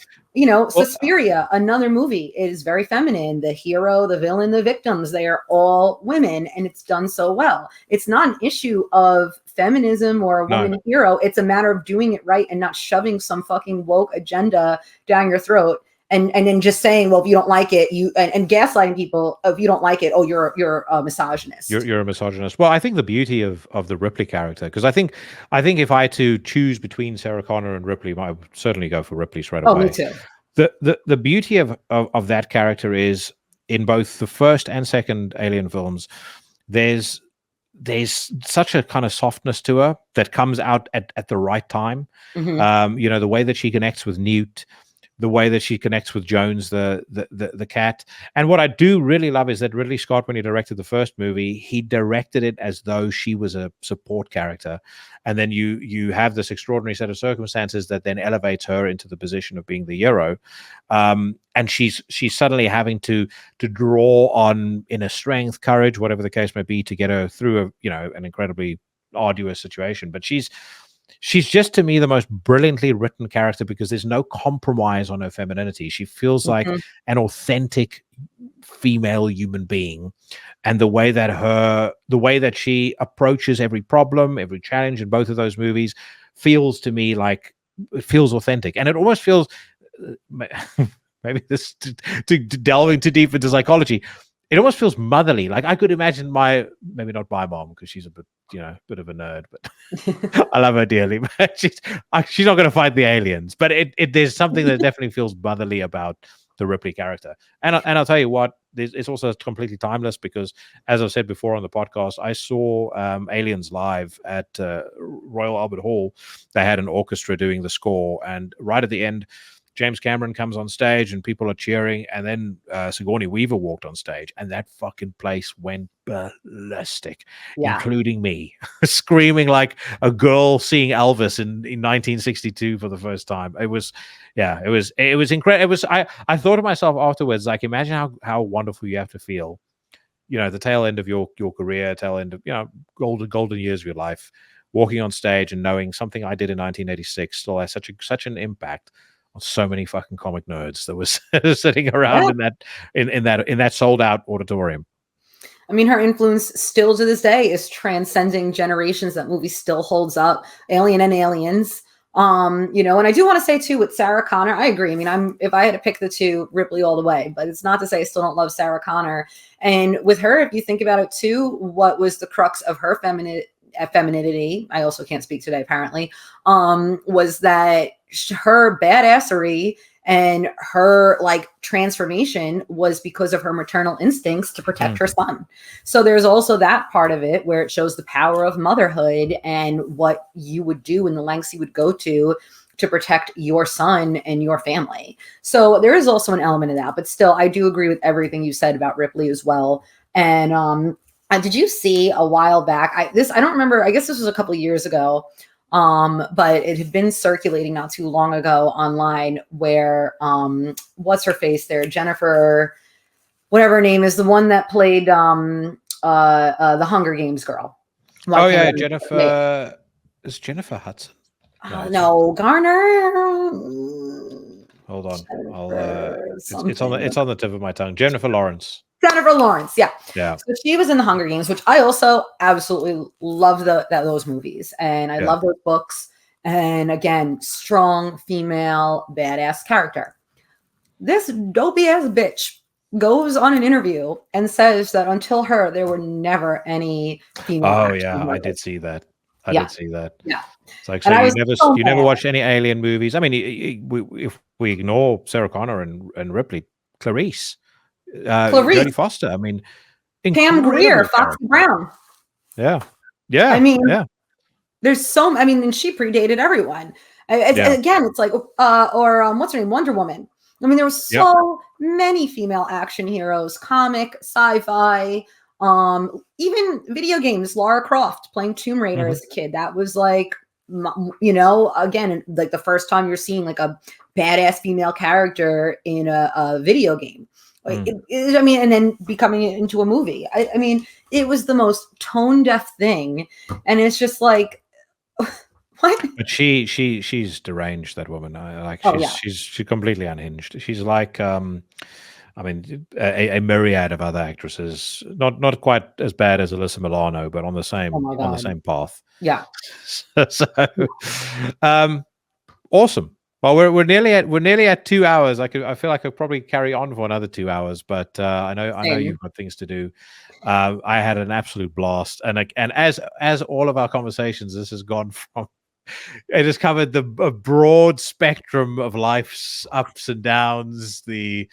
Suspiria, another movie, is very feminine. The hero, the villain, the victims, they are all women, and it's done so well. It's not an issue of feminism or a woman hero. It's a matter of doing it right and not shoving some fucking woke agenda down your throat. And then just saying, well, if you don't like it, and gaslighting people, if you don't like it, oh, you're a misogynist.
You're a misogynist. Well, I think the beauty of the Ripley character, because I think if I had to choose between Sarah Connor and Ripley, I would certainly go for Ripley straight away.
Oh, me too.
The beauty of that character is in both the first and second Alien films, there's such a kind of softness to her that comes out at the right time. Mm-hmm. The way that she connects with Newt, the way that she connects with Jones, the cat. And what I do really love is that Ridley Scott, when he directed the first movie, he directed it as though she was a support character. And then you have this extraordinary set of circumstances that then elevates her into the position of being the hero. And she's suddenly having to draw on inner strength, courage, whatever the case may be, to get her through an incredibly arduous situation. But she's just, to me, the most brilliantly written character because there's no compromise on her femininity. She feels like an authentic female human being, and the way that she approaches every problem, every challenge in both of those movies feels to me like it feels authentic, and it almost feels maybe this to delving too deep into psychology. It almost feels motherly. Like I could imagine maybe not my mom because she's a bit of a nerd, but I love her dearly. But she's not going to fight the aliens. But there's something that definitely feels motherly about the Ripley character. And I'll tell you what, it's also completely timeless because, as I've said before on the podcast, I saw Aliens live at Royal Albert Hall. They had an orchestra doing the score, and right at the end, James Cameron comes on stage and people are cheering, and then Sigourney Weaver walked on stage, and that fucking place went ballistic, including me, screaming like a girl seeing Elvis in 1962 for the first time. It was incredible. I thought to myself afterwards, like, imagine how wonderful you have to feel, the tail end of your career, tail end of golden years of your life, walking on stage and knowing something I did in 1986 still has such an impact on so many fucking comic nerds that was sitting around in that sold out auditorium.
I mean, her influence still to this day is transcending generations. That movie still holds up. Alien and Aliens. You know, and I do want to say too with Sarah Connor, I agree. I mean, if I had to pick the two, Ripley all the way, but it's not to say I still don't love Sarah Connor. And with her, if you think about it too, what was the crux of her femininity, I also can't speak today apparently, was that her badassery and her like transformation was because of her maternal instincts to protect her son. So there's also that part of it where it shows the power of motherhood and what you would do and the lengths you would go to protect your son and your family. So there is also an element of that, but still, I do agree with everything you said about Ripley as well. And did you see a while back? I don't remember. I guess this was a couple of years ago. But it had been circulating not too long ago online where, what's her face there? Jennifer, whatever her name is, the one that played, the Hunger Games girl.
Oh yeah. Jennifer, is Jennifer Hudson?
No, Garner.
Hold on. It's on the tip of my tongue. Jennifer Lawrence.
Jennifer Lawrence, yeah.
So
she was in the Hunger Games, which I also absolutely love those movies, and I love those books. And again, strong female badass character. This dopey ass bitch goes on an interview and says that until her, there were never any female.
Oh yeah, I did see that. I did see that.
Yeah.
It's like, so you never watched any Alien movies. I mean, if we ignore Sarah Connor and Ripley, Clarice. Jodie Foster. I mean,
Pam Grier, Foxy Brown.
Yeah.
I mean, there's and she predated everyone. Again, it's like, what's her name? Wonder Woman. I mean, there were so many female action heroes, comic, sci-fi, even video games. Lara Croft playing Tomb Raider as a kid. That was like, you know, again, like the first time you're seeing like a badass female character in a video game. Like, and then becoming it into a movie. I mean, it was the most tone deaf thing, and it's just like, what?
But she's deranged. That woman, she's completely unhinged. She's like, I mean, a myriad of other actresses, not quite as bad as Alyssa Milano, but on the same path.
Yeah.
So, awesome. Well, we're nearly at 2 hours. I feel like I could probably carry on for another 2 hours, but I know you've got things to do. I had an absolute blast, and as all of our conversations, this has gone from. It has covered a broad spectrum of life's ups and downs, the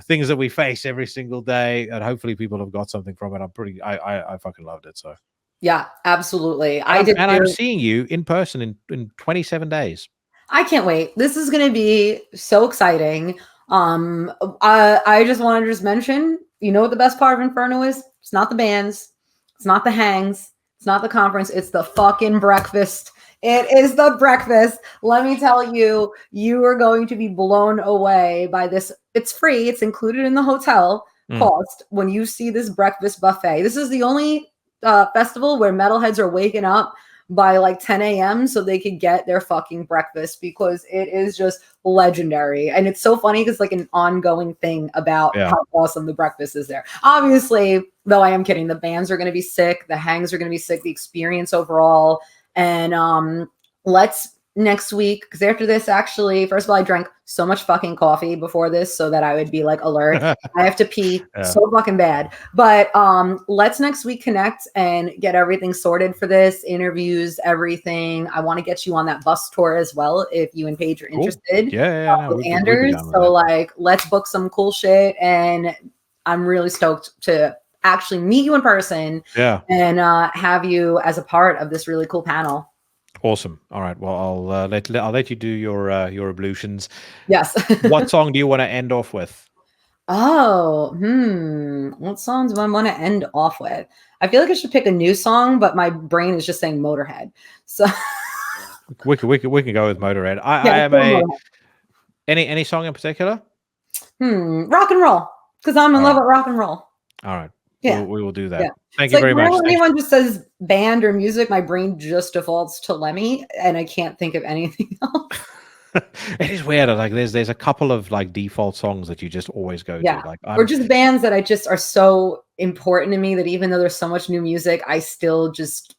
things that we face every single day, and hopefully people have got something from it. I fucking loved it. So
yeah, absolutly.
I'm seeing you in person in 27 days.
I can't wait. This is going to be so exciting. I just want to mention, you know what the best part of Inferno is? It's not the bands. It's not the hangs. It's not the conference. It's the fucking breakfast. It is the breakfast. Let me tell you, you are going to be blown away by this. It's free. It's included in the hotel cost when you see this breakfast buffet. This is the only festival where metalheads are waking up by like 10 a.m. so they could get their fucking breakfast, because it is just legendary. And it's so funny because like an ongoing thing about how awesome the breakfast is there. Obviously, though, I am kidding. The bands are going to be sick. The hangs are going to be sick. The experience overall. And let's next week, because after this, actually, first of all, I drank so much fucking coffee before this so that I would be like alert. I have to pee so fucking bad. But let's next week connect and get everything sorted for this, interviews, everything. I want to get you on that bus tour as well if you and Paige are interested. With Anders. So like, let's book some cool shit. And I'm really stoked to actually meet you in person and have you as a part of this really cool panel.
Awesome. All right. Well, I'll let you do your ablutions.
Yes.
What song do you want to end off with?
Oh, what songs do I want to end off with? I feel like I should pick a new song, but my brain is just saying Motorhead. So
we can go with Motorhead. I am any song in particular?
Rock and roll, because I'm in love with rock and roll.
All right. Yeah. We will do that. Yeah. Thank
you
very much.
When anyone just says band or music, my brain just defaults to Lemmy, and I can't think of anything else.
It is weird. Like there's a couple of like default songs that you just always go to. Like,
or just bands that I just are so important to me that even though there's so much new music, I still just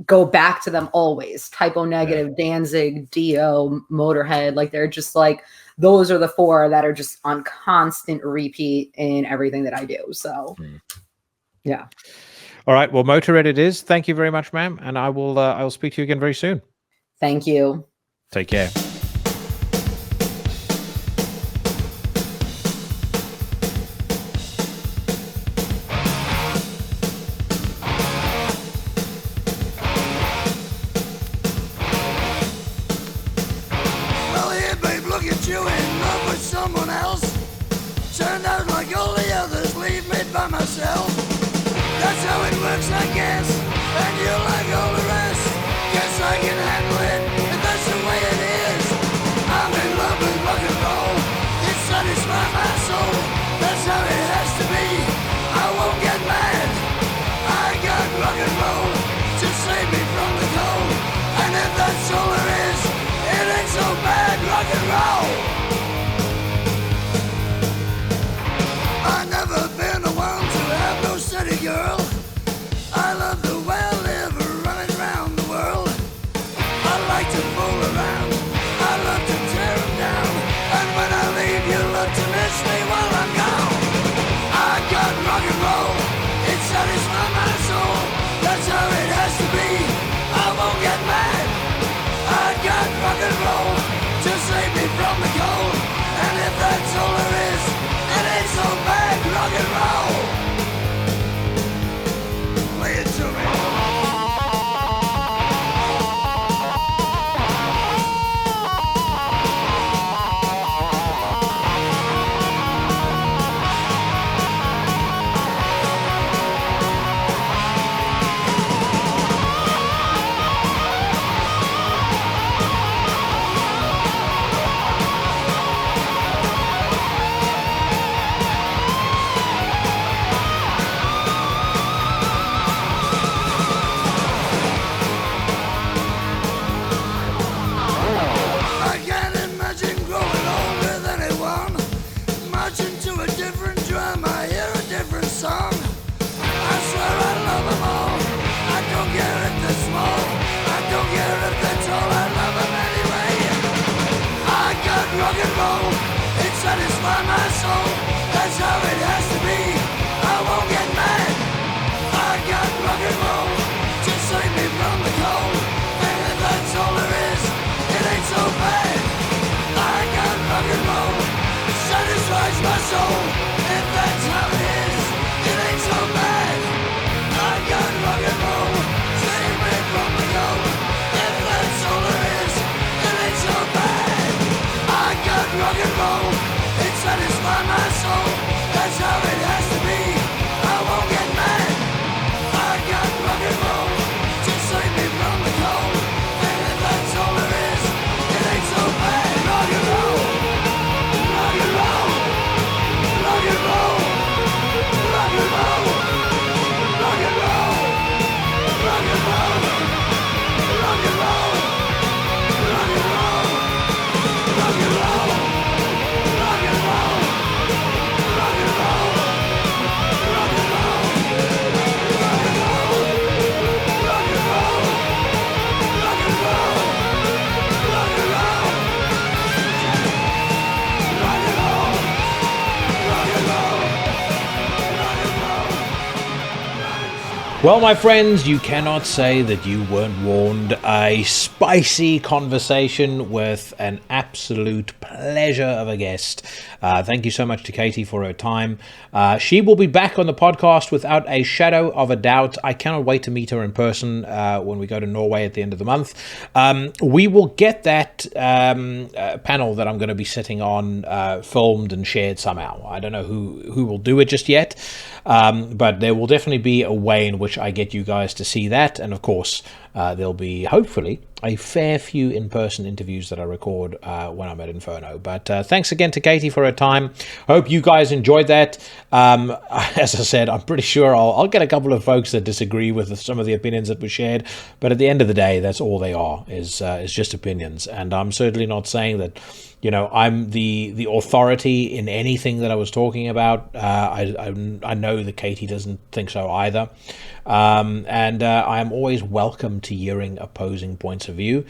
go back to them always. Typo Negative, Danzig, Dio, Motorhead. Like, they're just like, those are the four that are just on constant repeat in everything that I do. So, yeah.
All right. Well, Motorhead it is. Thank you very much, ma'am. And I will speak to you again very soon.
Thank you.
Take care.
Someone else turned out like all the others, leave me by myself. That's how it works, I guess. And you like all the rest. Guess I can handle it, and that's the way it is. I'm in love with rock and roll. It satisfies my soul. That's how it has to be. I won't get mad. I got rock and roll to save me from the cold. And if that's all there is, it ain't so bad, rock and roll. I've never been the one to have no city girl. I love the way I live, running around the world. I like to fool around, I love to tear them down. And when I leave, you love to miss me while I'm gone. I got rock and roll, it satisfies my soul. That's how it has to be, I won't get mad. I got rock and roll to save me from the cold. And if that's all there is, it ain't so bad, rock and roll. Play it to me. Song. I swear I love them all. I don't care if they're small, I don't care if they're tall, I love them anyway. I got rock and roll, it satisfies my soul. That's how it has to be, I won't get mad. I got rock and roll to save me from the cold. And if that's all there is, it ain't so bad. I got rock and roll, it satisfies my soul. If that's how it is, it ain't so bad. I got rock and roll, save me from the cold. If that's all there is, it ain't so bad. I got rock and roll, it satisfies my soul. That's how it has to be, I won't get mad. I got rock and roll to save me from the cold. And if that's all there is, it ain't so bad. Rock and roll, rock and roll, rock and roll. Rock and roll, rock and roll, rock and roll, rock and roll, rock and roll, rock and roll, rock and roll, rock and roll, rock and roll, rock and roll, rock and roll, rock and roll, rock and roll, rock and roll, rock and roll.
Well, my friends, you cannot say that you weren't warned. A spicy conversation with an absolute pleasure of a guest. Thank you so much to Katy for her time. She will be back on the podcast without a shadow of a doubt. I cannot wait to meet her in person when we go to Norway at the end of the month. We will get that panel that I'm going to be sitting on filmed and shared somehow. I don't know who will do it just yet, but there will definitely be a way in which I get you guys to see that. And of course, there'll be hopefully a fair few in-person interviews that I record when I'm at Inferno. But thanks again to Katy for her time. Hope you guys enjoyed that. As I said, I'm pretty sure I'll get a couple of folks that disagree with some of the opinions that were shared. But at the end of the day, that's all they are, is just opinions. And I'm certainly not saying that, you know, I'm the authority in anything that I was talking about. I know that Katy doesn't think so either. And I am always welcome to hearing opposing points of view.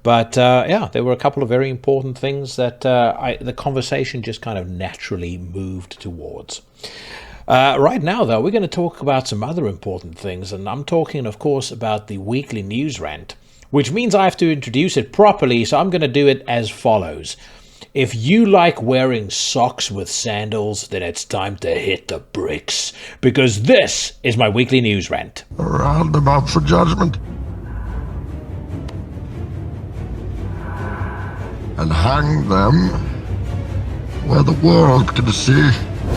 But yeah, there were a couple of very important things that the conversation just kind of naturally moved towards. Right now, though, we're going to talk about some other important things. And I'm talking, of course, about the weekly news rant, which means I have to introduce it properly. So I'm going to do it as follows. If you like wearing socks with sandals, then it's time to hit the bricks, because this is my weekly news rant.
A roundabout for judgment. And hang them where the world can see.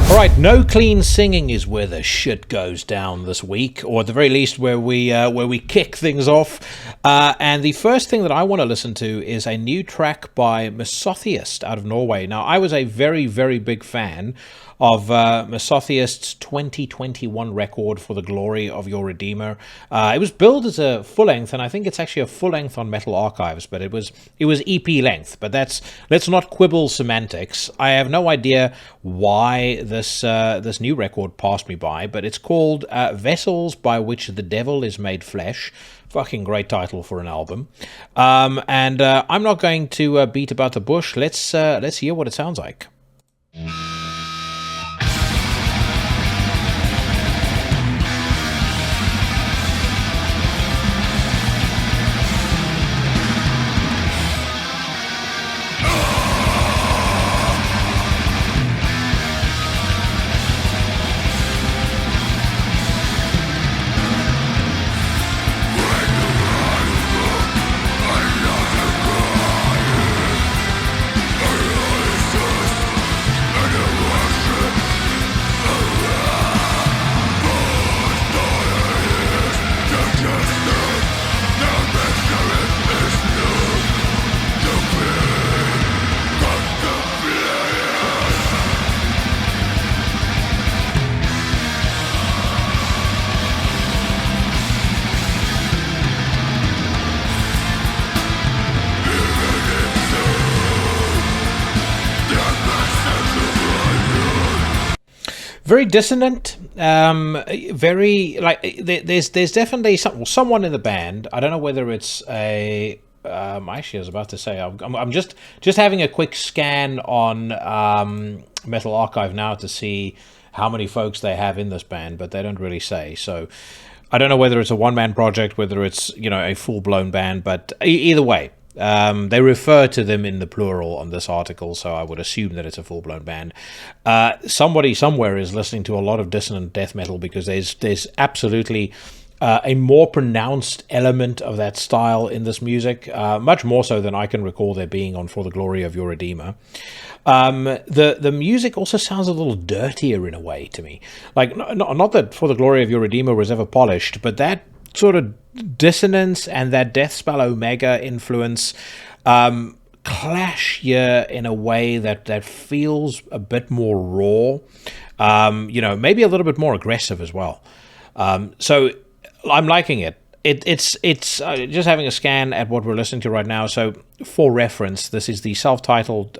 All right, no clean singing is where the shit goes down this week, or at the very least where we kick things off. And the first thing that I want to listen to is a new track by Misotheist out of Norway. Now, I was a very, very big fan of Misotheist's 2021 record, For the Glory of Your Redeemer. It was billed as a full-length, and I think it's actually a full-length on Metal Archives, but it was EP length. But let's not quibble semantics. I have no idea why this new record passed me by, but it's called Vessels by Which the Devil is Made Flesh. Fucking great title for an album. And I'm not going to beat about the bush. Let's hear what it sounds like. Very dissonant, very, like, there's definitely someone in the band. I don't know whether it's a, actually I was about to say, I'm just having a quick scan on Metal Archive now to see how many folks they have in this band, but they don't really say. So I don't know whether it's a one-man project, whether it's, you know, a full-blown band, but either way. They refer to them in the plural on this article, so I would assume that it's a full-blown band. Somebody somewhere is listening to a lot of dissonant death metal, because there's absolutely a more pronounced element of that style in this music, much more so than I can recall there being on For the Glory of Your Redeemer. The music also sounds a little dirtier in a way to me. Like, not that For the Glory of Your Redeemer was ever polished, but that sort of dissonance and that Deathspell Omega influence clash here in a way that feels a bit more raw, you know, maybe a little bit more aggressive as well. So I'm liking it. It's just having a scan at what we're listening to right now. So for reference, this is the self-titled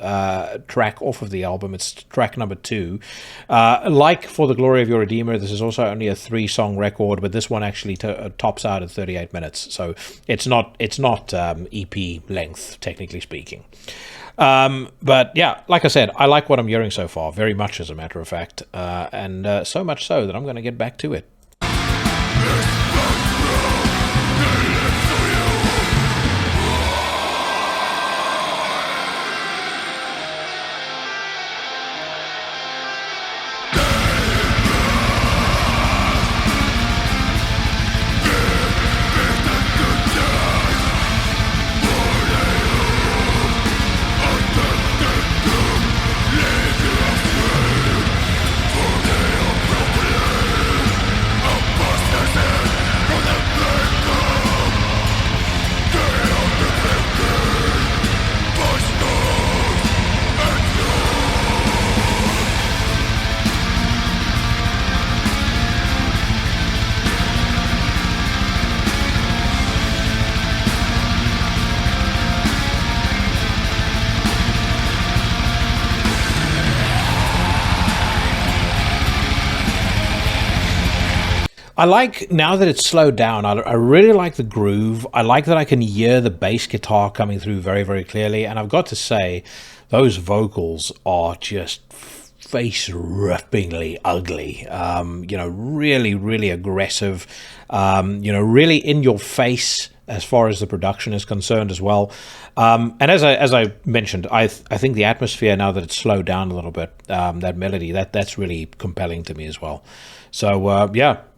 track off of the album. It's track number 2. Like For the Glory of Your Redeemer, this is also only a 3-song record, but this one actually tops out at 38 minutes. So it's not EP length, technically speaking. But yeah, like I said, I like what I'm hearing so far, very much as a matter of fact, and so much so that I'm going to get back to it. I like, now that it's slowed down, I really like the groove. I like that I can hear the bass guitar coming through very, very clearly. And I've got to say, those vocals are just face-rippingly ugly. Really, really aggressive. Really in your face as far as the production is concerned as well. And as I mentioned, I think the atmosphere, now that it's slowed down a little bit, that melody, that's really compelling to me as well. So,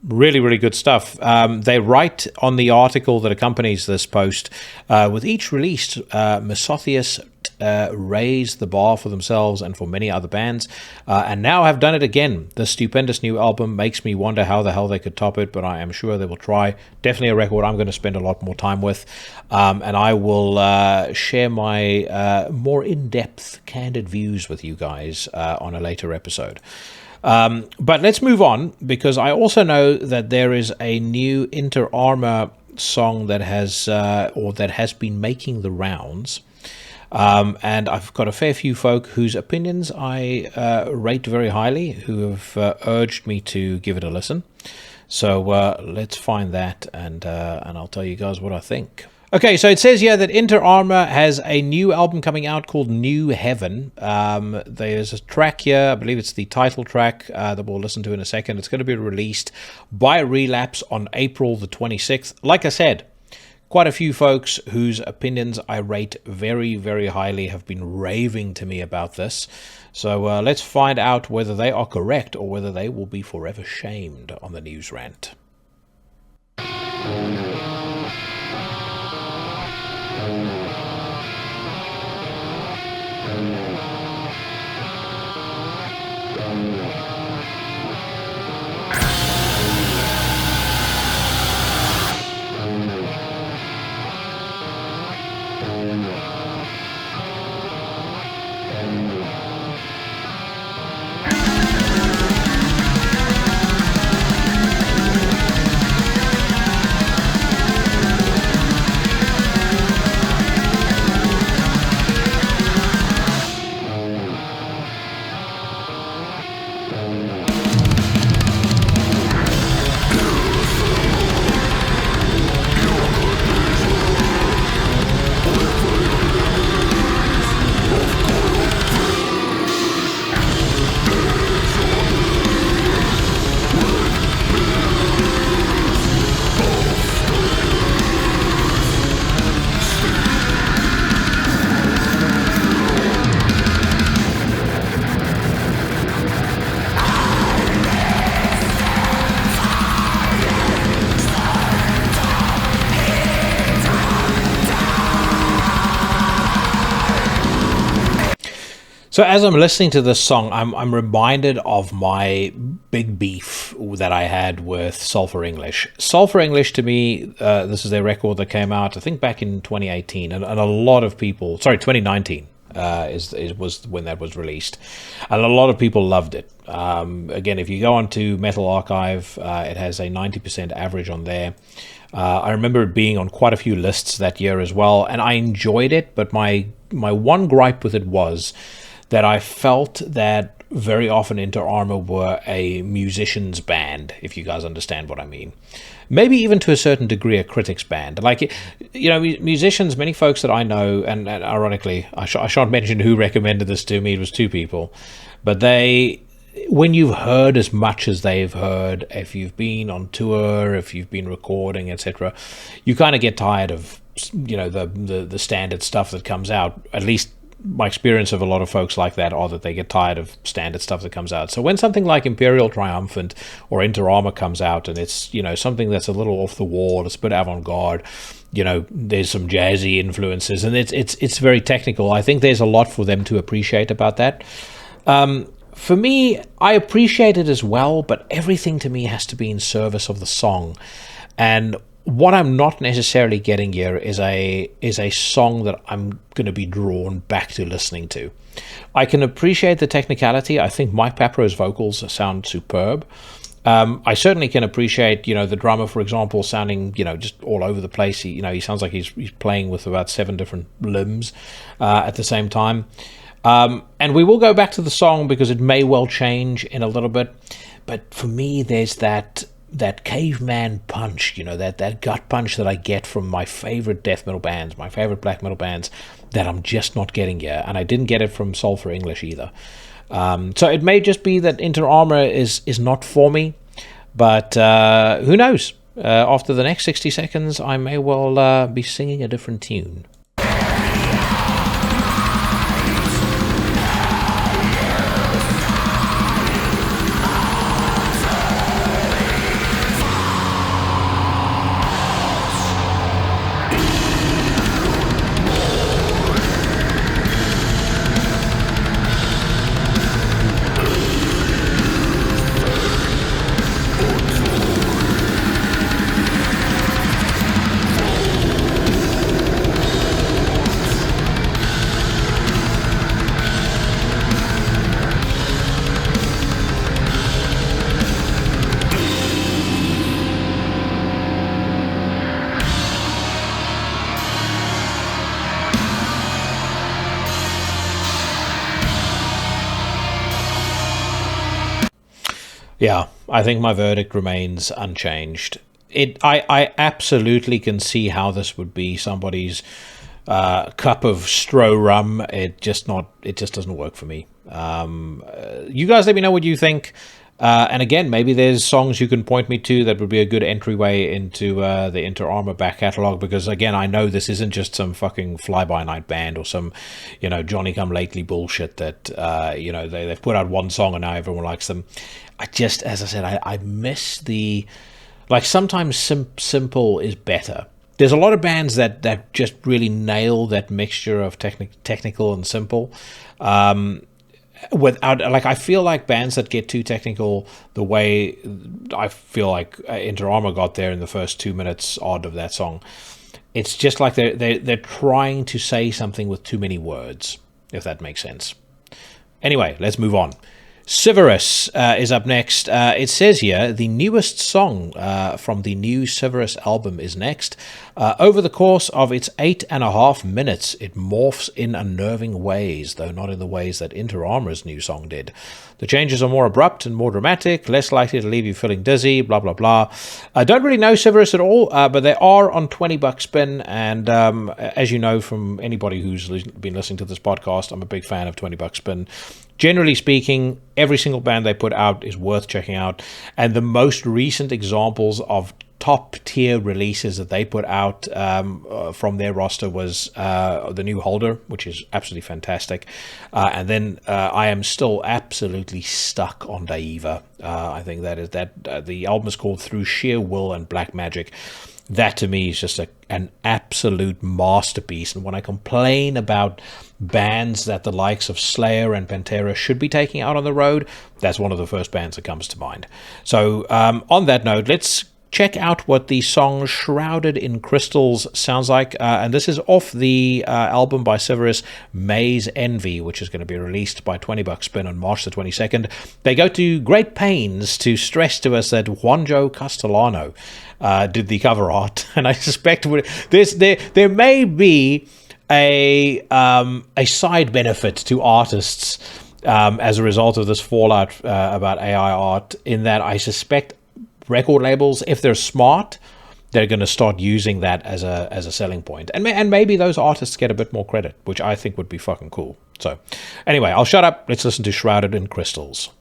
really, really good stuff. They write on the article that accompanies this post, with each release, Misotheist raised the bar for themselves and for many other bands, and now have done it again. This stupendous new album makes me wonder how the hell they could top it, but I am sure they will try. Definitely a record I'm going to spend a lot more time with, and I will share my more in-depth, candid views with you guys on a later episode. But let's move on, because I also know that there is a new Inter Arma song that has been making the rounds. And I've got a fair few folk whose opinions I rate very highly, who have urged me to give it a listen. So let's find that, and I'll tell you guys what I think. Okay, so it says here that Inter Arma has a new album coming out called New Heaven. There's a track here, I believe it's the title track, that we'll listen to in a second. It's going to be released by Relapse on April the 26th. Like I said, quite a few folks whose opinions I rate very, very highly have been raving to me about this. So let's find out whether they are correct or whether they will be forever shamed on the News Rant. So as I'm listening to this song, I'm reminded of my big beef that I had with Sulphur English. Sulphur English, to me, this is their record that came out, I think, back in 2018, and a lot of people, 2019 was when that was released, and a lot of people loved it. Again, if you go onto Metal Archive, it has a 90% average on there. I remember it being on quite a few lists that year as well, and I enjoyed it, but my one gripe with it was that I felt that very often Inter Arma were a musician's band, if you guys understand what I mean. Maybe even to a certain degree a critic's band. Like, you know, musicians, many folks that I know, and ironically, I shan't mention who recommended this to me, it was two people, but when you've heard as much as they've heard, if you've been on tour, if you've been recording, etc., you kind of get tired of, you know, the standard stuff that comes out. At least my experience of a lot of folks like that are that they get tired of standard stuff that comes out. So when something like Imperial Triumphant or Inter Arma comes out, and it's, you know, something that's a little off the wall, it's a bit avant-garde, you know, there's some jazzy influences, and it's very technical. I think there's a lot for them to appreciate about that. For me, I appreciate it as well, but everything to me has to be in service of the song. And what I'm not necessarily getting here is a song that I'm going to be drawn back to listening to. I can appreciate the technicality. I think Mike Papro's vocals sound superb. I certainly can appreciate, you know, the drummer, for example, sounding, you know, just all over the place. He sounds like he's playing with about 7 different limbs at the same time. And we will go back to the song because it may well change in a little bit. But for me, there's that that caveman punch, that gut punch that I get from my favorite death metal bands, my favorite black metal bands, that I'm just not getting here. And I didn't get it from Soul for English either. So it may just be that Inter Armour is not for me, but who knows? After the next 60 seconds, I may well be singing a different tune. Yeah, I think my verdict remains unchanged. I absolutely can see how this would be somebody's cup of Stro rum. It just doesn't work for me. You guys let me know what you think. And again, maybe there's songs you can point me to that would be a good entryway into the Inter Armour back catalogue, because again, I know this isn't just some fucking fly-by-night band or some, Johnny-come-lately bullshit that, they've put out one song and now everyone likes them. As I said, I miss the, sometimes simple is better. There's a lot of bands that just really nail that mixture of technical and simple. Without, I feel like bands that get too technical, the way I feel like Inter Armour got there in the first 2 minutes odd of that song, it's just like they're trying to say something with too many words, if that makes sense. Anyway, let's move on. Civerous is up next. It says here, the newest song from the new Civerous album is next. Over the course of its 8.5 minutes, it morphs in unnerving ways, though not in the ways that Inter Armour's new song did. The changes are more abrupt and more dramatic, less likely to leave you feeling dizzy, blah, blah, blah. I don't really know Civerous at all, but they are on $20 spin, and as you know from anybody who's been listening to this podcast, I'm a big fan of $20 spin. Generally speaking, every single band they put out is worth checking out, and the most recent examples of top-tier releases that they put out from their roster was the new Holder, which is absolutely fantastic, and then I am still absolutely stuck on Daiva. I think the album is called Through Sheer Will and Black Magic. That to me is just an absolute masterpiece. And when I complain about bands that the likes of Slayer and Pantera should be taking out on the road, that's one of the first bands that comes to mind. So on that note, let's check out what the song Shrouded in Crystals sounds like. And this is off the album by Civerous, Maze Envy, which is going to be released by $20 spin on March the 22nd. They go to great pains to stress to us that Juanjo Castellano did the cover art. And I suspect there may be a side benefit to artists as a result of this fallout about AI art, in that I suspect record labels, if they're smart, they're going to start using that as a selling point, and maybe those artists get a bit more credit, which I think would be fucking cool. So anyway, I'll shut up. Let's listen to Shrouded in Crystals.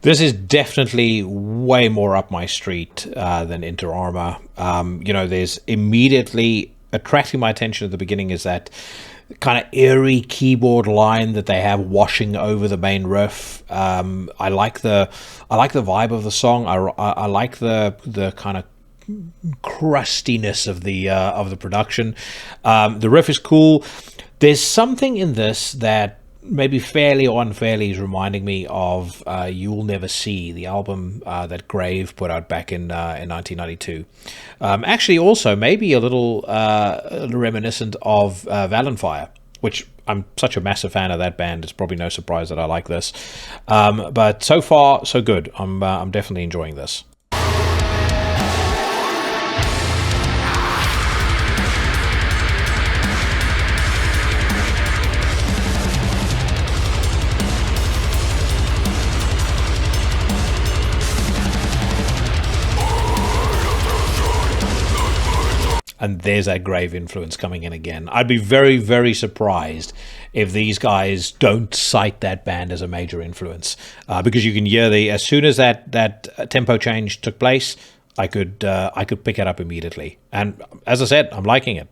This is definitely way more up my street than Inter Arma. There's immediately attracting my attention at the beginning is that kind of eerie keyboard line that they have washing over the main riff. I like the vibe of the song. I like the kind of crustiness of the production. The riff is cool. There's something in this that maybe fairly or unfairly is reminding me of You'll Never See, the album that Grave put out back in 1992. Actually, also maybe a little reminiscent of Valenfire, which I'm such a massive fan of that band. It's probably no surprise that I like this. But so far, so good. I'm definitely enjoying this. And there's that Grave influence coming in again. I'd be very, very surprised if these guys don't cite that band as a major influence, because you can hear as soon as that tempo change took place, I could pick it up immediately. And as I said, I'm liking it.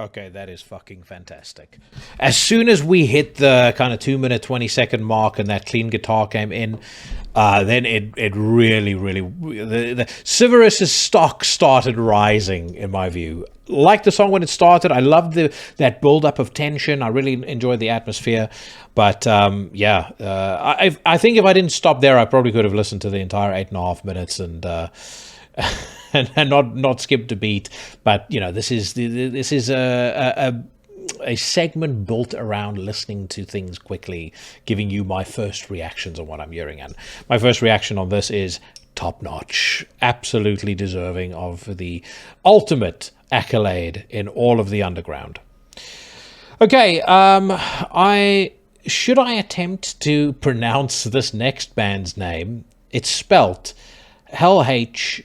Okay, that is fucking fantastic. As soon as we hit the kind of 2-minute, 20-second mark and that clean guitar came in, then it really, the Civerous' stock started rising, in my view. Like the song when it started, I loved that build-up of tension. I really enjoyed the atmosphere. But, I think if I didn't stop there, I probably could have listened to the entire 8.5 minutes and not skipped a beat. But this is a segment built around listening to things quickly, giving you my first reactions on what I'm hearing. And my first reaction on this is top notch, absolutely deserving of the ultimate accolade in all of the underground. Okay, should I attempt to pronounce this next band's name? It's spelt Lhaad.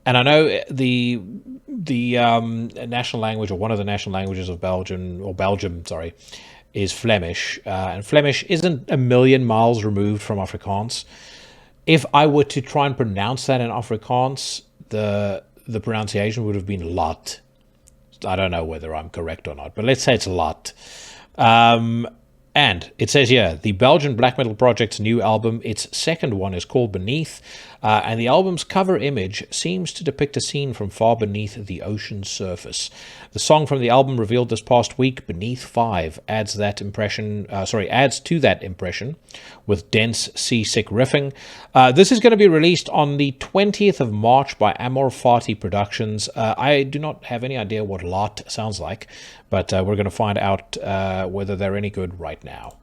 And I know the national language, or one of the national languages of Belgium, is Flemish. And Flemish isn't a million miles removed from Afrikaans. If I were to try and pronounce that in Afrikaans, the pronunciation would have been Lhaad. I don't know whether I'm correct or not, but let's say it's Lhaad. And it says here, the Belgian black metal project's new album, its second one, is called Beneath, and the album's cover image seems to depict a scene from far beneath the ocean's surface. The song from the album revealed this past week, Beneath 5, adds to that impression with dense seasick riffing. This is going to be released on the 20th of March by Amor Fati Productions. I do not have any idea what Lhaad sounds like, but we're going to find out whether they're any good right now.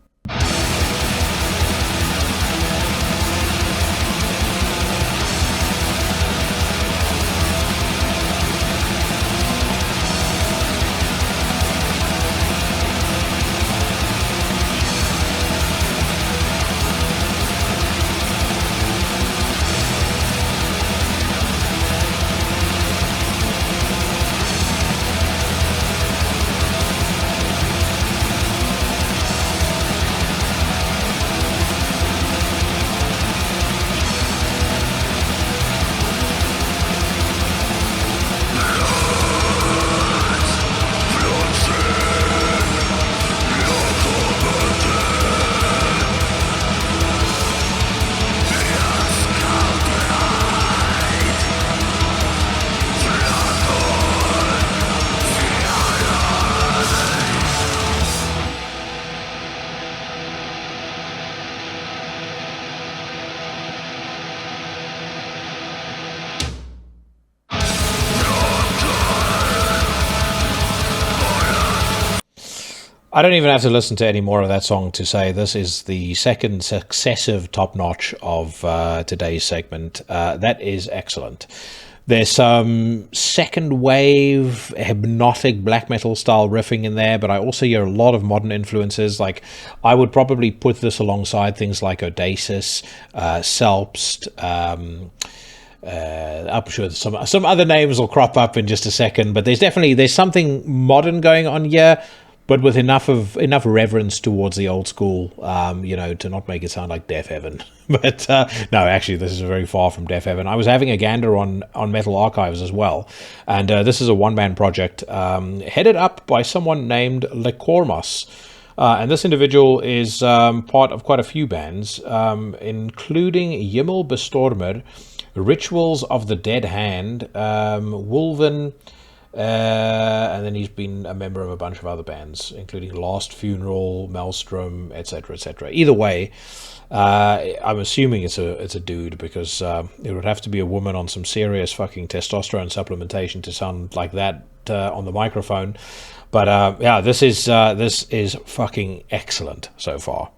I don't even have to listen to any more of that song to say this is the second successive top notch of today's segment. That is excellent. There's some second wave hypnotic black metal style riffing in there, but I also hear a lot of modern influences. Like, I would probably put this alongside things like Odysseus, Selpst. I'm sure some other names will crop up in just a second, but there's something modern going on here, but with enough reverence towards the old school, to not make it sound like Death Heaven. But no, actually, this is very far from Death Heaven. I was having a gander on Metal Archives as well, and this is a one-man project headed up by someone named Lekormas. And this individual is part of quite a few bands, including Himmel Bestormer, Rituals of the Dead Hand, Wolven, and then he's been a member of a bunch of other bands, including Last Funeral, Maelstrom, etc., etc. Either way, I'm assuming it's a dude, because it would have to be a woman on some serious fucking testosterone supplementation to sound like that on the microphone. But yeah, this is fucking excellent so far.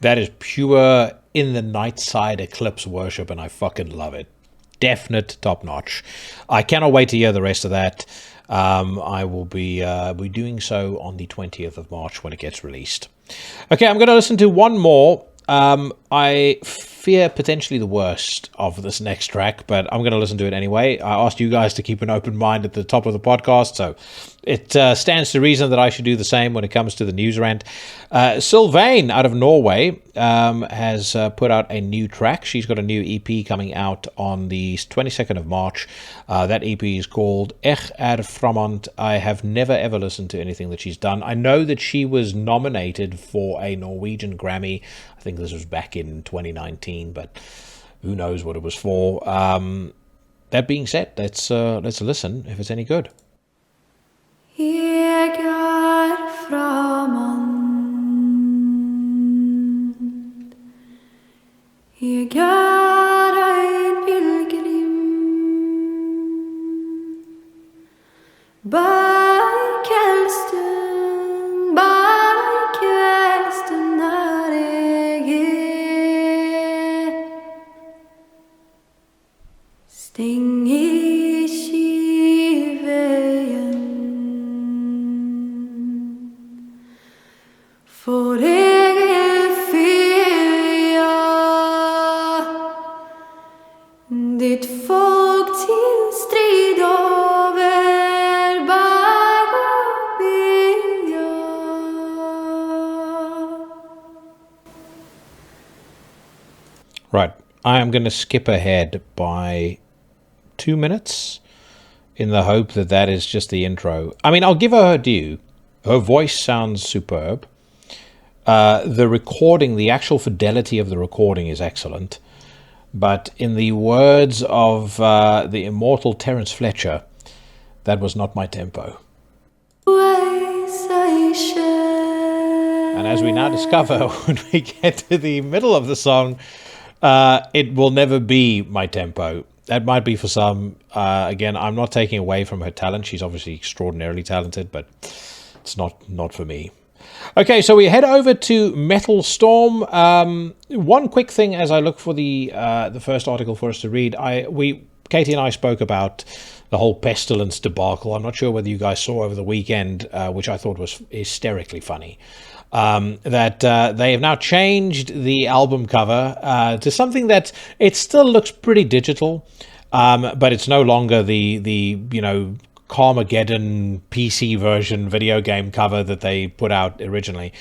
That is pure In the Nightside Eclipse worship, and I fucking love it. Definite top notch. I cannot wait to hear the rest of that. I will be doing so on the 20th of March when it gets released. Okay, I'm going to listen to one more. I fear potentially the worst of this next track, but I'm going to listen to it anyway. I asked you guys to keep an open mind at the top of the podcast, so it stands to reason that I should do the same when it comes to the news rant. Sylvain out of Norway has put out a new track. She's got a new EP coming out on the 22nd of March. That EP is called Ech Framant. I have never ever listened to anything that she's done. I know that she was nominated for a Norwegian Grammy. I think this was back in 2019, but who knows what it was for. That being said, let's listen if it's any good.
Jeg framand, jeg en pilgrim, by kvällstund när jeg steng i kiveien. For jeg fylja ditt folk til strid over berg og bylja.
Right, I am going to skip ahead by 2 minutes in the hope that that is just the intro. I mean, I'll give her her due. Her voice sounds superb. The recording, the actual fidelity of the recording is excellent. But in the words of the immortal Terence Fletcher, that was not my tempo. And as we now discover when we get to the middle of the song, it will never be my tempo. That might be for some. Again, I'm not taking away from her talent. She's obviously extraordinarily talented, but it's not for me. Okay, so we head over to Metal Storm. One quick thing as I look for the first article for us to read. Katy and I spoke about the whole Pestilence debacle. I'm not sure whether you guys saw over the weekend, which I thought was hysterically funny. That they have now changed the album cover to something that it still looks pretty digital, but it's no longer the Carmageddon PC version video game cover that they put out originally.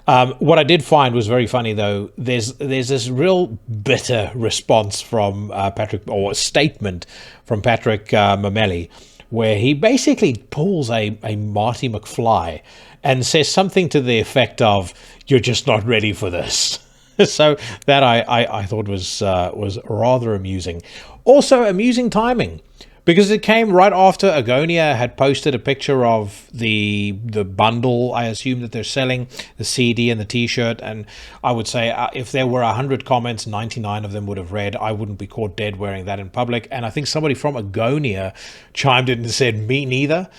What I did find was very funny, though. There's this real bitter response from Patrick, or a statement from Patrick Mameli, where he basically pulls a Marty McFly and says something to the effect of, "You're just not ready for this." So that I thought was rather amusing. Also amusing timing, because it came right after Agonia had posted a picture of the bundle, I assume, that they're selling, the CD and the T-shirt. And I would say if there were 100 comments, 99 of them would have read, "I wouldn't be caught dead wearing that in public." And I think somebody from Agonia chimed in and said, "Me neither."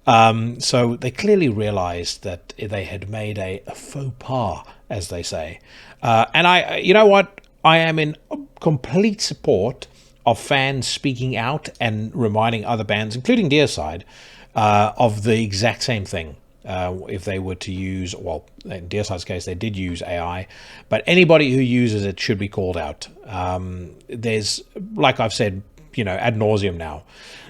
So they clearly realized that they had made a faux pas, as they say. And you know what? I am in complete support of fans speaking out and reminding other bands, including Deicide, of the exact same thing. If they were to use, well, in Deicide's case, they did use AI, but anybody who uses it should be called out. There's, like I've said, ad nauseum now,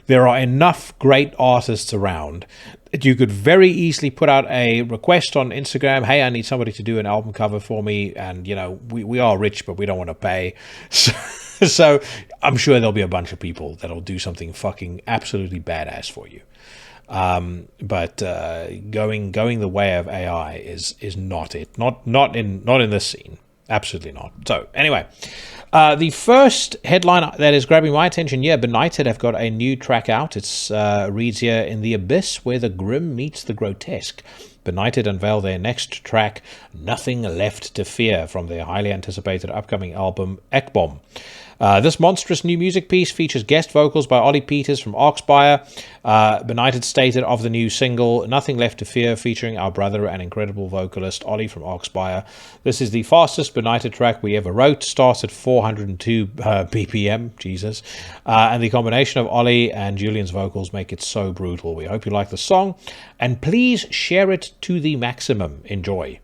there are enough great artists around that you could very easily put out a request on Instagram. "Hey, I need somebody to do an album cover for me." And, we are rich, but we don't want to pay. So I'm sure there'll be a bunch of people that'll do something fucking absolutely badass for you. But going the way of AI is not it. Not in this scene. Absolutely not. So anyway, the first headline that is grabbing my attention, Benighted have got a new track out. It's reads here, "In the abyss where the grim meets the grotesque, Benighted unveil their next track, Nothing Left to Fear, from their highly anticipated upcoming album, Ekbom. This monstrous new music piece features guest vocals by Ollie Peters from Arcspire. Benighted stated of the new single, Nothing Left to Fear, featuring our brother and incredible vocalist Ollie from Arcspire. This is the fastest Benighted track we ever wrote, starts at 402 BPM, Jesus. And the combination of Ollie and Julian's vocals make it so brutal. We hope you like the song, and please share it to the maximum. Enjoy.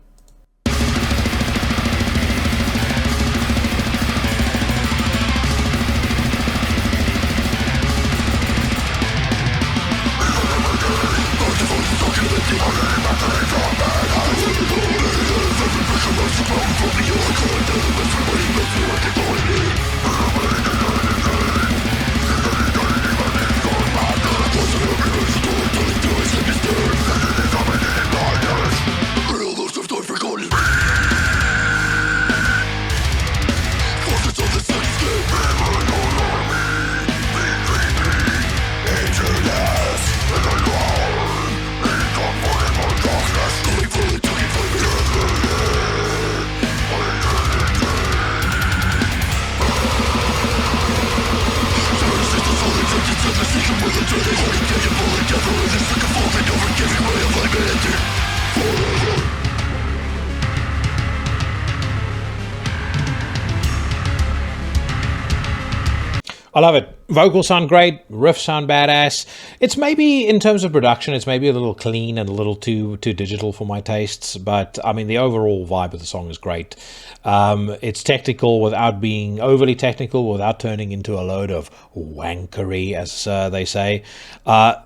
I love it. Vocals sound great, riffs sound badass. It's maybe, in terms of production, it's maybe a little clean and a little too digital for my tastes, but I mean, the overall vibe of the song is great. It's technical without being overly technical, without turning into a load of wankery, as they say.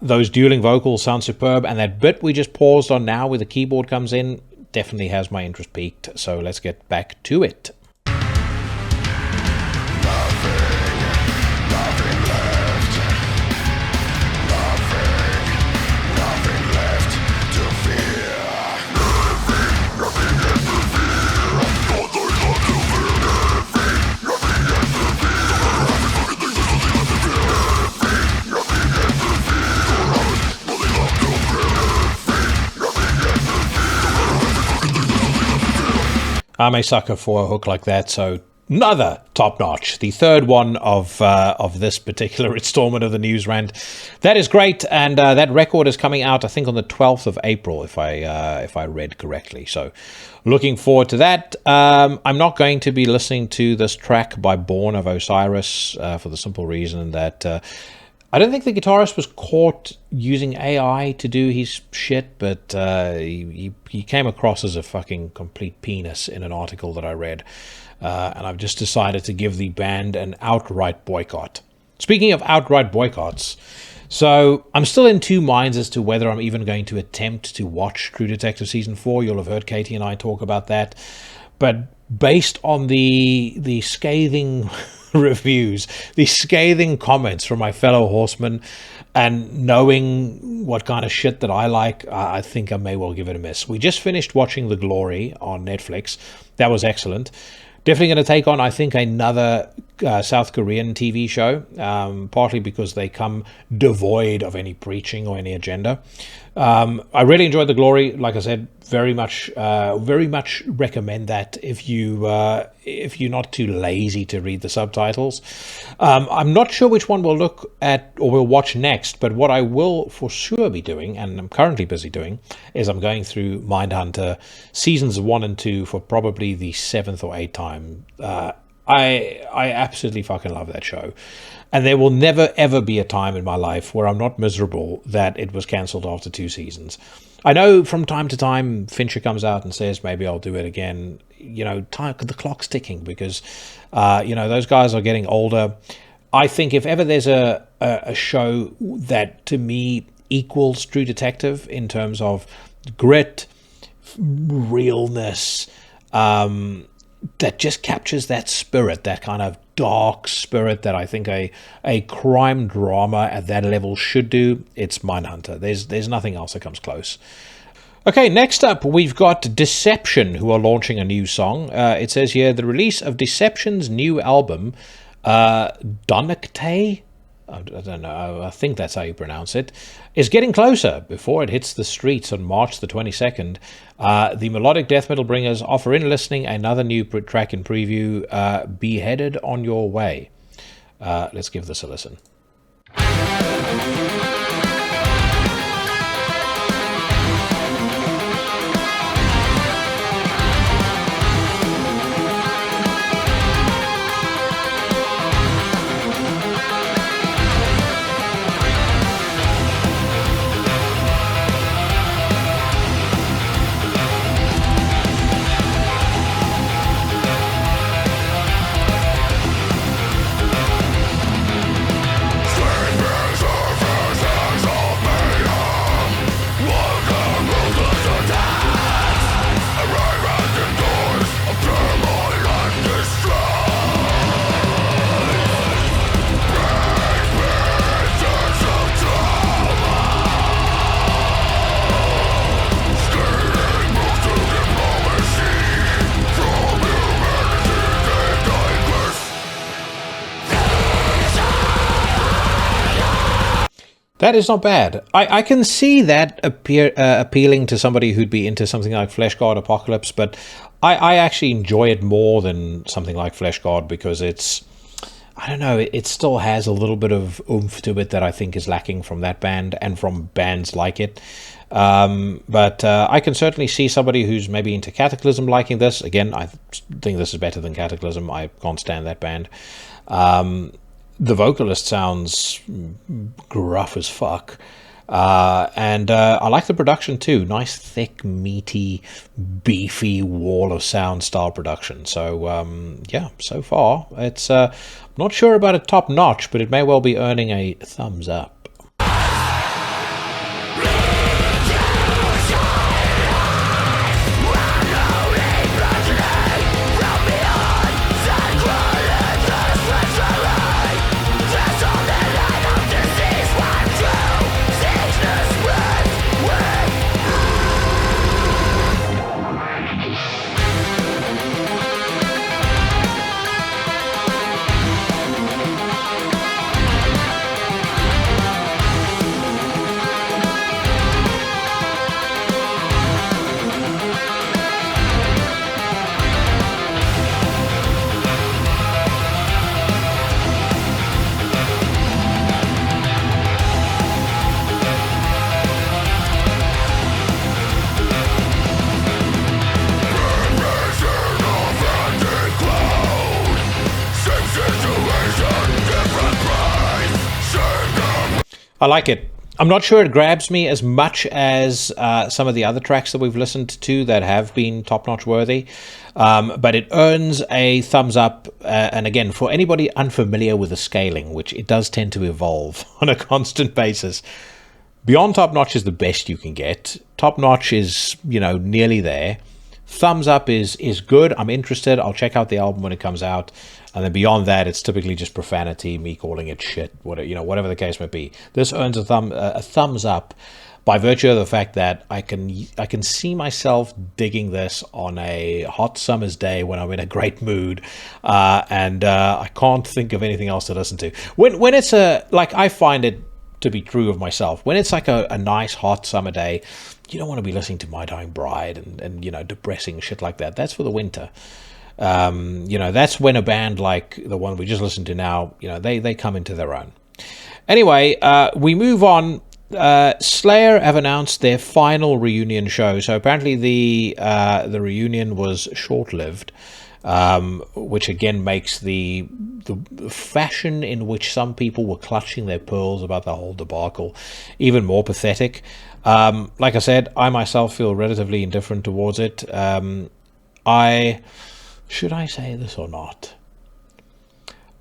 Those dueling vocals sound superb, and that bit we just paused on now where the keyboard comes in definitely has my interest peaked, so let's get back to it. I'm a sucker for a hook like that, so another top notch. The third one of this particular installment of the news rant. That is great, and that record is coming out, I think, on the 12th of April, if I read correctly. So, looking forward to that. I'm not going to be listening to this track by Born of Osiris for the simple reason that I don't think the guitarist was caught using AI to do his shit, but he came across as a fucking complete penis in an article that I read. And I've just decided to give the band an outright boycott. Speaking of outright boycotts, So I'm still in two minds as to whether I'm even going to attempt to watch True Detective Season 4. You'll have heard Katie and I talk about that. But based on the scathing reviews, the scathing comments from my fellow horsemen, and knowing what kind of shit that I like, I think I may well give it a miss. We just finished watching The Glory on Netflix. That was excellent. Definitely going to take on, I think, another South Korean TV show, partly because they come devoid of any preaching or any agenda. I really enjoyed The Glory. Like I said, very much recommend that if you're not too lazy to read the subtitles. I'm not sure which one we'll look at or we'll watch next, but what I will for sure be doing, and I'm currently busy doing, is I'm going through Mindhunter seasons 1 and 2 for probably the 7th or 8th time. I absolutely fucking love that show. And there will never, ever be a time in my life where I'm not miserable that it was cancelled after 2 seasons. I know from time to time Fincher comes out and says, maybe I'll do it again. The clock's ticking because, those guys are getting older. I think if ever there's a show that, to me, equals True Detective in terms of grit, realness, that just captures that spirit, that kind of dark spirit that I think a crime drama at that level should do, it's Mindhunter. There's nothing else that comes close. Okay, next up, we've got Deception, who are launching a new song. It says here, the release of Deception's new album, Donacte, I don't know, I think that's how you pronounce it, is getting closer before it hits the streets on March the 22nd. The melodic death metal bringers offer in listening another new track in preview, Beheaded on Your Way. Let's give this a listen. That is not bad. I can see that appealing to somebody who'd be into something like Flesh God Apocalypse, but I actually enjoy it more than something like Flesh God because it's, I don't know, it still has a little bit of oomph to it that I think is lacking from that band and from bands like it. But I can certainly see somebody who's maybe into Cataclysm liking this. Again, I think this is better than Cataclysm. I can't stand that band. The vocalist sounds gruff as fuck. And I like the production too. Nice, thick, meaty, beefy wall of sound style production. So, yeah, so far, it's not sure about a top notch, but it may well be earning a thumbs up. I like it. I'm not sure it grabs me as much as some of the other tracks that we've listened to that have been top-notch worthy, but it earns a thumbs up. And again, for anybody unfamiliar with the scaling, which it does tend to evolve on a constant basis, beyond top-notch is the best you can get. Top-notch is, nearly there. Thumbs up is good. I'm interested. I'll check out the album when it comes out. And then beyond that, it's typically just profanity, me calling it shit, whatever the case may be. This earns a thumbs up by virtue of the fact that I can see myself digging this on a hot summer's day when I'm in a great mood, and I can't think of anything else to listen to. When it's I find it to be true of myself. When it's like a nice hot summer day, you don't want to be listening to My Dying Bride and depressing shit like that. That's for the winter. That's when a band like the one we just listened to now, they come into their own. Anyway, we move on. Slayer have announced their final reunion show. So apparently the reunion was short-lived, which again makes the fashion in which some people were clutching their pearls about the whole debacle even more pathetic. Like I said, I myself feel relatively indifferent towards it. Should I say this or not?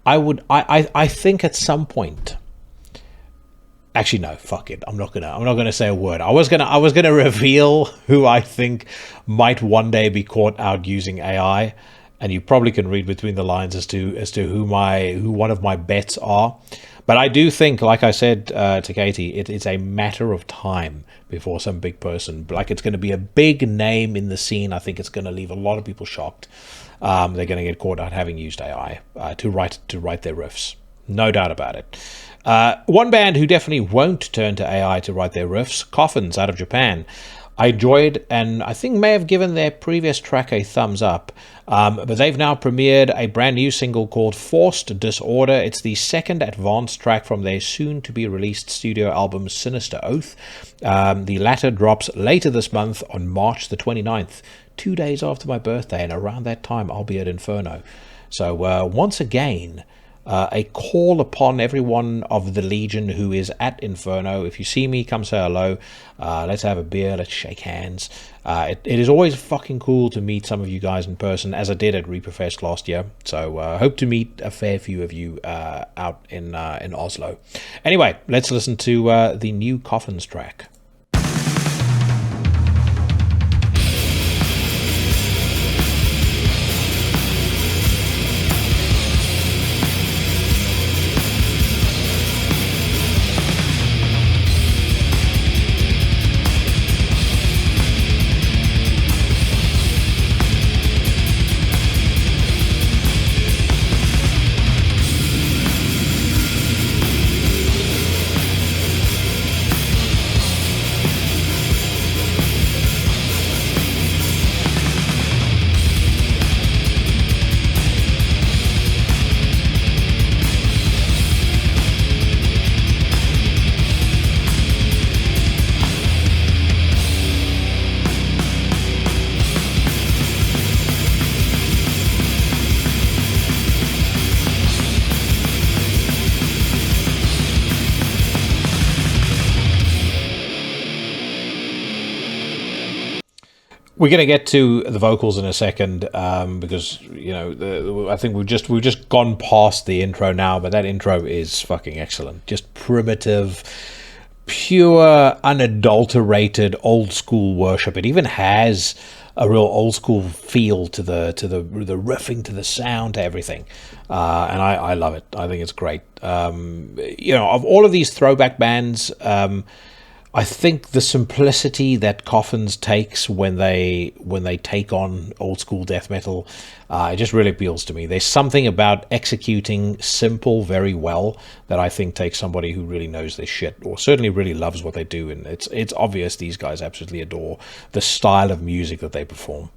I think at some point. Actually, no. Fuck it. I'm not gonna say a word. I was gonna reveal who I think might one day be caught out using AI, and you probably can read between the lines as to who one of my bets are. But I do think, like I said to Katie, it's a matter of time before some big person, it's going to be a big name in the scene. I think it's going to leave a lot of people shocked. They're going to get caught out having used AI to write their riffs. No doubt about it. One band who definitely won't turn to AI to write their riffs, Coffins out of Japan. I enjoyed and I think may have given their previous track a thumbs up, but they've now premiered a brand new single called Forced Disorder. It's the second advanced track from their soon-to-be-released studio album Sinister Oath. The latter drops later this month on March the 29th, 2 days after my birthday, and around that time I'll be at Inferno. So once again, a call upon everyone of the Legion who is at Inferno. If you see me, come say hello. Let's have a beer. Let's shake hands. It is always fucking cool to meet some of you guys in person, as I did at Reaper Fest last year. So hope to meet a fair few of you out in Oslo. Anyway, let's listen to the new Coffins track. We're going to get to the vocals in a second because I think we've just gone past the intro now, but that intro is fucking excellent. Just primitive, pure, unadulterated, old school worship. It even has a real old school feel to the riffing, to the sound, to everything, and I love it. I think it's great. Of all of these throwback bands, I think the simplicity that Coffins takes when they take on old school death metal, it just really appeals to me. There's something about executing simple very well that I think takes somebody who really knows their shit, or certainly really loves what they do, and it's obvious these guys absolutely adore the style of music that they perform.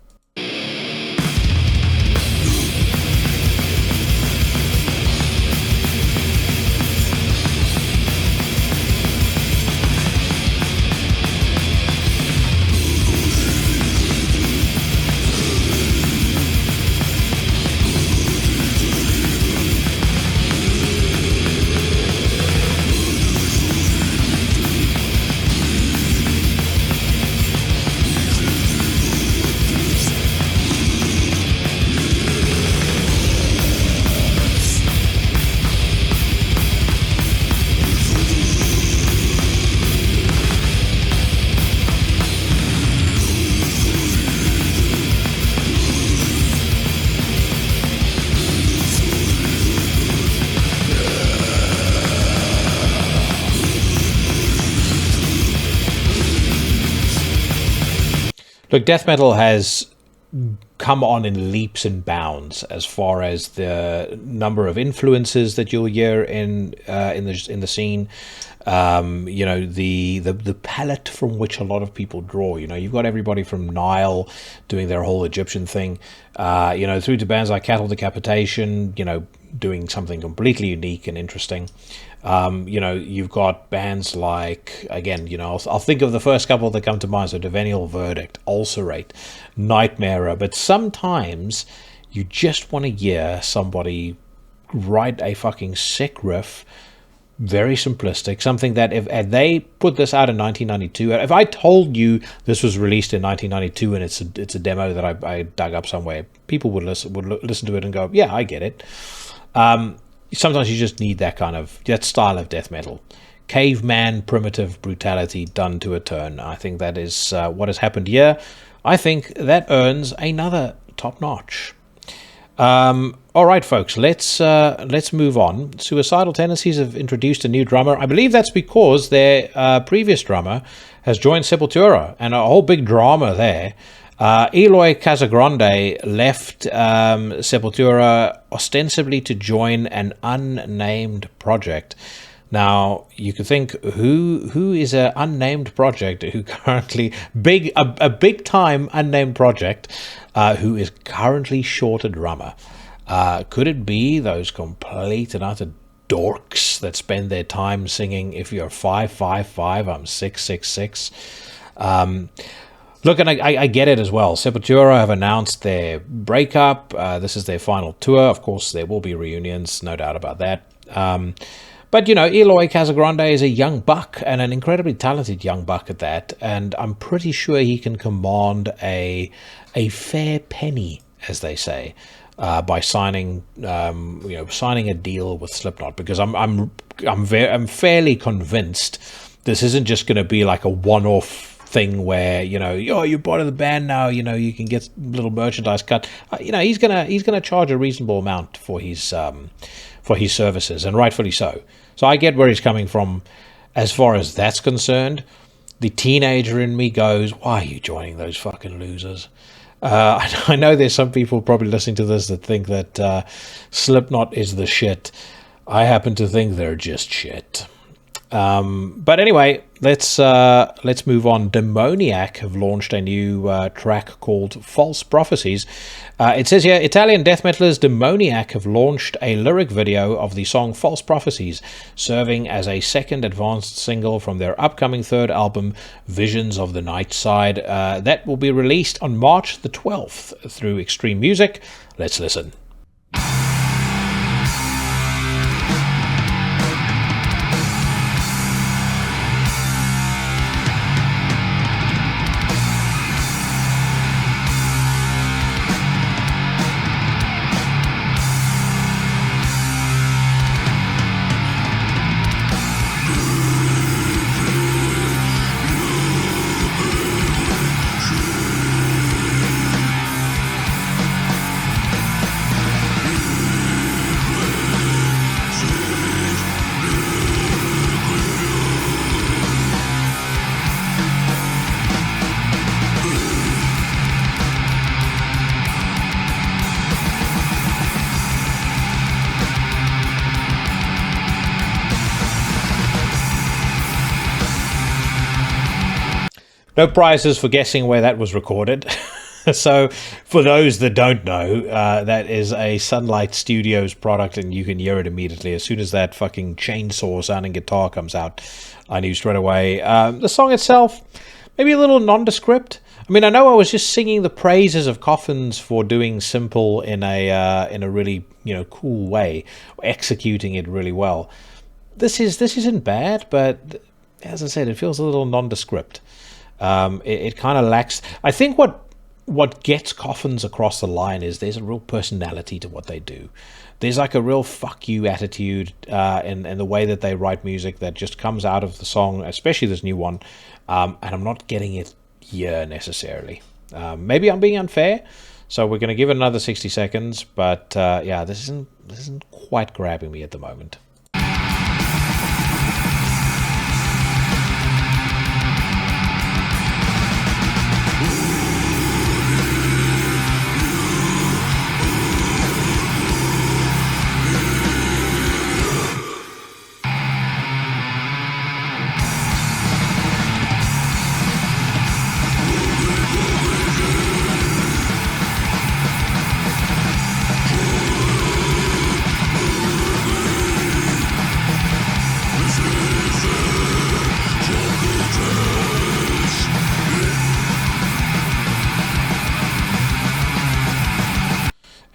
Look, death metal has come on in leaps and bounds as far as the number of influences that you'll hear in the scene. The palette from which a lot of people draw. You've got everybody from Nile doing their whole Egyptian thing, through to bands like Cattle Decapitation, doing something completely unique and interesting. You've got bands like, again, I'll think of the first couple that come to mind. So Devenial Verdict, Ulcerate, Nightmare. But sometimes you just want to hear somebody write a fucking sick riff, very simplistic, something that if they put this out in 1992, if I told you this was released in 1992 and it's a demo that I dug up somewhere, people would listen to it and go, yeah, I get it. Sometimes you just need that style of death metal. Caveman, primitive brutality done to a turn. I think that is what has happened here. I think that earns another top notch. All right, folks, let's move on. Suicidal Tendencies have introduced a new drummer. I believe that's because their previous drummer has joined Sepultura, and a whole big drama there. Eloy Casagrande left Sepultura ostensibly to join an unnamed project. Now, you could think, who is an unnamed project who currently a big time unnamed project who is currently short a drummer? Could it be those complete and utter dorks that spend their time singing, if you're 555, I'm 666? Look, and I get it as well. Sepultura have announced their breakup. This is their final tour. Of course, there will be reunions, no doubt about that. But, Eloy Casagrande is a young buck, and an incredibly talented young buck at that. And I'm pretty sure he can command a fair penny, as they say, by signing a deal with Slipknot. Because I'm fairly convinced this isn't just going to be like a one-off thing where you're part of the band now, you can get little merchandise cut. He's gonna charge a reasonable amount for his services, and rightfully so. So I get where he's coming from as far as that's concerned. The teenager in me goes, why are you joining those fucking losers? I know there's some people probably listening to this that think that Slipknot is the shit. I happen to think they're just shit. But anyway, let's move on. Demoniac have launched a new track called False Prophecies. It says here, Italian death metalers Demoniac have launched a lyric video of the song False Prophecies, serving as a second advanced single from their upcoming third album, Visions of the Night Side. That will be released on March the 12th through Extreme Music. Let's listen. No prizes for guessing where that was recorded. So, for those that don't know, that is a Sunlight Studios product, and you can hear it immediately. As soon as that fucking chainsaw sounding guitar comes out, I knew straight away. The song itself, maybe a little nondescript. I mean, I know I was just singing the praises of Coffins for doing simple in a really cool way, executing it really well. This isn't bad, but as I said, it feels a little nondescript. It kind of lacks. I think what gets Coffins across the line is there's a real personality to what they do. There's like a real fuck you attitude in the way that they write music that just comes out of the song, especially this new one. And I'm not getting it here necessarily. Maybe I'm being unfair, so we're going to give it another 60 seconds. But this isn't quite grabbing me at the moment.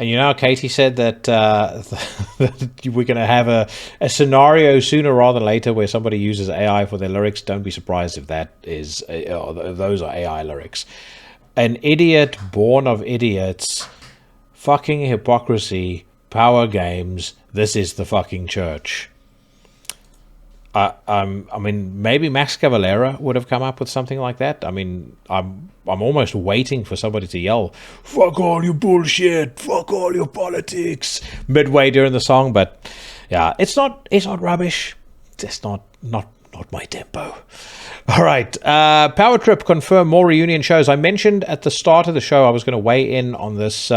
And Katie said that, that we're going to have a scenario sooner rather than later where somebody uses AI for their lyrics. Don't be surprised if that is those are AI lyrics. An idiot born of idiots, fucking hypocrisy, power games. This is the fucking church. I mean, maybe Max Cavalera would have come up with something like that. I mean, I'm almost waiting for somebody to yell, "Fuck all your bullshit, fuck all your politics," midway during the song. But yeah, it's not rubbish. It's not my tempo. All right, Power Trip confirmed more reunion shows. I mentioned at the start of the show I was going to weigh in on this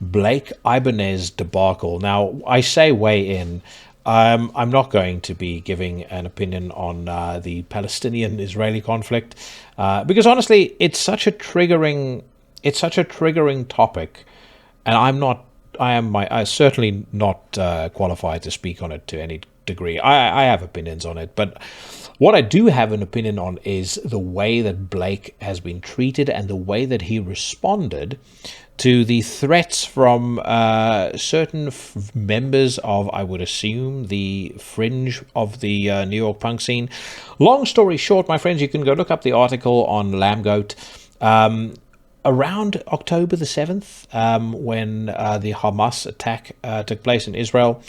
Blake Ibanez debacle. Now, I say weigh in. I'm not going to be giving an opinion on the Palestinian-Israeli conflict because honestly, it's such a triggering topic, and I'm certainly not qualified to speak on it to any degree. I have opinions on it, but what I do have an opinion on is the way that Blake has been treated and the way that he responded to the threats from certain members of, I would assume, the fringe of the New York punk scene. Long story short, my friends, you can go look up the article on Lambgoat. Around October the 7th, when the Hamas attack took place in Israel,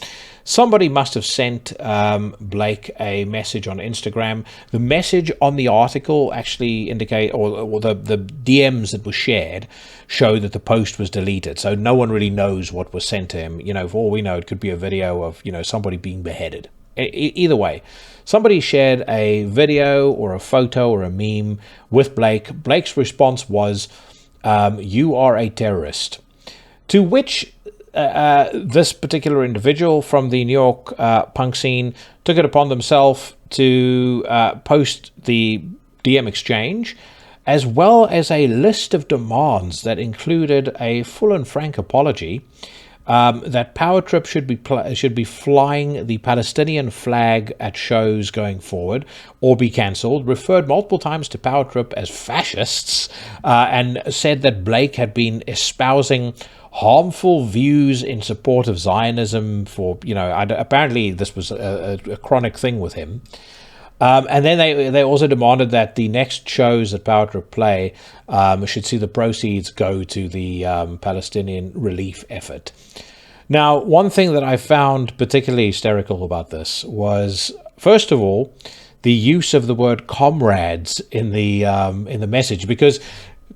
somebody must have sent Blake a message on Instagram. The message on the article actually indicate, or the DMs that were shared show that the post was deleted. So no one really knows what was sent to him. For all we know, it could be a video of, somebody being beheaded. Either way, somebody shared a video or a photo or a meme with Blake. Blake's response was, "You are a terrorist." To which this particular individual from the New York punk scene took it upon themselves to post the DM exchange, as well as a list of demands that included a full and frank apology, that Power Trip should be flying the Palestinian flag at shows going forward or be cancelled, referred multiple times to Power Trip as fascists, and said that Blake had been espousing harmful views in support of Zionism for, apparently this was a chronic thing with him. And then they also demanded that the next shows that Power Trip play should see the proceeds go to the Palestinian relief effort. Now, one thing that I found particularly hysterical about this was, first of all, the use of the word comrades in the message, because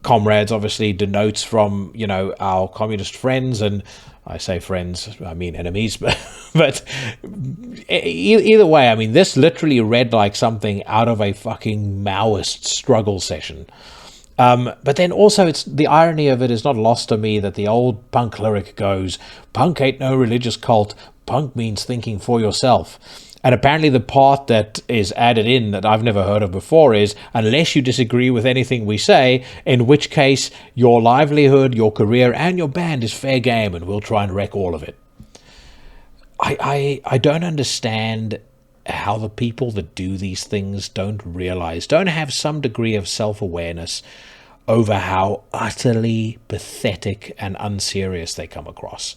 comrades obviously denotes from, our communist friends, and I say friends, I mean enemies, but either way, I mean, this literally read like something out of a fucking Maoist struggle session. But then also, it's the irony of it is not lost to me that the old punk lyric goes, "Punk ain't no religious cult, punk means thinking for yourself." And apparently the part that is added in that I've never heard of before is, "Unless you disagree with anything we say, in which case your livelihood, your career, and your band is fair game, and we'll try and wreck all of it." I don't understand how the people that do these things don't have some degree of self-awareness over how utterly pathetic and unserious they come across.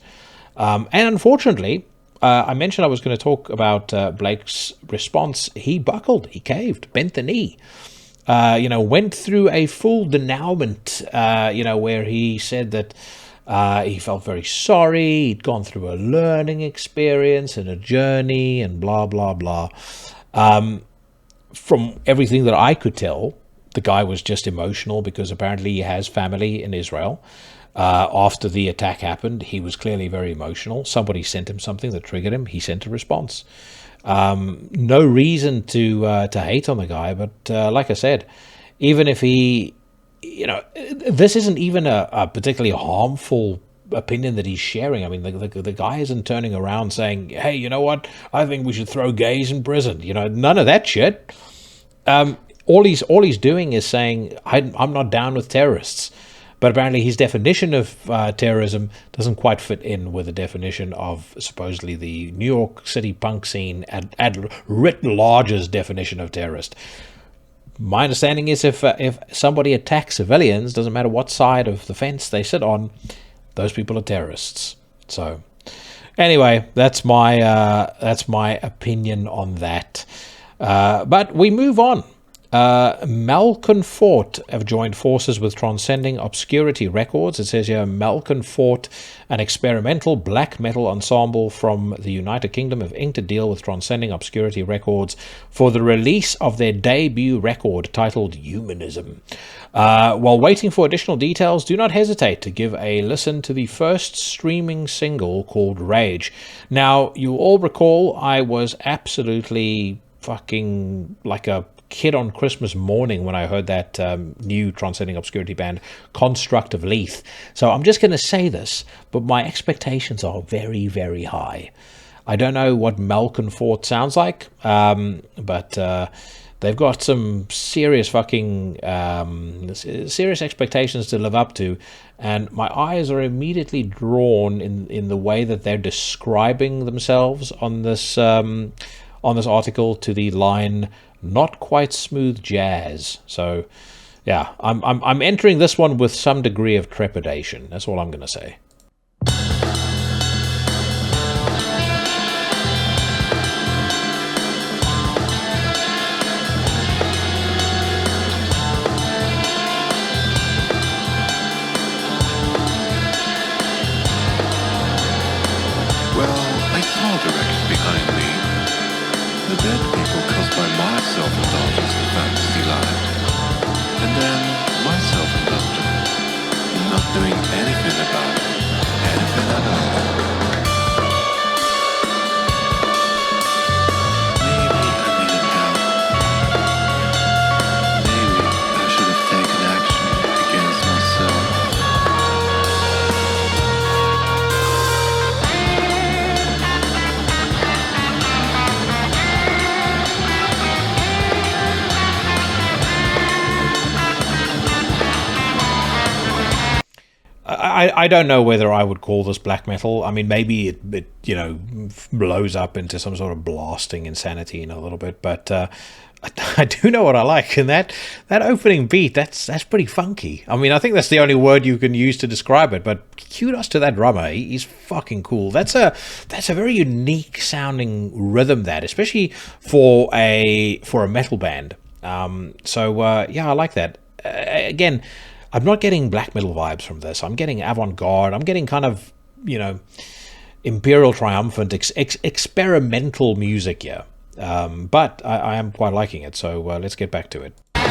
And unfortunately, I mentioned I was going to talk about Blake's response. He buckled, he caved, bent the knee, went through a full denouement, where he said that he felt very sorry, he'd gone through a learning experience and a journey and blah, blah, blah. From everything that I could tell, the guy was just emotional because apparently he has family in Israel. After the attack happened, he was clearly very emotional. Somebody sent him something that triggered him. He sent a response. No reason to hate on the guy, but like I said, even if he, this isn't even a particularly harmful opinion that he's sharing. I mean, the guy isn't turning around saying, "Hey, you know what? I think we should throw gays in prison." None of that shit. All he's doing is saying, "I'm not down with terrorists." But apparently his definition of terrorism doesn't quite fit in with the definition of supposedly the New York City punk scene at writ large's definition of terrorist. My understanding is if somebody attacks civilians, doesn't matter what side of the fence they sit on, those people are terrorists. So anyway, that's my opinion on that. But we move on. Malconfort have joined forces with Transcending Obscurity Records. It says here, Malconfort, an experimental black metal ensemble from the United Kingdom, have inked a deal with Transcending Obscurity Records for the release of their debut record titled Humanism. While waiting for additional details, do not hesitate to give a listen to the first streaming single called Rage. Now, you all recall I was absolutely fucking like a kid on Christmas morning when I heard that new Transcending Obscurity band, Construct of Leith. So I'm just going to say this, but my expectations are very, very high. I don't know what Malconfort sounds like, but they've got some serious fucking serious expectations to live up to, and my eyes are immediately drawn in the way that they're describing themselves on this article to the line, "Not quite smooth jazz." So yeah, I'm entering this one with some degree of trepidation. That's all I'm going to say.
Well, I saw the wreckage behind me. The dead people caused by my self-indulgence and fantasy life. And then my self-indulgence. And not doing anything about it. Anything at all. Maybe I needed help. Maybe I should have taken action against myself.
I don't know whether I would call this black metal. I mean, maybe it blows up into some sort of blasting insanity in a little bit, but I do know what I like, and that opening beat, that's pretty funky. I mean, I think that's the only word you can use to describe it, but kudos to that drummer. He's fucking cool. That's a very unique sounding rhythm, that, especially for a metal band. Yeah, I like that. Again, I'm not getting black metal vibes from this. I'm getting avant-garde. I'm getting kind of, Imperial Triumphant, experimental music here. But I am quite liking it, so let's get back to it.
Oh,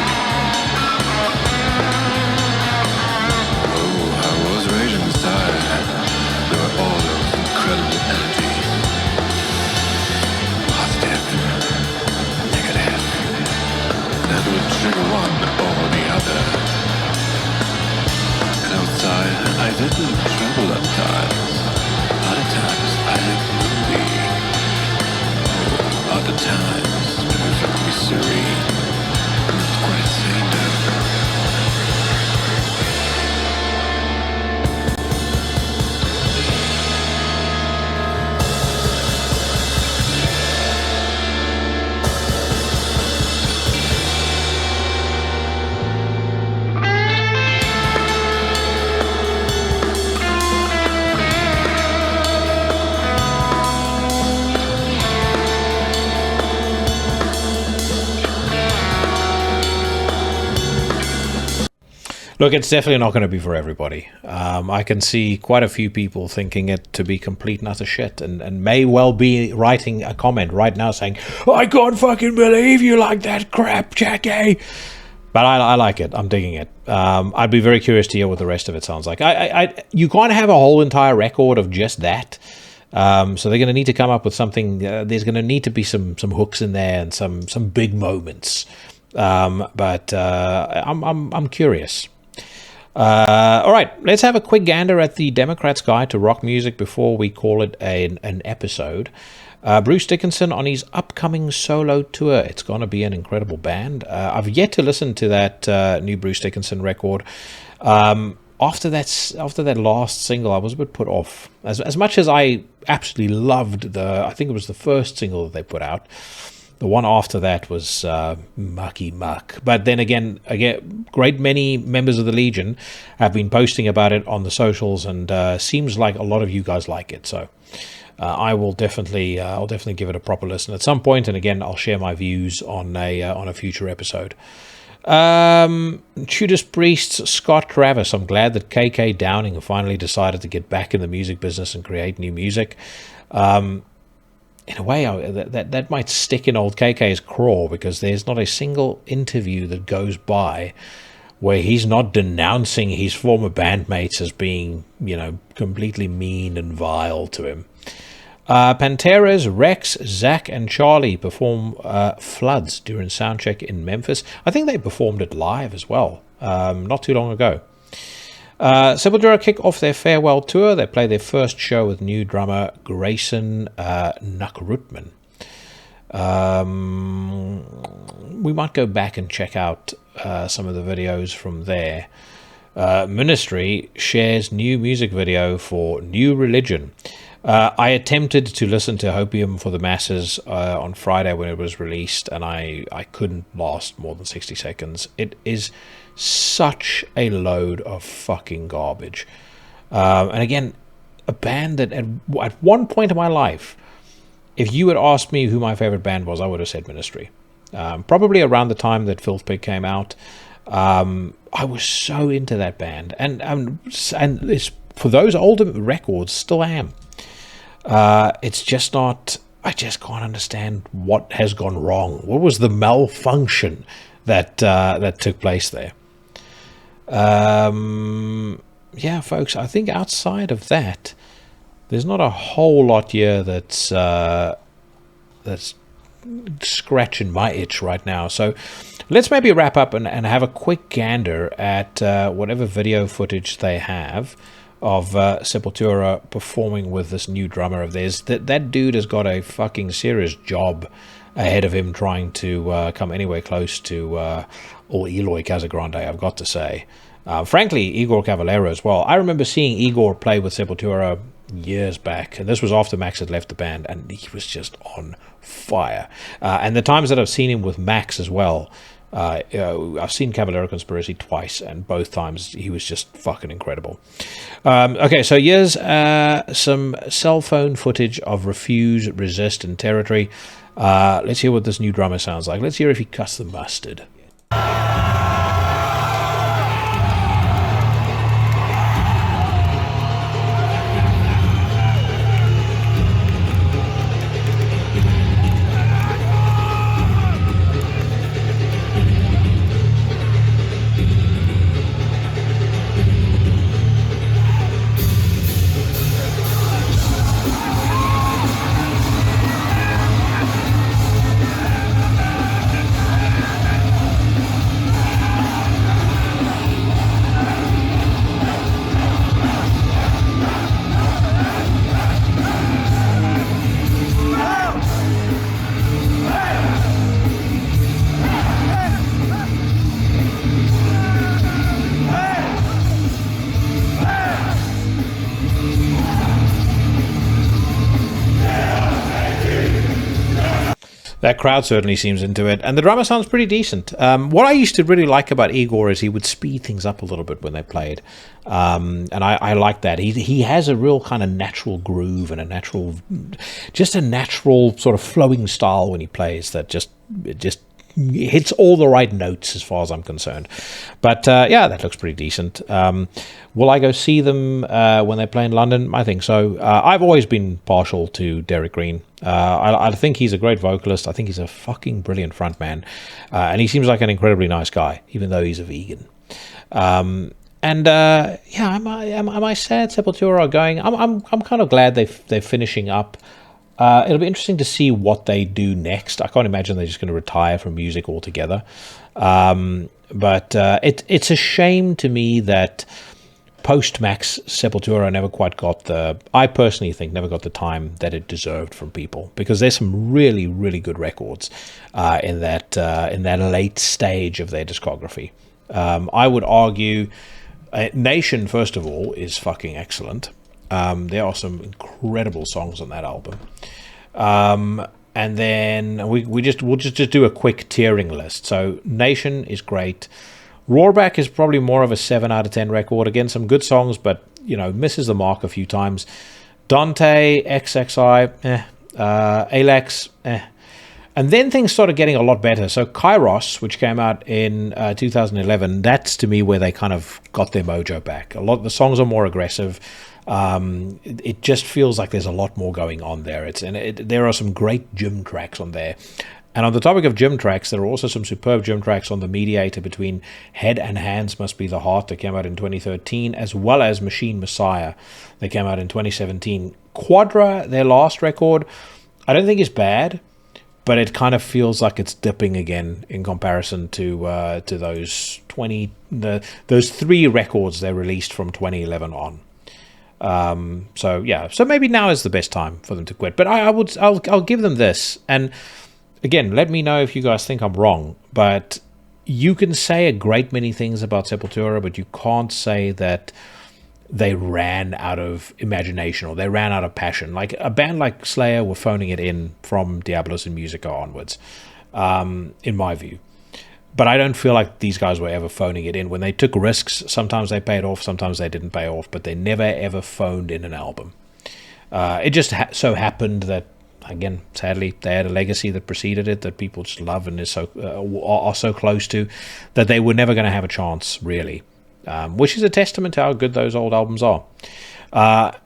I was raging inside. There were all those incredible energies. Positive, negative. That would trigger one or the other. And outside, I didn't tremble at times. Other times, I looked moody. Other times, perfectly serene. Not quite sane though.
Look, it's definitely not going to be for everybody. I can see quite a few people thinking it to be complete and utter shit, and may well be writing a comment right now saying, "I can't fucking believe you like that crap, Jackie." But I like it. I'm digging it. I'd be very curious to hear what the rest of it sounds like. You can't have a whole entire record of just that. So they're going to need to come up with something. There's going to need to be some hooks in there and some big moments. But I'm curious. All right, let's have a quick gander at the Democrats' Guide to Rock Music before we call it an episode. Bruce Dickinson on his upcoming solo tour. It's going to be an incredible band. I've yet to listen to that new Bruce Dickinson record. After that last single, I was a bit put off. As much as I absolutely loved I think it was the first single that they put out. The one after that was mucky muck. But then again, great many members of the Legion have been posting about it on the socials, and seems like a lot of you guys like it. So I'll definitely give it a proper listen at some point, and again, I'll share my views on a future episode. Judas Priest's Scott Travis. I'm glad that KK Downing finally decided to get back in the music business and create new music. In a way, that might stick in old KK's craw, because there's not a single interview that goes by where he's not denouncing his former bandmates as being, completely mean and vile to him. Pantera's Rex, Zach, and Charlie perform Floods during soundcheck in Memphis. I think they performed it live as well, not too long ago. Sepultura kick off their farewell tour. They play their first show with new drummer Grayson Nuckrutman. We might go back and check out some of the videos from there. Ministry shares new music video for New Religion. I attempted to listen to Hopium for the Masses on Friday when it was released, and I couldn't last more than 60 seconds. It is such a load of fucking garbage. And again, a band that at one point in my life, if you had asked me who my favorite band was, I would have said Ministry. Probably around the time that Filth Pig came out. I was so into that band, and it's, for those older records, still am. It's just not. I just can't understand what has gone wrong. What was the malfunction that took place there? Yeah, folks. I think outside of that, there's not a whole lot here that's scratching my itch right now. So let's maybe wrap up and have a quick gander at whatever video footage they have of Sepultura performing with this new drummer of theirs. That dude has got a fucking serious job ahead of him trying to come anywhere close to Eloy Casagrande, I've got to say. Frankly, Igor Cavallero as well. I remember seeing Igor play with Sepultura years back, and this was after Max had left the band, and he was just on fire. And the times that I've seen him with Max as well, I've seen Caballero Conspiracy twice, and both times he was just fucking incredible. Okay, so here's some cell phone footage of Refuse, Resist, and Territory. Let's hear what this new drummer sounds like. Let's hear if he cussed the mustard. That crowd certainly seems into it, and the drummer sounds pretty decent. What I used to really like about Igor is he would speed things up a little bit when they played, and I like that. He has a real kind of natural groove and a natural sort of flowing style when he plays that just hits all the right notes as far as I'm concerned. But yeah, that looks pretty decent. Will I go see them when they play in London? I think so. I've always been partial to Derek Green. I think he's a great vocalist. I think he's a fucking brilliant frontman, and he seems like an incredibly nice guy, even though he's a vegan. Yeah, am I sad Sepultura are going? I'm kind of glad they're finishing up. It'll be interesting to see what they do next. I can't imagine they're just going to retire from music altogether. But it's a shame to me that post-Max Sepultura never quite got I personally think never got the time that it deserved from people, because there's some really, really good records in that late stage of their discography. I would argue Nation, first of all, is fucking excellent. There are some incredible songs on that album. and then we'll just do a quick tiering list. So Nation is great. Roarback is probably more of a 7 out of 10 record. Again, some good songs, but misses the mark a few times. Dante, XXI, Alex, And then things started getting a lot better. So Kairos, which came out in 2011, that's to me where they kind of got their mojo back. A lot of the songs are more aggressive. It just feels like there's a lot more going on there. There are some great gym tracks on there. And on the topic of gym tracks, there are also some superb gym tracks on The Mediator between Head and Hands Must Be the Heart that came out in 2013, as well as Machine Messiah that came out in 2017. Quadra, their last record, I don't think is bad, but it kind of feels like it's dipping again in comparison to those 3 records they released from 2011 on. So maybe now is the best time for them to quit. But I'll give them this. And again, let me know if you guys think I'm wrong. But you can say a great many things about Sepultura, but you can't say that they ran out of imagination or they ran out of passion. Like a band like Slayer were phoning it in from Diablos and Musica onwards, in my view. But I don't feel like these guys were ever phoning it in. When they took risks, sometimes they paid off, sometimes they didn't pay off, but they never ever phoned in an album. It just so happened that, again, sadly, they had a legacy that preceded it that people just love and are so close to that they were never going to have a chance, really. Which is a testament to how good those old albums are.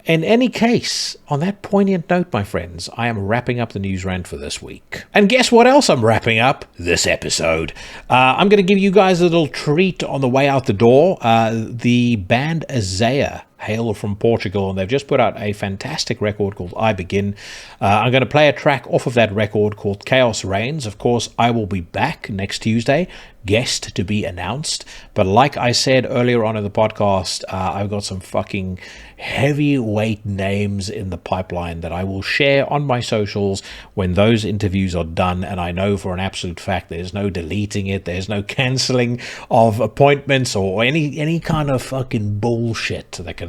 In any case, on that poignant note, my friends, I am wrapping up the news rant for this week. And guess what else I'm wrapping up? This episode. I'm going to give you guys a little treat on the way out the door. The band Azea hail from Portugal, and they've just put out a fantastic record called I Begin. I'm going to play a track off of that record called Chaos Reigns. Of course, I will be back next Tuesday, guest to be announced. But like I said earlier on in the podcast, I've got some fucking heavyweight names in the pipeline that I will share on my socials when those interviews are done. And I know for an absolute fact there's no deleting it, there's no cancelling of appointments or any kind of fucking bullshit that can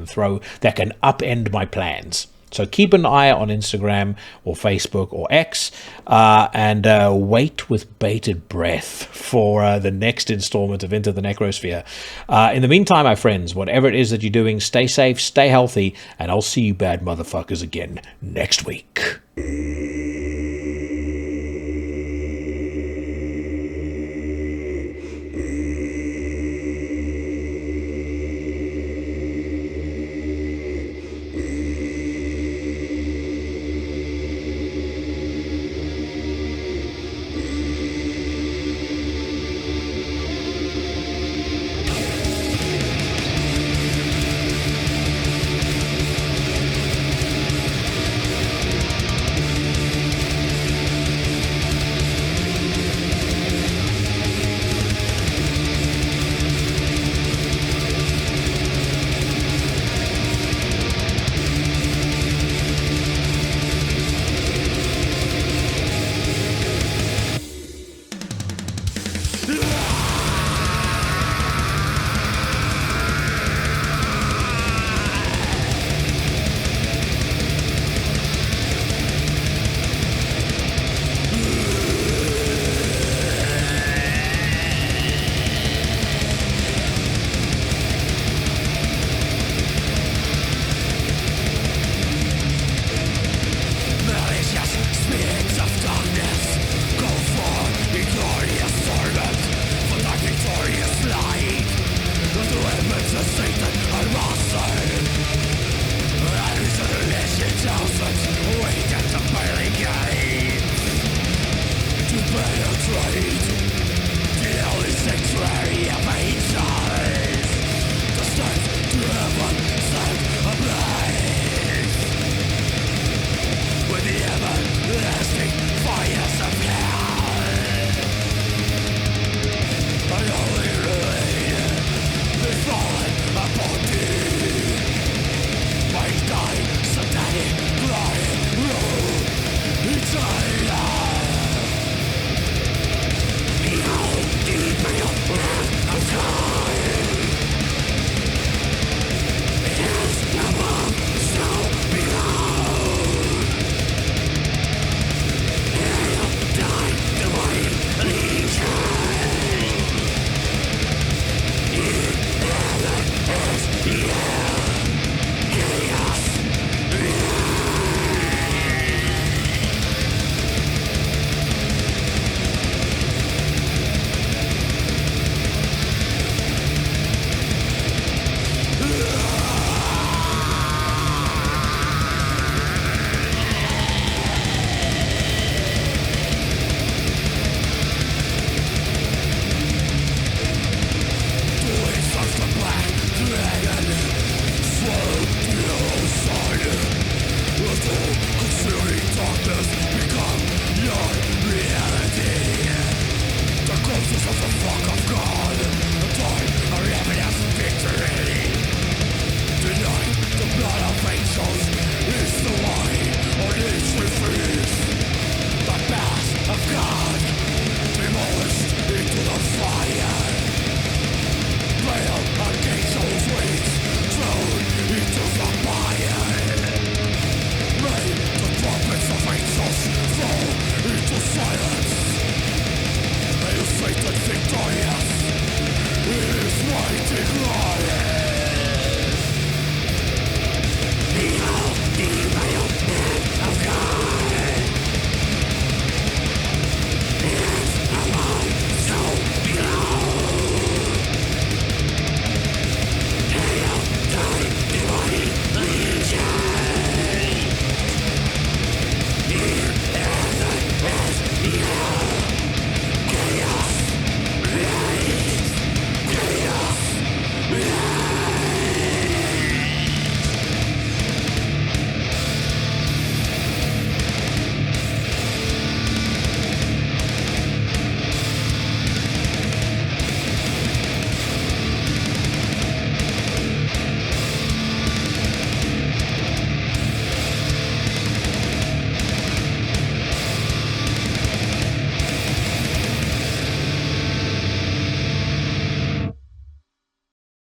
upend my plans. So keep an eye on Instagram or Facebook or X, and wait with bated breath for the next installment of Into the Necrosphere. In the meantime, my friends, whatever it is that you're doing, stay safe, stay healthy, and I'll see you bad motherfuckers again next week.